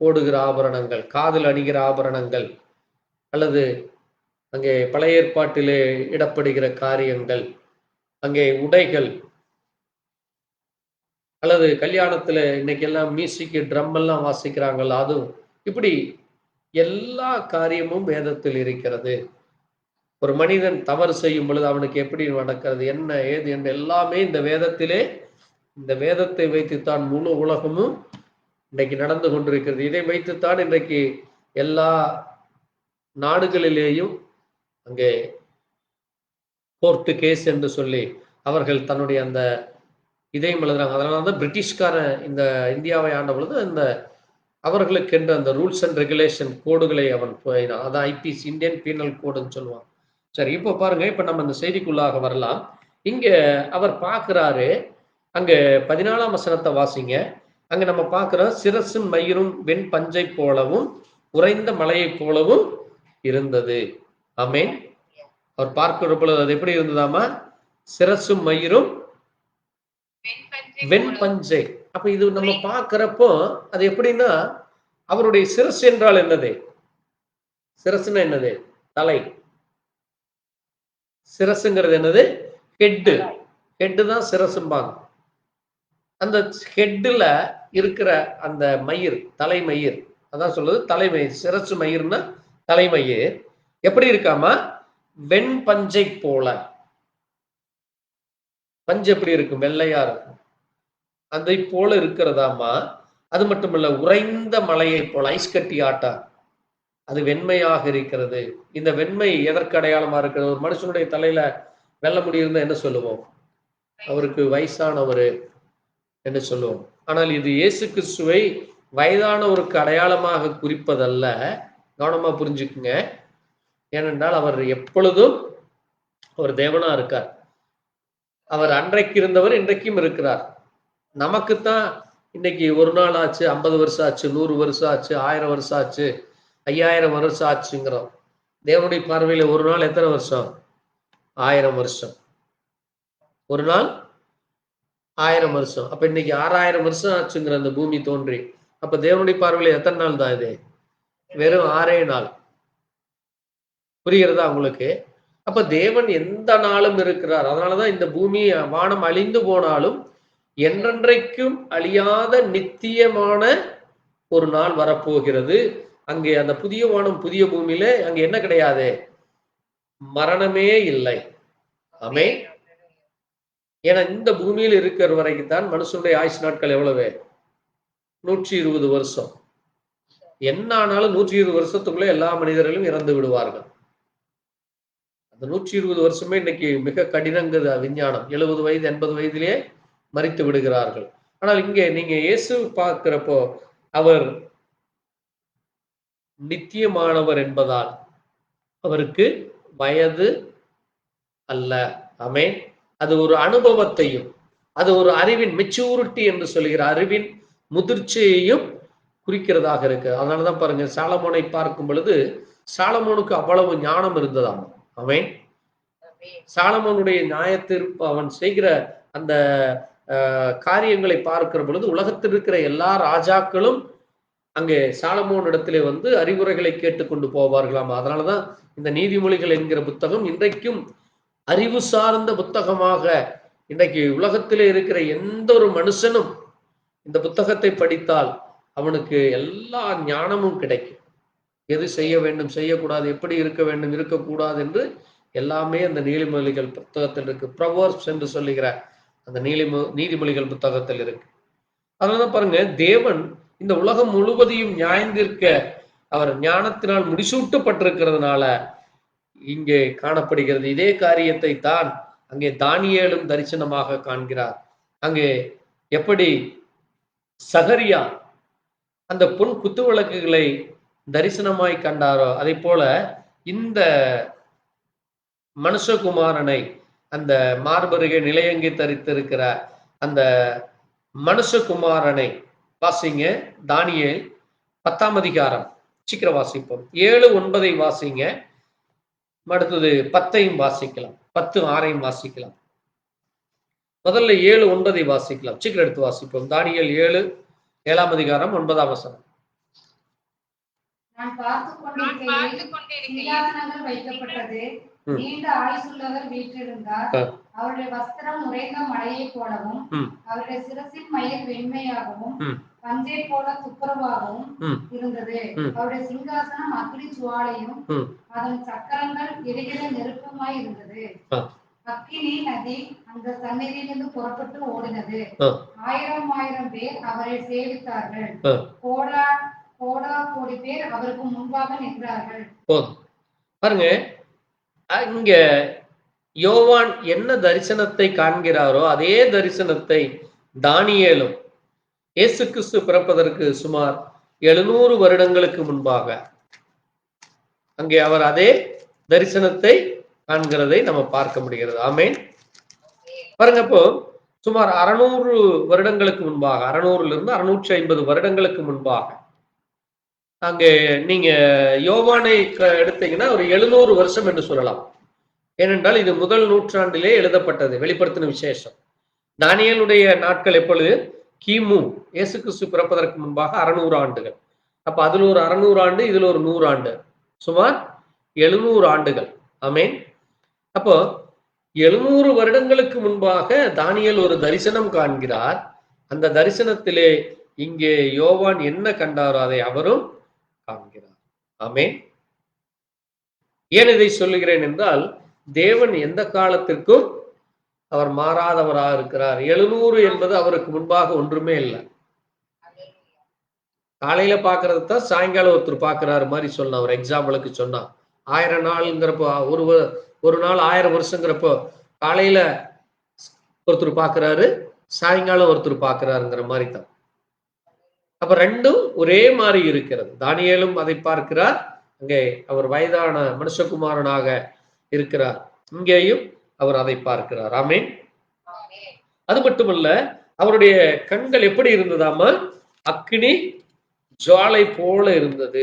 போடுகிற ஆபரணங்கள், காதில் அணிகிற ஆபரணங்கள், அல்லது அங்கே பழைய ஏற்பாட்டிலே இடப்படுகிற காரியங்கள், அங்கே உடைகள், அல்லது கல்யாணத்துல இன்னைக்கு எல்லாம் மியூசிக் ட்ரம் எல்லாம் வாசிக்கிறாங்கள், அதுவும் இப்படி எல்லா காரியமும் வேதத்தில் இருக்கிறது. ஒரு மனிதன் தவறு செய்யும் பொழுது அவனுக்கு எப்படி நடக்கிறது, என்ன ஏது என்று எல்லாமே இந்த வேதத்திலே, இந்த வேதத்தை வைத்துத்தான் முழு உலகமும் இன்றைக்கு நடந்து கொண்டிருக்கிறது. இதை வைத்துத்தான் இன்றைக்கு எல்லா நாடுகளிலேயும் அங்கே கோர்ட்டு கேஸ் என்று சொல்லி அவர்கள் தன்னுடைய அந்த இதையும் எழுதுறாங்க. அதனால தான் பிரிட்டிஷ்காரன் இந்த இந்தியாவை ஆண்ட பொழுது அந்த அவர்களுக்கென்று அந்த ரூல்ஸ் அண்ட் ரெகுலேஷன் கோடுகளை அவன் அதான் ஐபிசி, இந்தியன் பீனல் கோடுன்னு சொல்லுவான். சரி, இப்போ பாருங்க, இப்ப நம்ம இந்த செய்திக்குள்ளாக வரலாம். இங்க அவர் பார்க்கிறாரு, அங்க 14ஆம் வசனத்தை வாசிங்க. அங்க நம்ம பார்க்கிறோம், சிரசும் மயிரும் வெண் பஞ்சை போலவும் உறைந்த மலையை போலவும் இருந்தது. ஆமென். அவர் பார்க்கிற பொழுது அது எப்படி இருந்ததாமா? சிரசும் மயிரும் வெண் பஞ்சை. அப்ப இது நம்ம பார்க்கிறப்போ அது எப்படின்னா, அவருடைய சிரசு என்றால் என்னது? சிரசுன்னா என்னது? தலை. சிரசுங்கிறது என்னது? ஹெட்டு. ஹெட்டு தான் சிரசும்பாங்க. அந்த ஹெட்டுல இருக்கிற அந்த மயிர், தலைமயிர், அதான் சொல்லுது தலைமயிர். சிரசு மயிர்னா தலைமயிர் எப்படி இருக்காமா? வெண் பஞ்சை போல. பஞ்சு எப்படி இருக்கும்? வெள்ளையா இருக்கும். அதை போல இருக்கிறதாமா. அது மட்டுமல்ல, உறைந்த மலையை போல, ஐஸ் கட்டி ஆட்டா, அது வெண்மையாக இருக்கிறது. இந்த வெண்மை எதற்கு அடையாளமா இருக்கிறது? ஒரு மனுஷனுடைய தலையில வெள்ளை முடி இருந்தா என்ன சொல்லுவோம்? அவருக்கு வயசானவர் என்று சொல்லுவோம். ஆனால் இது இயேசு கிறிஸ்துவை வயதானவருக்கு அடையாளமாக குறிப்பதல்ல. கவனமா புரிஞ்சுக்குங்க. ஏனென்றால் அவர் எப்பொழுதும் அவர் தேவனா இருக்கார். அவர் அன்றைக்கு இருந்தவர், இன்றைக்கும் இருக்கிறார். நமக்குத்தான் இன்னைக்கு ஒரு நாள் ஆச்சு, 50 வருஷம் ஆச்சு, 100 வருஷம் ஆச்சு, 1000 வருஷம் ஆச்சு, 5000 வருஷம் ஆச்சுங்கிறோம். தேவனுடைய பார்வையில ஒரு நாள் எத்தனை வருஷம்? 1000 வருஷம். ஒரு நாள் 1000 வருஷம். அப்ப இன்னைக்கு 6000 வருஷம் ஆச்சுங்கிற அந்த பூமி தோன்றி. அப்ப தேவனுடைய பார்வையில எத்தனை நாள் தான் இது? வெறும் 6 நாள். புரிகிறதா உங்களுக்கு? அப்ப தேவன் எந்த நாளும் இருக்கிறார். அதனாலதான் இந்த பூமி வானம் அழிந்து போனாலும் என்றென்றைக்கும் அழியாத நித்தியமான ஒரு நாள் வரப்போகிறது. அங்கே அந்த புதிய வானம் புதிய பூமியில அங்க என்ன கிடையாது? மரணமே இல்லை. ஆமென். ஏன்னா இந்த பூமியில் இருக்கிற வரைக்கும் தான் மனுஷனுடைய ஆயுஷ் நாட்கள் எவ்வளவு? 120 வருஷம். என்ன ஆனாலும் 120 வருஷத்துக்குள்ள எல்லா மனிதர்களும் இறந்து விடுவார்கள். அந்த 120 வருஷமே இன்னைக்கு மிக கடினங்குது விஞ்ஞானம். 70 வயது 80 வயதிலே மரித்து விடுகிறார்கள். ஆனால் இங்கே நீங்க இயேசு பார்க்கிறப்போ அவர் நித்தியமானவர் என்பதால் அவருக்கு வயது அல்ல. ஆமென். அது ஒரு அனுபவத்தையும், அது ஒரு அறிவின் மெச்சூரிட்டி என்று சொல்கிற அறிவின் முதிர்ச்சியையும் குறிக்கிறதாக இருக்கு. அதனாலதான் பாருங்க, சாலமோனை பார்க்கும் பொழுது சாலமோனுக்கு அவ்வளவு ஞானம் இருந்ததாம். ஆமென். சாலமோனுடைய நியாயத்தீர்ப்பு, அவன் செய்கிற அந்த காரியங்களை பார்க்கிற பொழுது உலகத்தில் இருக்கிற எல்லா ராஜாக்களும் அங்கே சாலமோன் இடத்திலே வந்து அறிவுரைகளை கேட்டுக்கொண்டு போவார்களாம். அதனாலதான் இந்த நீதிமொழிகள் என்கிற புத்தகம் இன்றைக்கும் அறிவு சார்ந்த புத்தகமாக இன்றைக்கு உலகத்திலே இருக்கிற எந்த ஒரு மனுஷனும் இந்த புத்தகத்தை படித்தால் அவனுக்கு எல்லா ஞானமும் கிடைக்கும். எது செய்ய வேண்டும், செய்யக்கூடாது, எப்படி இருக்க வேண்டும், இருக்கக்கூடாது என்று எல்லாமே அந்த நீதிமொழிகள் புத்தகத்தில் இருக்கு. ப்ரொவர்ப்ஸ் என்று சொல்லுகிற அந்த நீதிமொழிகள் புத்தகத்தில் இருக்கு. அதனாலதான் பாருங்க, தேவன் இந்த உலகம் முழுவதையும் நியாயந்திருக்க அவர் ஞானத்தினால் முடிசூட்டப்பட்டிருக்கிறதுனால இங்கே காணப்படுகிறது. இதே காரியத்தை தான் அங்கே தானியேலும் தரிசனமாக காண்கிறார். அங்கே எப்படி சகரியா அந்த பொன் குத்து விளக்குகளை தரிசனமாய் கண்டாரோ, அதை போல இந்த மனுஷகுமாரனை, அந்த மார்பருகே நிலையங்கி தரித்திருக்கிற அந்த மனுஷகுமாரனை வாசிங்க. தானியேல் 10ஆம் அதிகாரம், சீக்கிரம் வாசிப்போம். 7:9 வாசிங்க. அடுத்தது 10ஐயும் வாசிக்கலாம், 10:6ஐயும் வாசிக்கலாம். முதல்ல 7:9 வாசிக்கலாம். சீக்கிரம் எடுத்து வாசிப்போம். தானியேல் 7ஆம் அதிகாரம் 9ஆம் வசனம். நான் பார்த்துக் கொண்டிருக்கையில் சிங்காசனங்கள் வைக்கப்பட்டது. நீண்ட ஆயுசுள்ளவர் வீற்றிருந்தார். அவருடைய வஸ்திரம் உறைந்த மழையை போலவும், அவருடைய சிரசின் மயிர் வெண்மையாகவும், பஞ்சை போல துப்புரவாகவும் இருந்தது. அவருடைய சிங்காசனம் அக்கினி சுவாலையும், அதன் சக்கரங்கள் எரிகிற நெருப்புமாய் இருந்தது. அக்கினி நதி அந்த சந்நிதியிலிருந்து புறப்பட்டு ஓடினது. 1000 பேர் அவரை சேவித்தார்கள். கோடி பேர் அவருக்கு முன்பாக நின்றார்கள். பாருங்க, இங்க யோவான் என்ன தரிசனத்தை காண்கிறாரோ அதே தரிசனத்தை தானியேலும் இயேசு கிறிஸ்து பிறப்பதற்கு சுமார் 700 வருடங்களுக்கு முன்பாக அங்கே அவர் அதே தரிசனத்தை காண்கிறதை நம்ம பார்க்க முடிகிறது. ஆமென். பாருங்க, இப்போ சுமார் 600 வருடங்களுக்கு முன்பாக, 600லிருந்து 650 வருடங்களுக்கு முன்பாக அங்கே நீங்க யோவானை எடுத்தீங்கன்னா ஒரு 700 வருஷம் என்று சொல்லலாம். ஏனென்றால் இது முதல் நூற்றாண்டிலே எழுதப்பட்டது, வெளிப்படுத்தின விசேஷம். தானியேலுடைய நாட்கள் எப்பொழுது? கிமு இயேசு கிறிஸ்து பிறப்பதற்கு முன்பாக 600 ஆண்டுகள். அப்ப அதுல ஒரு 600 ஆண்டு, இதுல ஒரு 100 ஆண்டு, சுமார் 700 ஆண்டுகள். ஆமென். அப்போ 700 வருடங்களுக்கு முன்பாக தானியேல் ஒரு தரிசனம் காண்கிறார். அந்த தரிசனத்திலே இங்கே யோவான் என்ன கண்டாரோ அதை அவரும் காண்கிறார். ஆமென். ஏன் இதை சொல்லுகிறேன் என்றால், தேவன் எந்த காலத்திற்கும் அவர் மாறாதவராக இருக்கிறார். 700 என்பது அவருக்கு முன்பாக ஒன்றுமே இல்லை. காலையில பாக்குறது தான் சாயங்காலம் ஒருத்தர் பாக்குறாரு மாதிரி சொன்னான். ஒரு எக்ஸாம்பிளுக்கு சொன்னான். 1000 நாள்ங்கிறப்போ ஒரு நாள் 1000 வருஷங்கிறப்போ காலையில ஒருத்தர் பாக்குறாரு, சாயங்காலம் ஒருத்தர் பாக்குறாருங்கிற மாதிரி தான். அப்ப ரெண்டும் ஒரே மாதிரி இருக்கிறது. தானியேலும் அதை பார்க்கிறார், அங்கே அவர் வயதான மனுஷகுமாரனாக இருக்கிறார், இங்கேயும் அவர் அதை பார்க்கிறார். ஆமென். அது மட்டுமல்ல, அவருடைய கண்கள் எப்படி இருந்ததாமா? அக்கினி ஜுவாலை போல இருந்தது.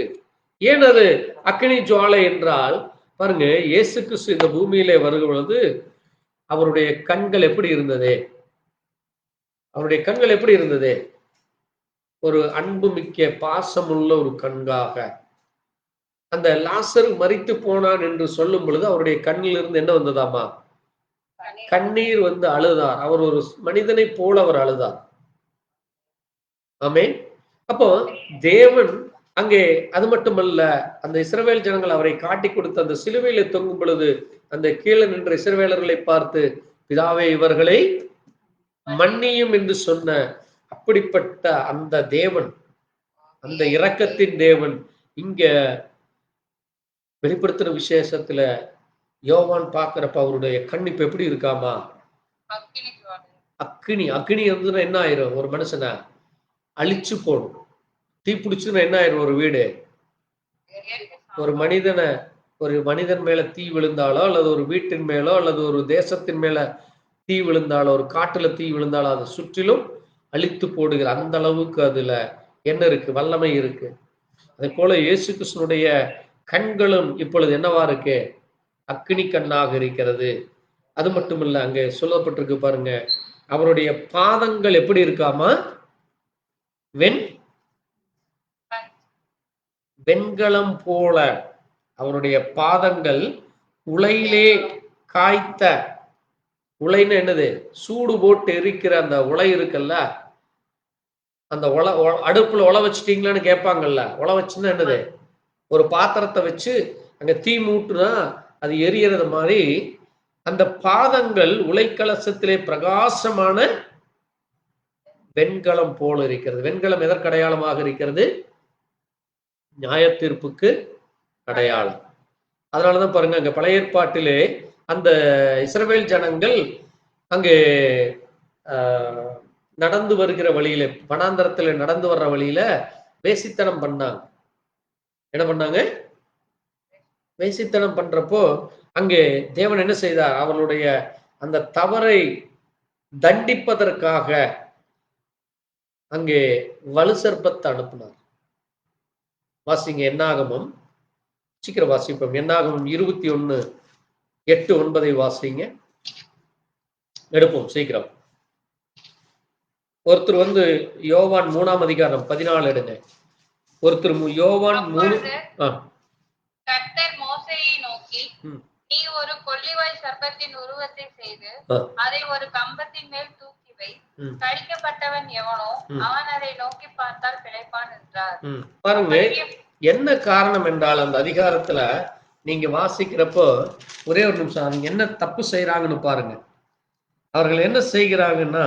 ஏன் அது அக்கினி ஜுவாலை என்றால், பாருங்க, இயேசு கிறிஸ்து இந்த பூமியிலே வருகிற பொழுது அவருடைய கண்கள் எப்படி இருந்தது? அவருடைய கண்கள் எப்படி இருந்தது? ஒரு அன்புமிக்க பாசமுள்ள ஒரு கண்காக. அந்த லாசரு மரித்து போனான் என்று சொல்லும் பொழுது அவருடைய கண்ணில் இருந்து என்ன வந்ததாமா? கண்ணீர் வந்து அழுதார். அவர் ஒரு மனிதனை போல அவர் அழுதார். ஆமென். அப்போ தேவன் அங்கே, அது மட்டுமல்ல, அந்த இஸ்ரவேல் ஜனங்கள் அவரை காட்டி கொடுத்து அந்த சிலுவையில தொங்கும் பொழுது அந்த கீழே நின்ற இஸ்ரவேலர்களை பார்த்து, பிதாவே இவர்களை மன்னியும் என்று சொன்ன அப்படிப்பட்ட அந்த தேவன், அந்த இரக்கத்தின் தேவன் இங்க வெளிப்படுத்துற விசேஷத்துல யோவான் பாக்குறப்ப அவருடைய கண் இப்ப எப்படி இருக்காமா? அக்கினி. அக்கினி வந்து என்ன ஆயிரும்? ஒரு மனுஷனை அழிச்சு போடும். தீ பிடிச்சுன்னா என்ன ஆயிரும்? ஒரு வீடு, ஒரு மனிதன் மேல தீ விழுந்தாலோ, அல்லது ஒரு வீட்டின் மேலோ, அல்லது ஒரு தேசத்தின் மேல தீ விழுந்தாலோ, ஒரு காட்டுல தீ விழுந்தாலோ அதை சுற்றிலும் அழித்து போடுகிற அந்த அளவுக்கு அதுல என்ன இருக்கு? வல்லமை இருக்கு. அதே போல இயேசு கிறிஸ்துனுடைய கண்களும் இப்பொழுது என்னவா இருக்கு? அக்கினி கண்ணாக இருக்கிறது. அது மட்டுமல்ல, அங்கே சொல்லப்பட்டிருக்கு பாருங்க, அவருடைய பாதங்கள் எப்படி இருக்காமா? வெண்கலம் போல. அவருடைய பாதங்கள் உலையிலே காய்த்த, உலைன்னு என்னது? சூடு போட்டு எரிக்கிற அந்த உலை இருக்குல்ல, அந்த அடுப்புல உலை வச்சுட்டீங்களான்னு கேட்பாங்கல்ல. உலை வச்சுன்னா என்னது? ஒரு பாத்திரத்தை வச்சு அங்க தீ மூட்டுனா அது எரியறது மாதிரி அந்த பாதங்கள் உலைக்கலசத்திலே பிரகாசமான வெண்கலம் போல இருக்கிறது. வெண்கலம் எதற்கு அடையாளமாக இருக்கிறது? நியாயத்தீர்ப்புக்கு அடையாளம். அதனாலதான் பாருங்க, அங்க பழைய ஏற்பாட்டிலே அந்த இஸ்ரவேல் ஜனங்கள் அங்கே நடந்து வருகிற வழியில, வனாந்தரத்துல நடந்து வர்ற வழியில வேசித்தனம் பண்ணாங்க. என்ன பண்ணாங்க? வேசித்தனம் பண்றப்போ அங்கே தேவன் என்ன செய்தார்? அவர்களுடைய அந்த தவறை தண்டிப்பதற்காக அங்கே வலு சர்ப்பத்தை அனுப்பினார். வாசிங்க என்னாகமம், சீக்கிரம் வாசிப்போம். என்னாகமம் 21:8-9 வாசிங்க. எடுப்போம் சீக்கிரம். ஒருத்தர் வந்து யோவான் 3ஆம் அதிகாரம் 14 எடுங்க. ஒருத்தர் யோவான் 3. கர்த்தர் மோசேயை நோக்கி, நீ ஒரு கொள்ளிவாய் சர்ப்பத்தின் உருவத்தை செய்து அதை ஒரு கம்பத்தின் மேல் தூக்கி வை, கடிக்கப்பட்டவன் எவனோ அவன் அதை நோக்கி பார்த்தால் பிழைப்பான் என்றார். பாருங்க, என்ன காரணம் என்றால் அந்த அதிகாரத்துல நீங்க வாசிக்கிறப்போ ஒரே ஒரு நிமிஷம், அவங்க என்ன தப்பு செய்யறாங்கன்னு பாருங்க. அவர்கள் என்ன செய்கிறாங்கன்னா,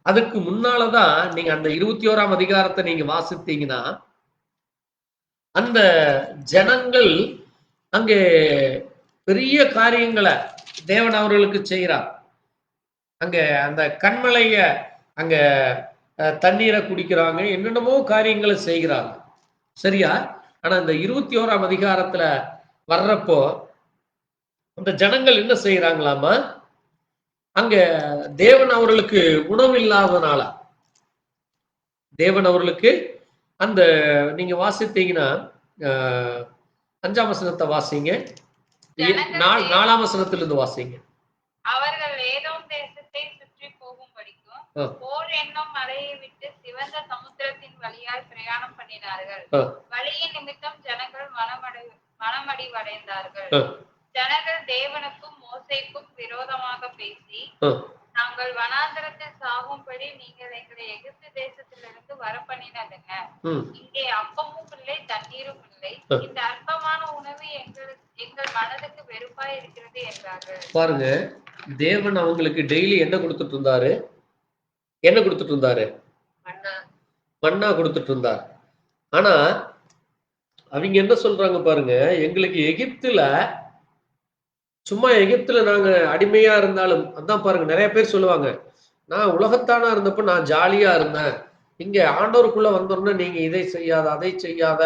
அதுக்கு முன்னாலதான் நீங்க அந்த 21ஆம் அதிகாரத்தை நீங்க வாசித்தீங்கன்னா, அந்த ஜனங்கள் அங்கே பெரிய காரியங்களை தேவன் அவர்களுக்கு செய்கிறார். அங்க அந்த கண்மலைய அங்க தண்ணீரை குடிக்கிறாங்க, என்னென்னமோ காரியங்களை செய்கிறாங்க. சரியா? ஆனா இந்த 21ஆம் அதிகாரத்துல வர்றப்போ அந்த ஜனங்கள் என்ன செய்யறாங்களாமா? அங்க தேவன் அவர்களுக்கு உணவு இல்லாதனால, தேவன் அவர்களுக்கு அந்த, நீங்க வாசித்தீங்கன்னா 5ஆம் வசனத்தை வாசிங்க, 4ஆம் வசனத்திலிருந்து வாசிங்க. அவர்கள் ஏதோம் தேசத்தை சுற்றி போகும்படிக்கும் போர் என்னும் மலையை விட்டு சிவந்த சமுத்திரத்தின் வழியாய் பிரயாணம் பண்ணினார்கள். வழியின் நிமித்தம் ஜனங்கள் மனமடிவடைந்தார்கள். ஜனங்கள் தேவனுக்கும் மோசேக்கும் விரோதமாக பேசி, நாங்கள் வனாந்தரத்தில் சாகும்படி நீங்கள் எங்களை எகிப்து தேசத்திலிருந்து வரப்பண்ணினதென்ன? இங்கே அப்பமும் இல்லை, தண்ணீரும் இல்லை. இந்த அற்பமான உணவு எங்கள் மனதுக்கு வெறுப்பாய் இருக்கிறது என்றார்கள். பாருங்க, தேவன் அவங்களுக்கு டெய்லி என்ன கொடுத்துட்டு இருந்தாரு? மன்னா கொடுத்துட்டு இருந்தார். ஆனா அவங்க என்ன சொல்றாங்க பாருங்க, எங்களுக்கு எகிப்துல நாங்க அடிமையா இருந்தாலும், அதான் பாருங்க நிறைய பேர் சொல்லுவாங்க, நான் உலகத்தானா இருந்தப்ப நான் ஜாலியா இருந்தேன், இங்க ஆண்டவருக்குள்ள வந்தோம்னா நீங்க இதை செய்யாத, அதை செய்யாத,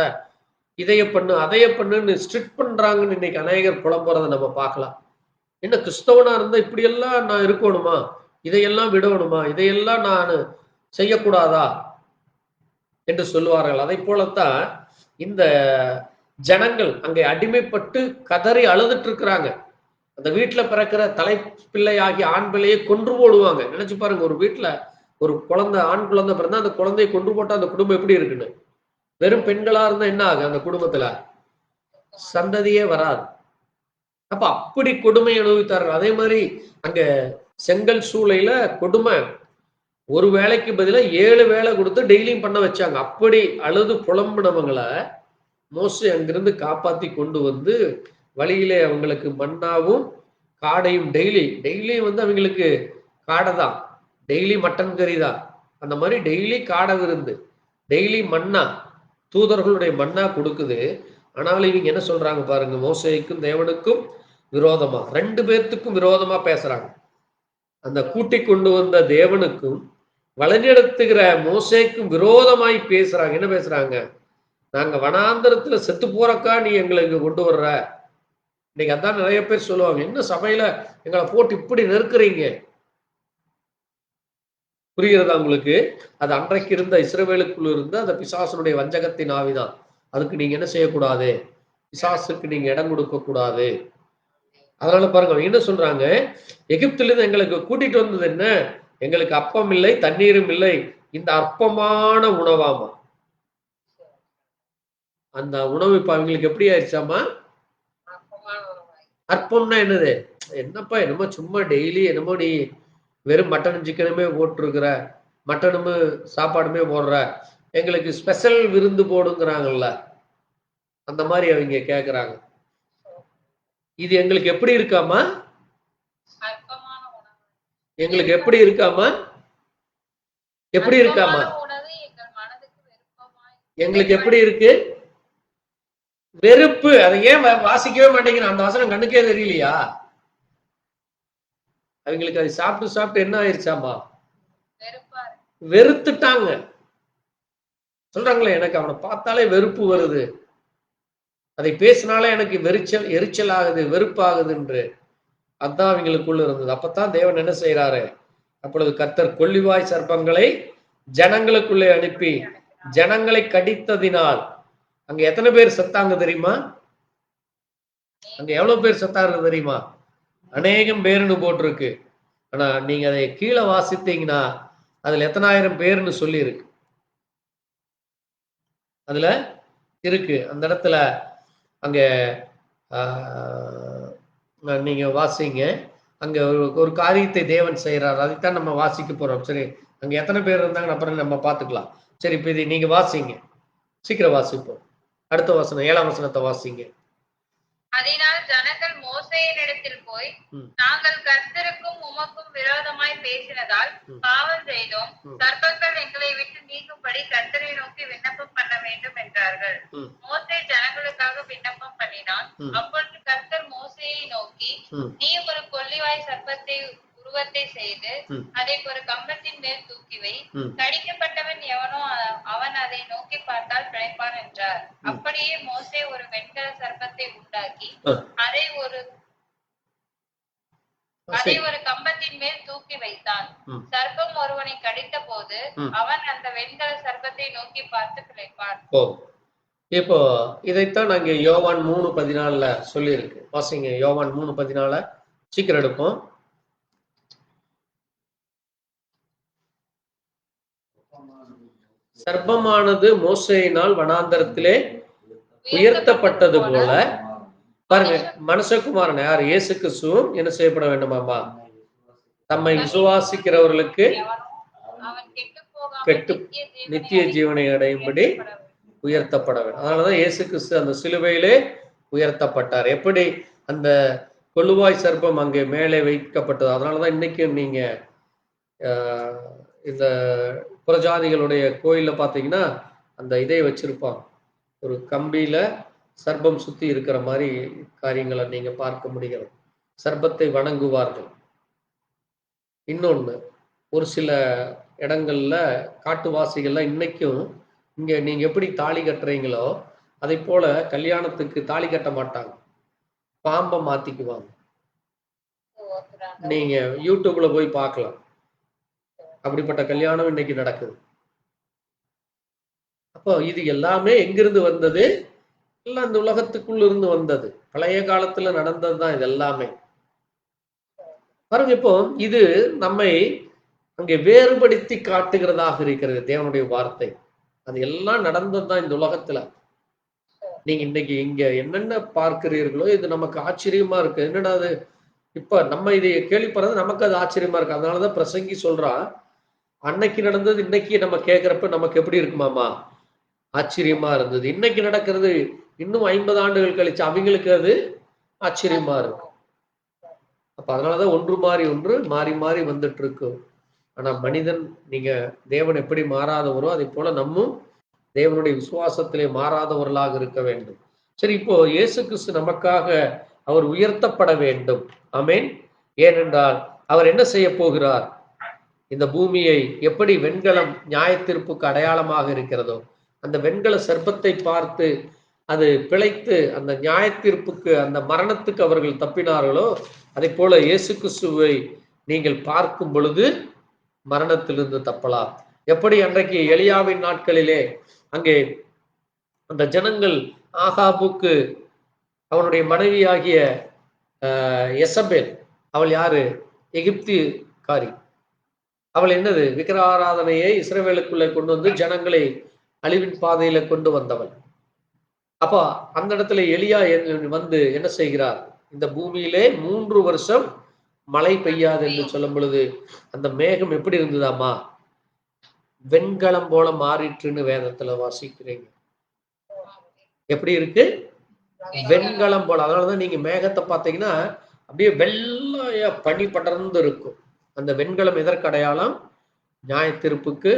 இதைய பண்ணு, அதைய பண்ணுன்னு ஸ்ட்ரிக்ட் பண்றாங்கன்னு இன்னைக்கு அநேகர் புலம்புறதை நம்ம பார்க்கலாம். என்ன கிறிஸ்தவனா இருந்தா இப்படி எல்லாம் நான் இருக்கணுமா, இதையெல்லாம் விடணுமா, இதையெல்லாம் நான் செய்யக்கூடாதா என்று சொல்லுவார்கள். அதை போலத்தான் இந்த ஜனங்கள் அங்கே அடிமைப்பட்டு கதறி அழுதுட்டு இருக்கிறாங்க. அந்த வீட்டுல பிறக்கிற தலை பிள்ளை ஆகிய ஆண் பிள்ளையை கொன்று போடுவாங்க. நினைச்சு பாருங்க, ஒரு வீட்டுல ஒரு குழந்தை, ஆண் குழந்தை பிறந்தா அந்த குழந்தையை கொன்று போட்டா அந்த குடும்பம் எப்படி இருக்குன்னு. வெறும் பெண்களா இருந்தா என்ன ஆகும்? அந்த குடும்பத்துல சந்ததியே வராது. அப்ப அப்படி கொடுமை அனுபவித்தார்கள். அதே மாதிரி அங்க செங்கல் சூளையில கொடுமை, ஒரு வேலைக்கு பதிலா 7 வேலை கொடுத்து டெய்லியும் பண்ண வச்சாங்க. அப்படி அழுது புலம்புனவங்களை மோசே அங்கிருந்து காப்பாத்தி கொண்டு வந்து வழியிலே அவங்களுக்கு மன்னாவும் காடையும், டெய்லியும் வந்து அவங்களுக்கு காடை தான், டெய்லி மட்டன் கறி தான், அந்த மாதிரி டெய்லி காடை விருந்து, டெய்லி மன்னா, தூதர்களுடைய மன்னா கொடுக்குது. ஆனாலும் இவங்க என்ன சொல்றாங்க பாருங்க, மோசேக்கும் தேவனுக்கும் விரோதமா, 2 பேர்த்துக்கும் விரோதமா பேசுறாங்க. அந்த கூட்டி கொண்டு வந்த தேவனுக்கும் வழிநடத்துகிற மோசேக்கும் விரோதமாய் பேசுறாங்க. என்ன பேசுறாங்க? நாங்க வனாந்தரத்துல செத்து போறக்கா நீ எங்களுக்கு கொண்டு வர்ற? இன்னைக்கு அதான் நிறைய பேர் சொல்லுவாங்க, என்ன சபையில எங்களை போட்டு இப்படி நெருக்குறீங்க. புரிகிறதா உங்களுக்கு? அது அன்றைக்கு இருந்த இஸ்ரவேலுக்குள்ள இருந்த அந்த பிசாசனுடைய வஞ்சகத்தின் ஆவிதான். அதுக்கு நீங்க என்ன செய்யக்கூடாது? பிசாசுக்கு நீங்க இடம் கொடுக்க கூடாது. அதனால பாருங்க என்ன சொல்றாங்க, எகிப்துல இருந்து எங்களுக்கு கூட்டிட்டு வந்தது என்ன? எங்களுக்கு அப்பம் இல்லை, தண்ணீரும் இல்லை, இந்த அற்பமான உணவாமா. அந்த உணவு இப்ப அவங்களுக்கு எப்படி ஆயிடுச்சாமா? அற்பம்னா என்னது? என்னப்பா என்னமோ சும்மா டெய்லி என்னமோ நீ வெறும் மட்டனும் சிக்கனுமே போட்டுருக்குற, மட்டனும் சாப்பாடுமே போடுற, எங்களுக்கு ஸ்பெஷல் விருந்து போடுங்கிறாங்கல்ல, அந்த மாதிரி அவங்க கேக்குறாங்க. இது எங்களுக்கு எப்படி இருக்காமா? எங்களுக்கு எப்படி இருக்காமா? எப்படி இருக்காமா? எங்களுக்கு எப்படி இருக்கு? வெறுப்பு. அதை ஏன் வாசிக்கவே மாட்டேங்கிற? அந்த வசனம் கண்ணுக்கே தெரியலையா? அவங்களுக்கு அதை சாப்பிட்டு சாப்பிட்டு என்ன ஆயிடுச்சாமா? வெறுத்துட்டாங்க. சொல்றாங்களே, எனக்கு அவனை பார்த்தாலே வெறுப்பு வருது, அதை பேசினாலே எனக்கு எரிச்சல் ஆகுது, வெறுப்பாகுது என்று. அதான் அவங்களுக்குள்ள இருந்தது. அப்பதான் தேவன் என்ன செய்யறாரு? அப்பொழுது கர்த்தர் கொள்ளிவாய் சர்ப்பங்களை ஜனங்களுக்குள்ளே அனுப்பி ஜனங்களை கடித்ததினால் அங்க எத்தனை பேர் செத்தாங்க தெரியுமா? அங்க எவ்வளவு பேர் செத்தாங்க தெரியுமா? அநேகம் பேர்னு போட்டிருக்கு. ஆனா நீங்க அதை கீழே வாசித்தீங்கன்னா அதுல எத்தனாயிரம் பேர்னு சொல்லி இருக்கு. அதுல இருக்கு அந்த இடத்துல. அங்க நீங்க வாசிங்க. அங்க ஒரு காரியத்தை தேவன் செய்யறாரு, அதைத்தான் நம்ம வாசிக்க போறோம். சரி, அங்க எத்தனை பேர் இருந்தாங்கன்னு அப்புறம் நம்ம பார்த்துக்கலாம். சரி, இப்ப இது நீங்க வாசிங்க, சீக்கிரம் வாசிப்போம். அடுத்த வசனம் 7ஆம் வசனத்தை வாசிங்க. அதனால் ஜனங்கள் மோசேயின் இடத்தில் போய், நாங்கள் கர்த்தருக்கும் உமக்கும் விரோதமாய் பேசினதால் பாவம் செய்தோம், சர்ப்பங்கள் எங்களை விட்டு நீங்கும்படி கர்த்தரை நோக்கி விண்ணப்பம் பண்ண வேண்டும் என்றார்கள். மோசே ஜனங்களுக்காக விண்ணப்பம் பண்ணினான். அப்பொழுது கர்த்தர் மோசேயை நோக்கி, நீ ஒரு கொள்ளிவாய் சர்ப்பத்தை உருவத்தை செய்து அதை ஒரு கம்பத்தின் மேல் தூக்கி வை, கடிக்கப்பட்டவன் எவனோ அவன் அதை நோக்கி பார்த்தால் பிழைப்பான் என்றார். அப்படியே மோசே ஒரு வெண்கல சர்ப்பத்தை உண்டாக்கி அதை ஒரு கம்பத்தின் மேல் தூக்கி வைத்தான். சர்ப்பம் ஒருவனை கடித்த போது அவன் அந்த வெண்கல சர்ப்பத்தை நோக்கி பார்த்து பிழைப்பான். இப்போ இதைத்தான் நாங்க யோவான் 3:14 சொல்லி இருக்கு. வாசிங்க, யோவான் 3:14. சீக்கிரம் எடுப்போம். சர்ப்பமானது மோசேயினால் வனாந்தரத்திலே உயர்த்தப்பட்டது போல பாருங்க, மனுஷகுமாரன் யார்? இயேசு கிறிஸ்துவும் என்ன செய்யப்பட வேண்டுமாமா? தம்மை விசுவாசிக்கிறவர்களுக்கு அவன் கெட்டுப் போகாமல் கெட்டு நித்திய ஜீவனை அடையும்படி உயர்த்தப்பட வேண்டும். உயர்த்தப்பட வேண்டும். அதனாலதான் இயேசு கிறிஸ்து அந்த சிலுவையிலே உயர்த்தப்பட்டார். எப்படி அந்த கொள்ளுவாய் சர்ப்பம் அங்கே மேலே வைக்கப்பட்டது. அதனாலதான் இன்னைக்கும் நீங்க இந்த புறஜாதிகளுடைய கோயில்ல பாத்தீங்கன்னா அந்த இதை வச்சிருப்பாங்க, ஒரு கம்பியில சர்ப்பம் சுத்தி இருக்கிற மாதிரி காரியங்களை நீங்க பார்க்க முடிகிறது. சர்ப்பத்தை வணங்குவார்கள். இன்னொன்னு, ஒரு சில இடங்கள்ல காட்டுவாசிகள்லாம் இன்னைக்கும் இங்க நீங்க எப்படி தாலி கட்டுறீங்களோ அதை போல கல்யாணத்துக்கு தாலி கட்ட மாட்டாங்க, பாம்பை மாத்திக்குவாங்க. நீங்க யூடியூப்ல போய் பார்க்கலாம், அப்படிப்பட்ட கல்யாணம் இன்னைக்கு நடக்குது. அப்போ இது எல்லாமே எங்கிருந்து வந்தது? எல்லாம் இந்த உலகத்துக்குள்ள இருந்து வந்தது. பழைய காலத்துல நடந்ததுதான் இது எல்லாமே. பாருங்க, இப்போ இது நம்மை அங்கே வேறுபடுத்தி காட்டுகிறதாக இருக்கிறது தேவனுடைய வார்த்தை. அது எல்லாம் நடந்ததுதான் இந்த உலகத்துல. நீங்க இன்னைக்கு இங்க என்னென்ன பார்க்கிறீர்களோ இது நமக்கு ஆச்சரியமா இருக்கு. என்னடா அது, இப்ப நம்ம இதை கேள்விப்படுறது நமக்கு அது ஆச்சரியமா இருக்கு. அதனாலதான் பிரசங்கி சொல்றா, அன்னைக்கு நடந்தது இன்னைக்கு நம்ம கேட்கிறப்ப நமக்கு எப்படி இருக்குமாமா? ஆச்சரியமா இருந்தது. இன்னைக்கு நடக்கிறது இன்னும் 50 ஆண்டுகள் கழிச்சு அவங்களுக்கு அது ஆச்சரியமா இருக்கும். அப்ப அதனாலதான் ஒன்று மாறி ஒன்று மாறி மாறி வந்துட்டு இருக்கு. ஆனா மனிதன், நீங்க தேவன் எப்படி மாறாதவரோ அதை போல நம்மும் தேவனுடைய விசுவாசத்திலே மாறாதவர்களாக இருக்க வேண்டும். சரி, இப்போ இயேசு கிறிஸ்து நமக்காக அவர் உயர்த்தப்பட வேண்டும். ஆமென். ஏனென்றால் அவர் என்ன செய்ய போகிறார்? இந்த பூமியை எப்படி வெண்கலம் நியாயத்தீர்ப்புக்கு அடையாளமாக இருக்கிறதோ அந்த வெண்கல சர்ப்பத்தை பார்த்து அது பிழைத்து அந்த நியாயத்தீர்ப்புக்கு அந்த மரணத்துக்கு அவர்கள் தப்பினார்களோ அதை போல இயேசு கிறிஸ்துவை நீங்கள் பார்க்கும் பொழுது மரணத்திலிருந்து தப்பலாம். எப்படி அன்றைக்கு எலியாவின் நாட்களிலே அங்கே அந்த ஜனங்கள் ஆகாபுக்கு அவனுடைய மனைவியாகிய எசபேல், அவள் யாரு? எகிப்தி காரி. அவள் என்னது? விக்கிரகாராதனையை இஸ்ரவேலுக்குள்ளே கொண்டு வந்து ஜனங்களை அழிவின் பாதையில கொண்டு வந்தவள். அப்ப அந்த இடத்துல எலியா வந்து என்ன செய்கிறார்? இந்த பூமியிலே 3 வருஷம் மழை பெய்யாது என்று சொல்லும் பொழுது அந்த மேகம் எப்படி இருந்ததாமா? வெண்கலம் போல மாறிற்றுன்னு வேதத்துல வாசிக்கிறீங்க. எப்படி இருக்கு? வெண்கலம் போல. அதனாலதான் நீங்க மேகத்தை பார்த்தீங்கன்னா அப்படியே வெள்ளையா பனி படர்ந்து இருக்கும். அந்த வெண்கலம் எதற்கு அடையாளம்? நியாயத்தீர்ப்புக்கு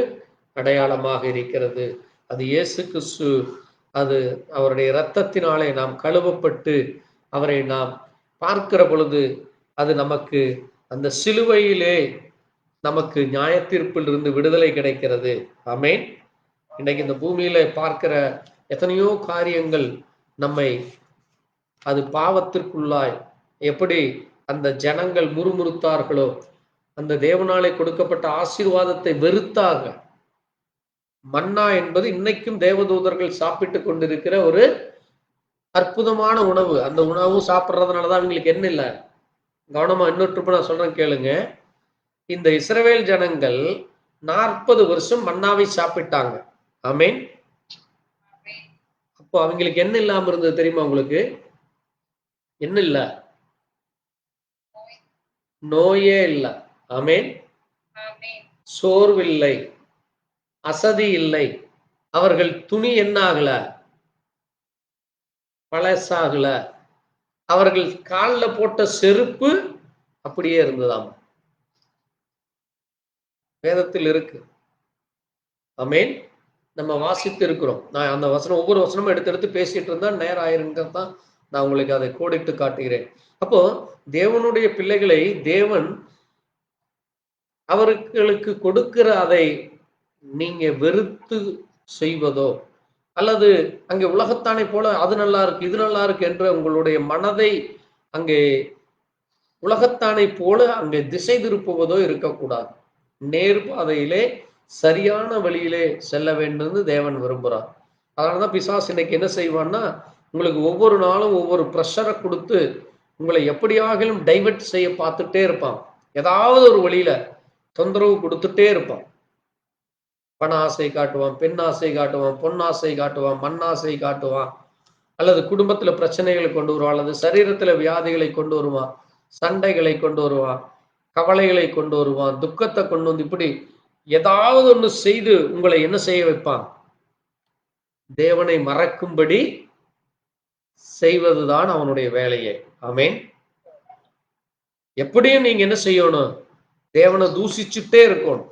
அடையாளமாக இருக்கிறது. அது இயேசு கிறிஸ்து. அது அவருடைய இரத்தத்தினாலே நாம் கழுவப்பட்டு அவரை நாம் பார்க்கிற பொழுது அது நமக்கு அந்த சிலுவையிலே நமக்கு நியாயத்தீர்ப்பில் இருந்து விடுதலை கிடைக்கிறது. ஆமென். இன்னைக்கு இந்த பூமியில பார்க்கிற எத்தனையோ காரியங்கள் நம்மை அது பாவத்திற்குள்ளாய் எப்படி அந்த ஜனங்கள் முறுமுறுத்தார்களோ, அந்த தேவனாலே கொடுக்கப்பட்ட ஆசீர்வாதத்தை வெறுத்தாங்க. மன்னா என்பது இன்னைக்கும் தேவதூதர்கள் சாப்பிட்டு கொண்டிருக்கிற ஒரு அற்புதமான உணவு. அந்த உணவு சாப்பிட்றதுனாலதான் அவங்களுக்கு என்ன இல்லை, கவனமா இன்னொரு நான் சொல்றேன் கேளுங்க. இந்த இஸ்ரவேல் ஜனங்கள் 40 வருஷம் மன்னாவை சாப்பிட்டாங்க. ஆமென். அப்போ அவங்களுக்கு என்ன இல்லாம இருந்தது தெரியுமா உங்களுக்கு? என்ன இல்ல? நோயே இல்லை. ஆமென். சோர்வில்லை, அசதி இல்லை. அவர்கள் துணி என்ன ஆகல? பழசாகல. அவர்கள் காலில் போட்ட செருப்பு அப்படியே இருந்ததாம். வேதத்தில் இருக்கு. ஆமென். நம்ம வாசித்து இருக்கிறோம். நான் அந்த வசனம் ஒவ்வொரு வசனமும் எடுத்து பேசிட்டு இருந்தா நேரம் ஆயிருங்கிறது தான் நான் உங்களுக்கு அதை கோடிட்டு காட்டுகிறேன். அப்போ தேவனுடைய பிள்ளைகளை தேவன் அவர்களுக்கு கொடுக்கிற அதை நீங்க வெறுத்து செய்வதோ அல்லது அங்கே உலகத்தானை போல அது நல்லா இருக்கு இது நல்லா இருக்கு என்ற உங்களுடைய மனதை அங்கே உலகத்தானை போல அங்கே திசை திருப்புவதோ இருக்கக்கூடாது. நேர்பாதையிலே சரியான வழியிலே செல்ல வேண்டும் தேவன் விரும்புகிறார். அதனாலதான் பிசாசு இன்னைக்கு என்ன செய்வான்னா, உங்களுக்கு ஒவ்வொரு நாளும் ஒவ்வொரு ப்ரெஷரை கொடுத்து உங்களை எப்படியாகிலும் டைவர்ட் செய்ய பார்த்துட்டே இருப்பான். ஏதாவது ஒரு வழியில தொந்தரவு கொடுத்துட்டே இருப்பான். பண ஆசை காட்டுவான், பெண் ஆசை காட்டுவான், பொன்னாசை காட்டுவான், மண்ணாசை காட்டுவான். அல்லது குடும்பத்துல பிரச்சனைகளை கொண்டு வருவான், அல்லது சரீரத்துல வியாதிகளை கொண்டு வருவான், சண்டைகளை கொண்டு வருவான், கவலைகளை கொண்டு வருவான், துக்கத்தை கொண்டு வந்து இப்படி ஏதாவது ஒண்ணு செய்து உங்களை என்ன செய்ய வைப்பான்? தேவனை மறக்கும்படி செய்வதுதான் அவனுடைய வேலையே. ஆமென். எப்படியும் நீங்க என்ன செய்யணும்? தேவனை தூசிச்சுட்டே இருக்கணும்.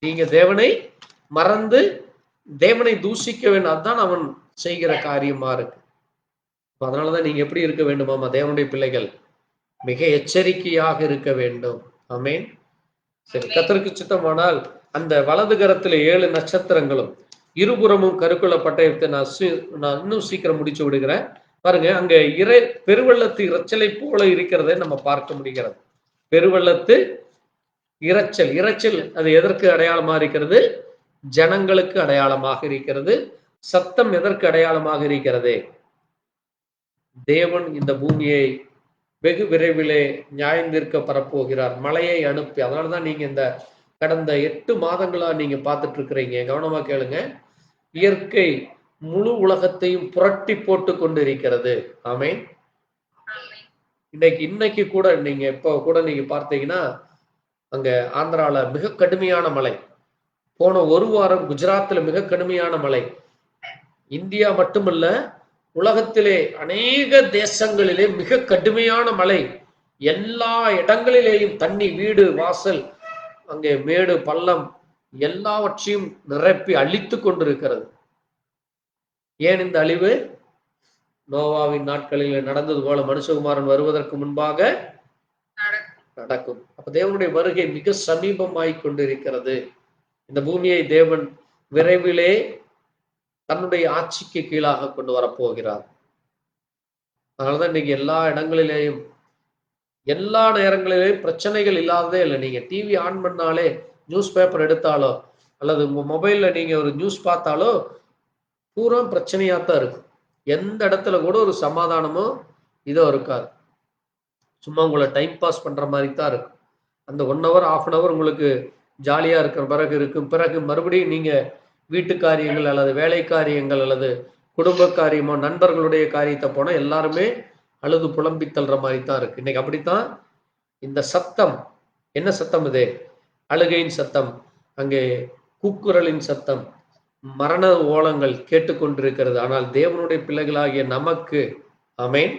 நீங்க தேவனை மறந்து தேவனை தூசிக்க வேண்டும். அதுதான் அவன் செய்கிற காரியமா இருக்கு. அதனாலதான் நீங்க எப்படி இருக்க வேண்டுமாமா? தேவனுடைய பிள்ளைகள் மிக எச்சரிக்கையாக இருக்க வேண்டும். ஆமென். சரி, கர்த்தருக்கு சித்தமானால் அந்த வலது கரத்துல 7 நட்சத்திரங்களும் இருபுறமும் கருக்குள்ள பட்டயத்தை நான் இன்னும் சீக்கிரம் முடிச்சு விடுகிறேன். பாருங்க, அங்க பெருவெள்ளத்து இரைச்சலை போல இருக்கிறதை நம்ம பார்க்க முடிகிறது. பெருவெள்ளத்து இரைச்சல் அது எதற்கு அடையாளமா இருக்கிறது? ஜனங்களுக்கு அடையாளமாக இருக்கிறது. சத்தம் எதற்கு அடையாளமாக இருக்கிறது? தேவன் இந்த பூமியை வெகு விரைவிலே நியாயந்தீர்க்க பரப்போகிறார், மழையை அனுப்பி. அதனாலதான் நீங்க இந்த கடந்த 8 மாதங்களா நீங்க பார்த்துட்டு இருக்கிறீங்க. கவனமா கேளுங்க. இயற்கை முழு உலகத்தையும் புரட்டி போட்டு கொண்டு இருக்கிறது. ஆமென். இன்னைக்கு கூட நீங்க இப்போ கூட நீங்க பார்த்தீங்கன்னா அங்க ஆந்திரால மிக கடுமையான மழை. போன ஒரு வாரம் குஜராத்ல மிக கடுமையான மழை. இந்தியா மட்டுமல்ல, உலகத்திலே அநேக தேசங்களிலே மிக கடுமையான மழை. எல்லா இடங்களிலேயும் தண்ணி, வீடு வாசல், அங்கே மேடு பள்ளம் எல்லாவற்றையும் நிரப்பி அழித்து கொண்டிருக்கிறது. ஏன் இந்த அழிவு? நோவாவின் நாட்களில் நடந்தது போல மனுஷகுமாரன் வருவதற்கு முன்பாக நடக்கும். அப்ப தேவனுடைய வருகை மிக சமீபமாய் கொண்டிருக்கிறது. இந்த பூமியை தேவன் விரைவிலே தன்னுடைய ஆட்சிக்கு கீழாக கொண்டு வரப்போகிறார். அதனாலதான் இன்னைக்கு எல்லா இடங்களிலேயும் எல்லா நேரங்களிலேயும் பிரச்சனைகள் இல்லாததே இல்லை. நீங்க டிவி ஆன் பண்ணாலே, நியூஸ் பேப்பர் எடுத்தாலோ அல்லது உங்க மொபைல்ல நீங்க ஒரு நியூஸ் பார்த்தாலோ பூரா பிரச்சனையாத்தான் இருக்கு. எந்த இடத்துல கூட ஒரு சமாதானமோ இதோ இருக்காது. சும்மா உங்களை டைம் பாஸ் பண்ற மாதிரி தான் இருக்கும். அந்த 1 hour 1/2 hour உங்களுக்கு ஜாலியா இருக்கிற பிறகு மறுபடியும் நீங்க வீட்டு காரியங்கள் அல்லது வேலை காரியங்கள் அல்லது குடும்ப காரியமோ நண்பர்களுடைய காரியத்தை போனா எல்லாருமே அழுது புலம்பி தள்ளுற மாதிரி தான் இருக்கு. இன்னைக்கு அப்படித்தான் இந்த சத்தம். என்ன சத்தம் இது? அழுகையின் சத்தம், அங்கே கூக்குரலின் சத்தம், மரண ஓலங்கள் கேட்டுக்கொண்டிருக்கிறது. ஆனால் தேவனுடைய பிள்ளைகளாகிய நமக்கு, ஆமென்,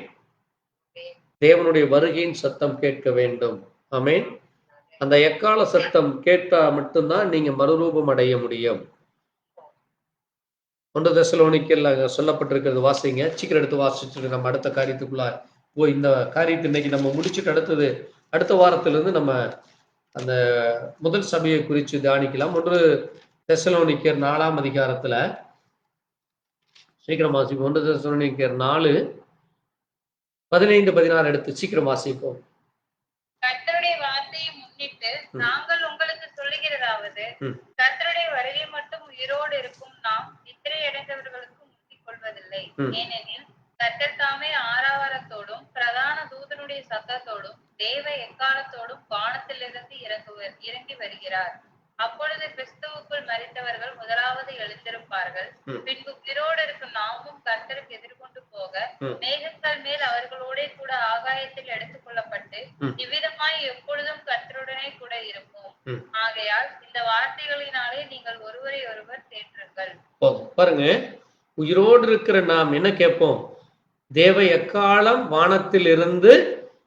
தேவனுடைய வருகையின் சத்தம் கேட்க வேண்டும். ஆமென். அந்த எக்கால சத்தம் கேட்டா மட்டும்தான் நீங்க மறுரூபம் அடைய முடியும். 1 தெசலோனிக்கேயர்ல சொல்லப்பட்டிருக்கிறது, வாசிங்க. சீக்கிரம் எடுத்து வாசிச்சுட்டு நம்ம அடுத்த காரியத்துக்குள்ள போய் இந்த காரியத்தை இன்னைக்கு நம்ம முடிச்சுட்டு அடுத்த வாரத்திலிருந்து நம்ம அந்த முதல் சபையை குறித்து தியானிக்கலாம். 1 தெசலோனிக்கேயர் 4ஆம் அதிகாரத்துல சீக்கிரம் வாசிப்போம். 1 தெசலோனிக்கேயர் 4:15-16 எடுத்து சீக்கிரம் வாசிப்போம். கர்த்தருடைய வார்த்தையை முன்னிட்டு நாங்கள் உங்களுக்கு சொல்லுகிறதாவது, கர்த்தருடைய வருகை மட்டும் உயிரோடு இருக்கும் நாம் நித்திரை அடைந்தவர்களுக்கு முந்திக் கொள்வதில்லை. ஏனெனில் கர்த்தர் தாமே ஆரவாரத்தோடும் பிரதான தூதனுடைய சத்தத்தோடும் தேவ எக்காலத்தோடும் வானத்திலிருந்து இறங்கி வருகிறார். அப்பொழுது கிறிஸ்துவுக்குள் மரித்தவர்கள் முதலாவது எழுந்திருப்பார்கள். பின்பு உயிரோடு இருக்கும் நாமும் கர்த்தருக்கு எதிர்கொண்டு போக மேகங்கள் மேல் அவர்களோட கூட ஆகாயத்தில் எடுத்துக் கொள்ளப்பட்டு இவ்விதமாய் எப்பொழுதும் கர்த்தருடனே கூட இருப்போம். ஆகையால் இந்த வார்த்தைகளினாலே நீங்கள் ஒருவரை ஒருவர் தேற்றுங்கள். பாருங்க, உயிரோடு இருக்கிற நாம் என்ன கேட்போம்? தேவ எக்காலம் வானத்தில் இருந்து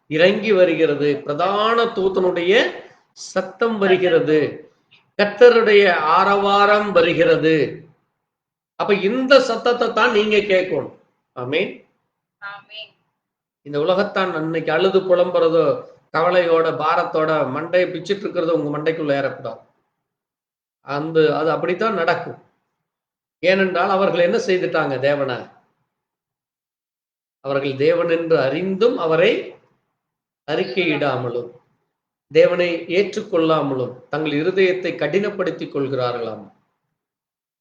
இறங்கி வருகிறது, பிரதான தூதனுடைய சத்தம் வருகிறது, கர்த்தருடைய ஆரவாரம் வருகிறது. அப்ப இந்த சத்தத்தை தான் நீங்க கேட்கணும். ஆமென். இந்த உலகத்தான் அன்னைக்கு அழுது புலம்புறதோ கவலையோட பாரத்தோட மண்டையை பிச்சுட்டு இருக்கிறதோ உங்க மண்டைக்குள்ள ஏறக்கூடாது. அது அப்படித்தான் நடக்கும். ஏனென்றால் அவர்கள் என்ன செய்துட்டாங்க? தேவனை அவர்கள் தேவன் என்று அறிந்தும் அவரை அறிக்கையிடாமலும் தேவனை ஏற்றுக்கொள்ளாமலும் தங்கள் இருதயத்தை கடினப்படுத்திக் கொள்கிறார்களாம்.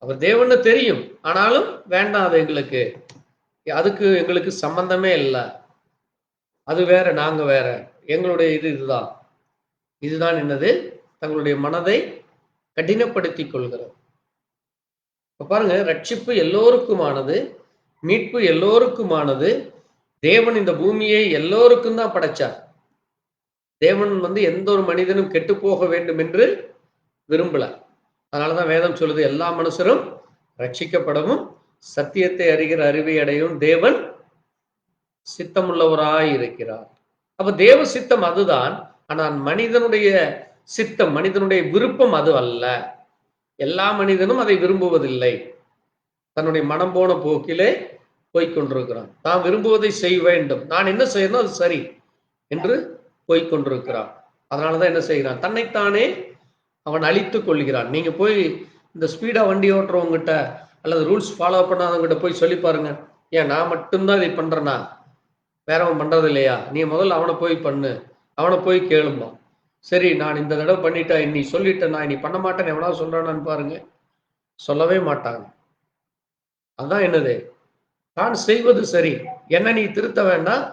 அவர் தேவன்னு தெரியும், ஆனாலும் வேண்டாம், அது அதுக்கு எங்களுக்கு சம்பந்தமே இல்லை, அது வேற, நாங்க வேற, எங்களுடைய இதுதான் என்னது? தங்களுடைய மனதை கடினப்படுத்திக் கொள்கிறது. இப்ப பாருங்க, ரட்சிப்பு எல்லோருக்குமானது. மீட்பு எல்லோருக்குமானது. தேவன் இந்த பூமியை எல்லோருக்கும் தான் படைச்சார். தேவன் எந்த ஒரு மனிதனும் கெட்டு போக வேண்டும் என்று விரும்பல. அதனாலதான் வேதம் சொல்லுது, எல்லா மனுஷரும் ரட்சிக்கப்படவும் சத்தியத்தை அறிகிற அறிவை அடையும் தேவன் சித்தமுள்ளவராய் இருக்கிறார். அப்ப தேவ சித்தம் அதுதான். ஆனால் மனிதனுடைய சித்தம், மனிதனுடைய விருப்பம் அது அல்ல. எல்லா மனிதனும் அதை விரும்புவதில்லை. தன்னுடைய மனம் போன போக்கிலே போய்கொண்டிருக்கிறான். நான் விரும்புவதை செய்ய வேண்டும், நான் என்ன செய்யணும் அது சரி என்று போய்கொண்டிருக்கிறான். அதனாலதான் என்ன செய்கிறான், தன்னைத்தானே அவன் அழித்துக் கொள்கிறான். நீங்க போய் இந்த ஸ்பீடா வண்டி ஓட்டுறவங்கிட்ட அல்லது ரூல்ஸ் ஃபாலோ பண்ணாதவங்கிட்ட போய் சொல்லி பாருங்க, ஏன் நான் மட்டும்தான் இதை பண்றேனா, வேறவன் பண்றது இல்லையா, நீ முதல்ல அவனை போய் பண்ணு, அவனை போய் கேளுமா. சரி, நான் இந்த தடவை பண்ணிட்டேன், நீ சொல்லிட்டேன், நான் நீ பண்ண மாட்டேன்னு எவனாவது சொல்றானான்னு பாருங்க, சொல்லவே மாட்டாங்க. அதான் என்னது, தான் செய்வது சரி, என்ன நீ திருத்த வேண்டாம்,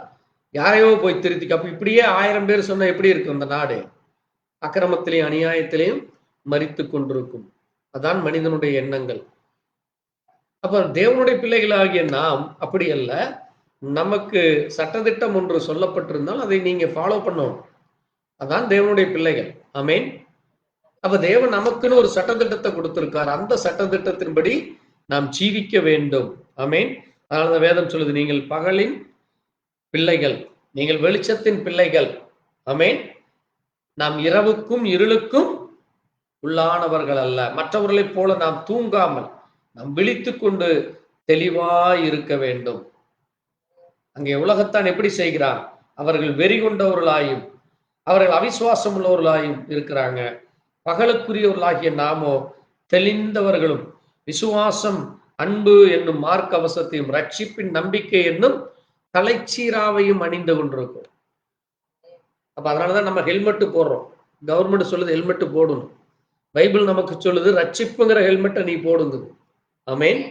யாரையோ போய் திருத்திக்க. அப்ப இப்படியே 1000 பேர் சொன்னா எப்படி இருக்கும் இந்த நாடு? அக்கிரமத்திலையும் அநியாயத்திலையும் மரித்து கொண்டிருக்கும். அதான் மனிதனுடைய எண்ணங்கள். அப்ப தேவனுடைய பிள்ளைகளாகிய நாம் அப்படி அல்ல. நமக்கு சட்டதிட்டம் ஒன்று சொல்லப்பட்டிருந்தால் அதை நீங்க ஃபாலோ பண்ணணும். அதான் தேவனுடைய பிள்ளைகள். ஆமென். அப்ப தேவன் நமக்குன்னு ஒரு சட்டதிட்டத்தை கொடுத்திருக்கார். அந்த சட்டதிட்டத்தின்படி நாம் ஜீவிக்க வேண்டும். ஆமென். அதனால வேதம் சொல்லுது, நீங்கள் பகலின் பிள்ளைகள், நீங்கள் வெளிச்சத்தின் பிள்ளைகள். ஆமென். நாம் இரவுக்கும் இருளுக்கும் உள்ளானவர்கள் அல்ல. மற்றவர்களைப் போல நாம் தூங்காமல் நாம் விழித்துக் கொண்டு தெளிவாய் இருக்க வேண்டும். அங்கே உலகத்தான் எப்படி செய்கிறான், அவர்கள் வெறி கொண்டவர்களாயும் அவர்கள் அவிசுவாசம் உள்ளவர்களாயும் இருக்கிறாங்க. பகலுக்குரியவர்களாகிய நாமோ தெளிந்தவர்களும் விசுவாசம், அன்பு என்னும் மார்க்க அவசத்தையும் ரட்சிப்பின் நம்பிக்கை என்னும் தலைச்சீராவையும் அணிந்து கொண்டிருக்கும். அப்ப அதனாலதான் நம்ம ஹெல்மெட் போடுறோம். கவர்மெண்ட் சொல்லுது ஹெல்மெட் போடணும். பைபிள் நமக்கு சொல்லுது ரட்சிப்புங்கிற ஹெல்மெட்டை நீ போடுங்க. ஆமென்.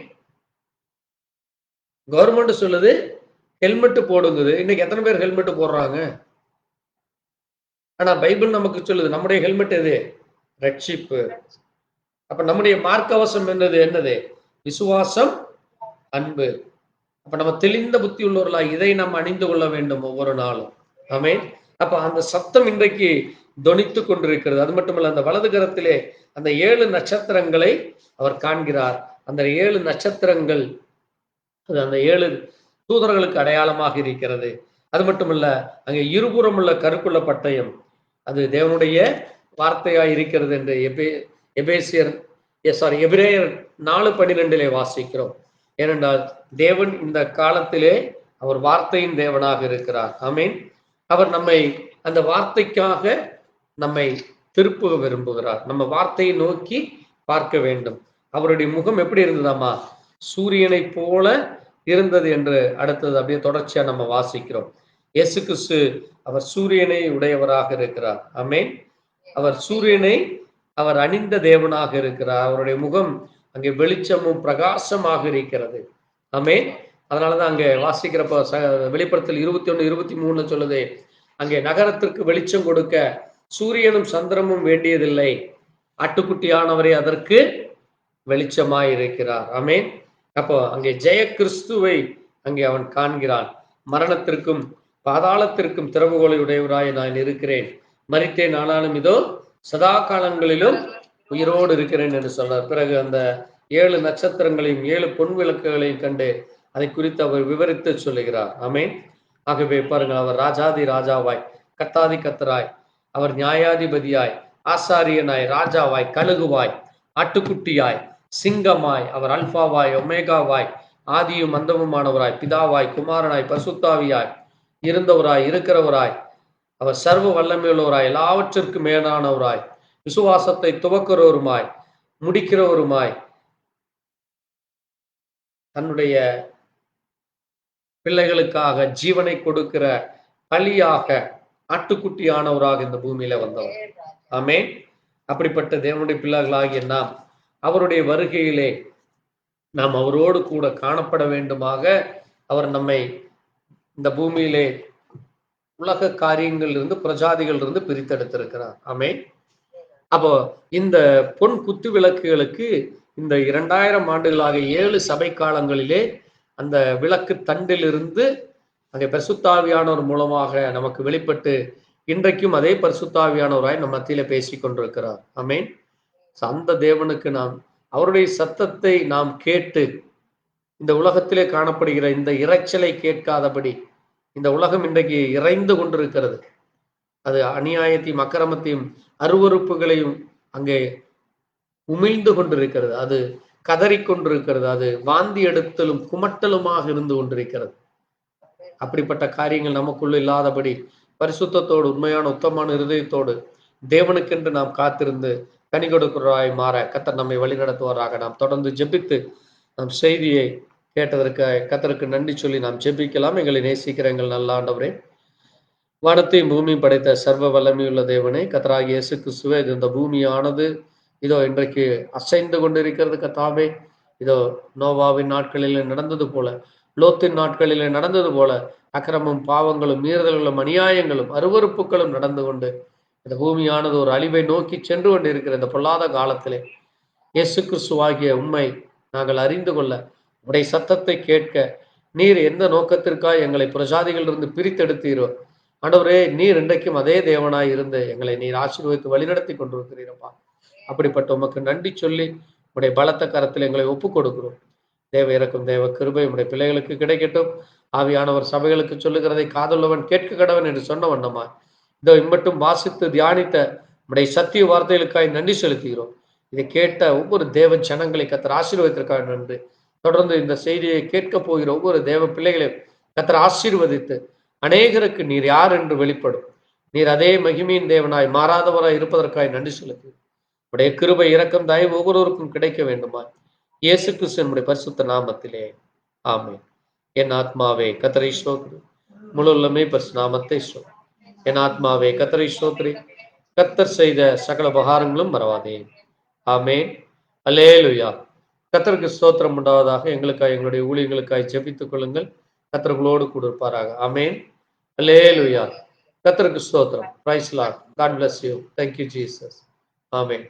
கவர்மெண்ட் சொல்லுது ஹெல்மெட் போடுங்குது. இன்னைக்கு எத்தனை பேர் ஹெல்மெட் போடுறாங்க? ஆனா பைபிள் நமக்கு சொல்லுது நம்முடைய ஹெல்மெட் எது? ரட்சிப்பு. அப்ப நம்முடைய மார்க்கவசம் என்னது? விசுவாசம், அன்பு. அப்ப நம்ம தெளிந்த புத்தி உள்ளவர்களா இதை நாம் அணிந்து கொள்ள வேண்டும் ஒவ்வொரு நாளும். ஆமென். அப்ப அந்த சத்தம் இன்றைக்கு தொனித்து கொண்டிருக்கிறது. அது மட்டுமல்ல, அந்த வலது கரத்திலே அந்த 7 நட்சத்திரங்களை அவர் காண்கிறார். அந்த 7 நட்சத்திரங்கள் அது அந்த 7 தூதர்களுக்கு அடையாளமாக இருக்கிறது. அது மட்டுமல்ல, அங்கே இருபுறம் உள்ள கருக்குள்ள பட்டயம் அது தேவனுடைய வார்த்தையாய் இருக்கிறது என்று எபிரேயர் 4:12 வாசிக்கிறோம். ஏனென்றால் தேவன் இந்த காலத்திலே அவர் வார்த்தையின் தேவனாக இருக்கிறார். ஆமென். அவர் நம்மை அந்த வார்த்தைக்காக நம்மை திருப்ப விரும்புகிறார். நம்ம வார்த்தையை நோக்கி பார்க்க வேண்டும். அவருடைய முகம் எப்படி இருந்ததாமா? சூரியனை போல இருந்தது என்று அடுத்தது அப்படியே தொடர்ச்சியா நம்ம வாசிக்கிறோம். இயேசு கிறிஸ்து அவர் சூரியனை உடையவராக இருக்கிறார். ஆமென். அவர் சூரியனை அவர் அணிந்த தேவனாக இருக்கிறார். அவருடைய முகம் அங்கே வெளிச்சமும் பிரகாசமாக இருக்கிறது. ஆமென். அதனாலதான் அங்கே வாசிக்கிறப்ப வெளிப்படுத்தல் 21:23 சொல்லுது, அங்கே நகரத்திற்கு வெளிச்சம் கொடுக்க சூரியனும் சந்திரமும் வேண்டியதில்லை, ஆட்டுக்குட்டியானவரே அதற்கு வெளிச்சமாய் இருக்கிறார். ஆமென். அப்போ அங்கே ஜெய கிறிஸ்துவை அங்கே அவன் காண்கிறான். மரணத்திற்கும் பாதாளத்திற்கும் திறவுகோலை உடையவராய் நான் இருக்கிறேன், மரித்தேன், ஆனாலும் இதோ சதா காலங்களிலும் உயிரோடு இருக்கிறேன் என்று சொல்றார். பிறகு அந்த 7 நட்சத்திரங்களையும் 7 பொன் விளக்குகளையும் கண்டு அதை குறித்து அவர் விவரித்து சொல்லுகிறார். ஆமென். ஆகவே பாருங்கள், அவர் ராஜாதி ராஜாவாய், கர்த்தாதி கர்த்தராய், அவர் நியாயாதிபதியாய், ஆசாரியனாய், ராஜாவாய், கழுகுவாய், ஆட்டுக்குட்டியாய், சிங்கமாய், அவர் அல்பாவாய், ஒமேகாவாய், ஆதியும் அந்தமுமானவராய், பிதாவாய், குமாரனாய், பசுத்தாவியாய் இருந்தவராய், இருக்கிறவராய், அவர் சர்வ வல்லமையுள்ளவராய், எல்லாவற்றிற்கும் மேலானவராய், விசுவாசத்தை துவக்கிறவருமாய், முடிக்கிறவருமாய், தன்னுடைய பிள்ளைகளுக்காக ஜீவனை கொடுக்கிற பலியாக ஆட்டுக்குட்டியானவராக இந்த பூமியில வந்தவர். ஆமென். அப்படிப்பட்ட தேவனுடைய பிள்ளைகளாகிய நாம் அவருடைய வருகையிலே நாம் அவரோடு கூட காணப்பட வேண்டுமாக அவர் நம்மை இந்த பூமியிலே உலக காரியங்கள் இருந்து பிரஜாதிகள் இருந்து பிரித்தெடுத்திருக்கிறார். ஆமென். அப்போ இந்த பொன் குத்து விளக்குகளுக்கு இந்த 2000 ஆண்டுகளாக 7 சபை காலங்களிலே அந்த விளக்கு தண்டிலிருந்து அங்கே பரிசுத்தாவியானவர் மூலமாக நமக்கு வெளிப்பட்டு இன்றைக்கும் அதே பரிசுத்தாவியானவராய் நம் மத்தியில பேசி கொண்டிருக்கிறார். ஆமென். அந்த தேவனுக்கு நாம் அவருடைய சத்தத்தை நாம் கேட்டு இந்த உலகத்திலே காணப்படுகிற இந்த இரைச்சலை கேட்காதபடி, இந்த உலகம் இன்றைக்கு இறைந்து கொண்டிருக்கிறது. அது அநியாயத்தையும் அக்கிரமத்தையும் அருவருப்புகளையும் அங்கே உமிழ்ந்து கொண்டிருக்கிறது. அது கதறிக்கொண்டிருக்கிறது. அது வாந்தி எடுத்தலும் குமட்டலுமாக இருந்து கொண்டிருக்கிறது. அப்படிப்பட்ட காரியங்கள் நமக்குள்ள இல்லாதபடி பரிசுத்தத்தோடு உண்மையான உத்தமான இருதயத்தோடு தேவனுக்கென்று நாம் காத்திருந்து கனி கொடுக்கிறவராய் மாற கர்த்தர் நம்மை வழிநடத்துவாராக. நாம் தொடர்ந்து ஜெபித்து நம் செய்தியை கேட்டதற்கு கர்த்தருக்கு நன்றி சொல்லி நாம் ஜெபிக்கலாம். எங்களை நேசிக்கிற எங்கள் நல்ல ஆண்டவரே, வானத்தையும் பூமியும் படைத்த சர்வ வல்லமையுள்ள தேவனே, கர்த்தராகிய இயேசு கிறிஸ்துவே, இந்த பூமியானது இதோ இன்றைக்கு அசைந்து கொண்டிருக்கிறது கர்த்தாவே. இதோ நோவாவின் நாட்களிலே நடந்தது போல, லோத்தின் நாட்களிலே நடந்தது போல அக்கிரமும் பாவங்களும் மீறுதல்களும் அநியாயங்களும் அருவருப்புகளும் நடந்து கொண்டு இந்த பூமியானது ஒரு அழிவை நோக்கி சென்று கொண்டு இருக்கிற இந்த பொல்லாத காலத்திலே இயேசு கிறிஸ்துவாகிய உண்மை நாங்கள் அறிந்து கொள்ள, உடைய சத்தத்தை கேட்க, நீர் எந்த நோக்கத்திற்காக எங்களை பிரஜாதிகளிலிருந்து பிரித்தெடுத்தீரோ ஆண்டவரே, நீர் இன்றைக்கும் அதே தேவனாய் இருந்து எங்களை நீர் ஆசீர்வதித்து வழிநடத்தி கொண்டிருக்கிறீரப்பா. அப்படிப்பட்ட உமக்கு நன்றி சொல்லி உடைய பலத்த கரத்தில் எங்களை ஒப்புக் கொடுக்கிறோம். தேவ இறக்கும் தேவ கிருபை உடைய பிள்ளைகளுக்கு கிடைக்கட்டும். ஆவியானவர் சபைகளுக்கு சொல்லுகிறதை காதுள்ளவன் கேட்க கடவன் என்று சொன்ன வண்ணமா இதோ இம்மட்டும் வாசித்து தியானித்த உடைய சத்திய வார்த்தைகளுக்காய் நன்றி செலுத்துகிறோம். இதை கேட்ட ஒவ்வொரு தேவ ஜனங்களை கர்த்தர் ஆசீர்வதித்திற்காக நன்றி. தொடர்ந்து இந்த செய்தியை கேட்க போகிற ஒவ்வொரு தேவ பிள்ளைகளையும் கர்த்தர் ஆசீர்வதித்து அநேகருக்கு நீர் யார் என்று வெளிப்படும். நீர் அதே மகிமையின் தேவனாய் மாறாதவராய் இருப்பதற்காய் நன்றி செலுத்து. உடைய கிருபை இரக்கம் தயவு ஒவ்வொருவருக்கும் கிடைக்க வேண்டுமா இயேசு கிறிஸ்துவின் பரிசுத்த நாமத்திலே ஆமென். என் ஆத்மாவே கர்த்தரை ஸ்தோத்திரி, முழு உள்ளமே பரிசுத்த நாமத்தை ஸ்தோத்திரி. என் ஆத்மாவே கர்த்தரை ஸ்தோத்திரி, கர்த்தர் செய்த சகல உபகாரங்களும் மறவாதே. ஆமென். அல்லேலூயா. கர்த்தருக்கு ஸ்தோத்திரம் உண்டாவதாக. எங்களுக்காய் எங்களுடைய ஊழியர்களுக்காய் ஜெபித்துக் கொள்ளுங்கள். கர்த்தர் உங்களோடு கூட இருப்பாராக. ஆமென். அல்லேலூயா. கர்த்தருக்கு ஸ்தோத்திரம். Praise Lord. God bless you. Thank you Jesus. Amen.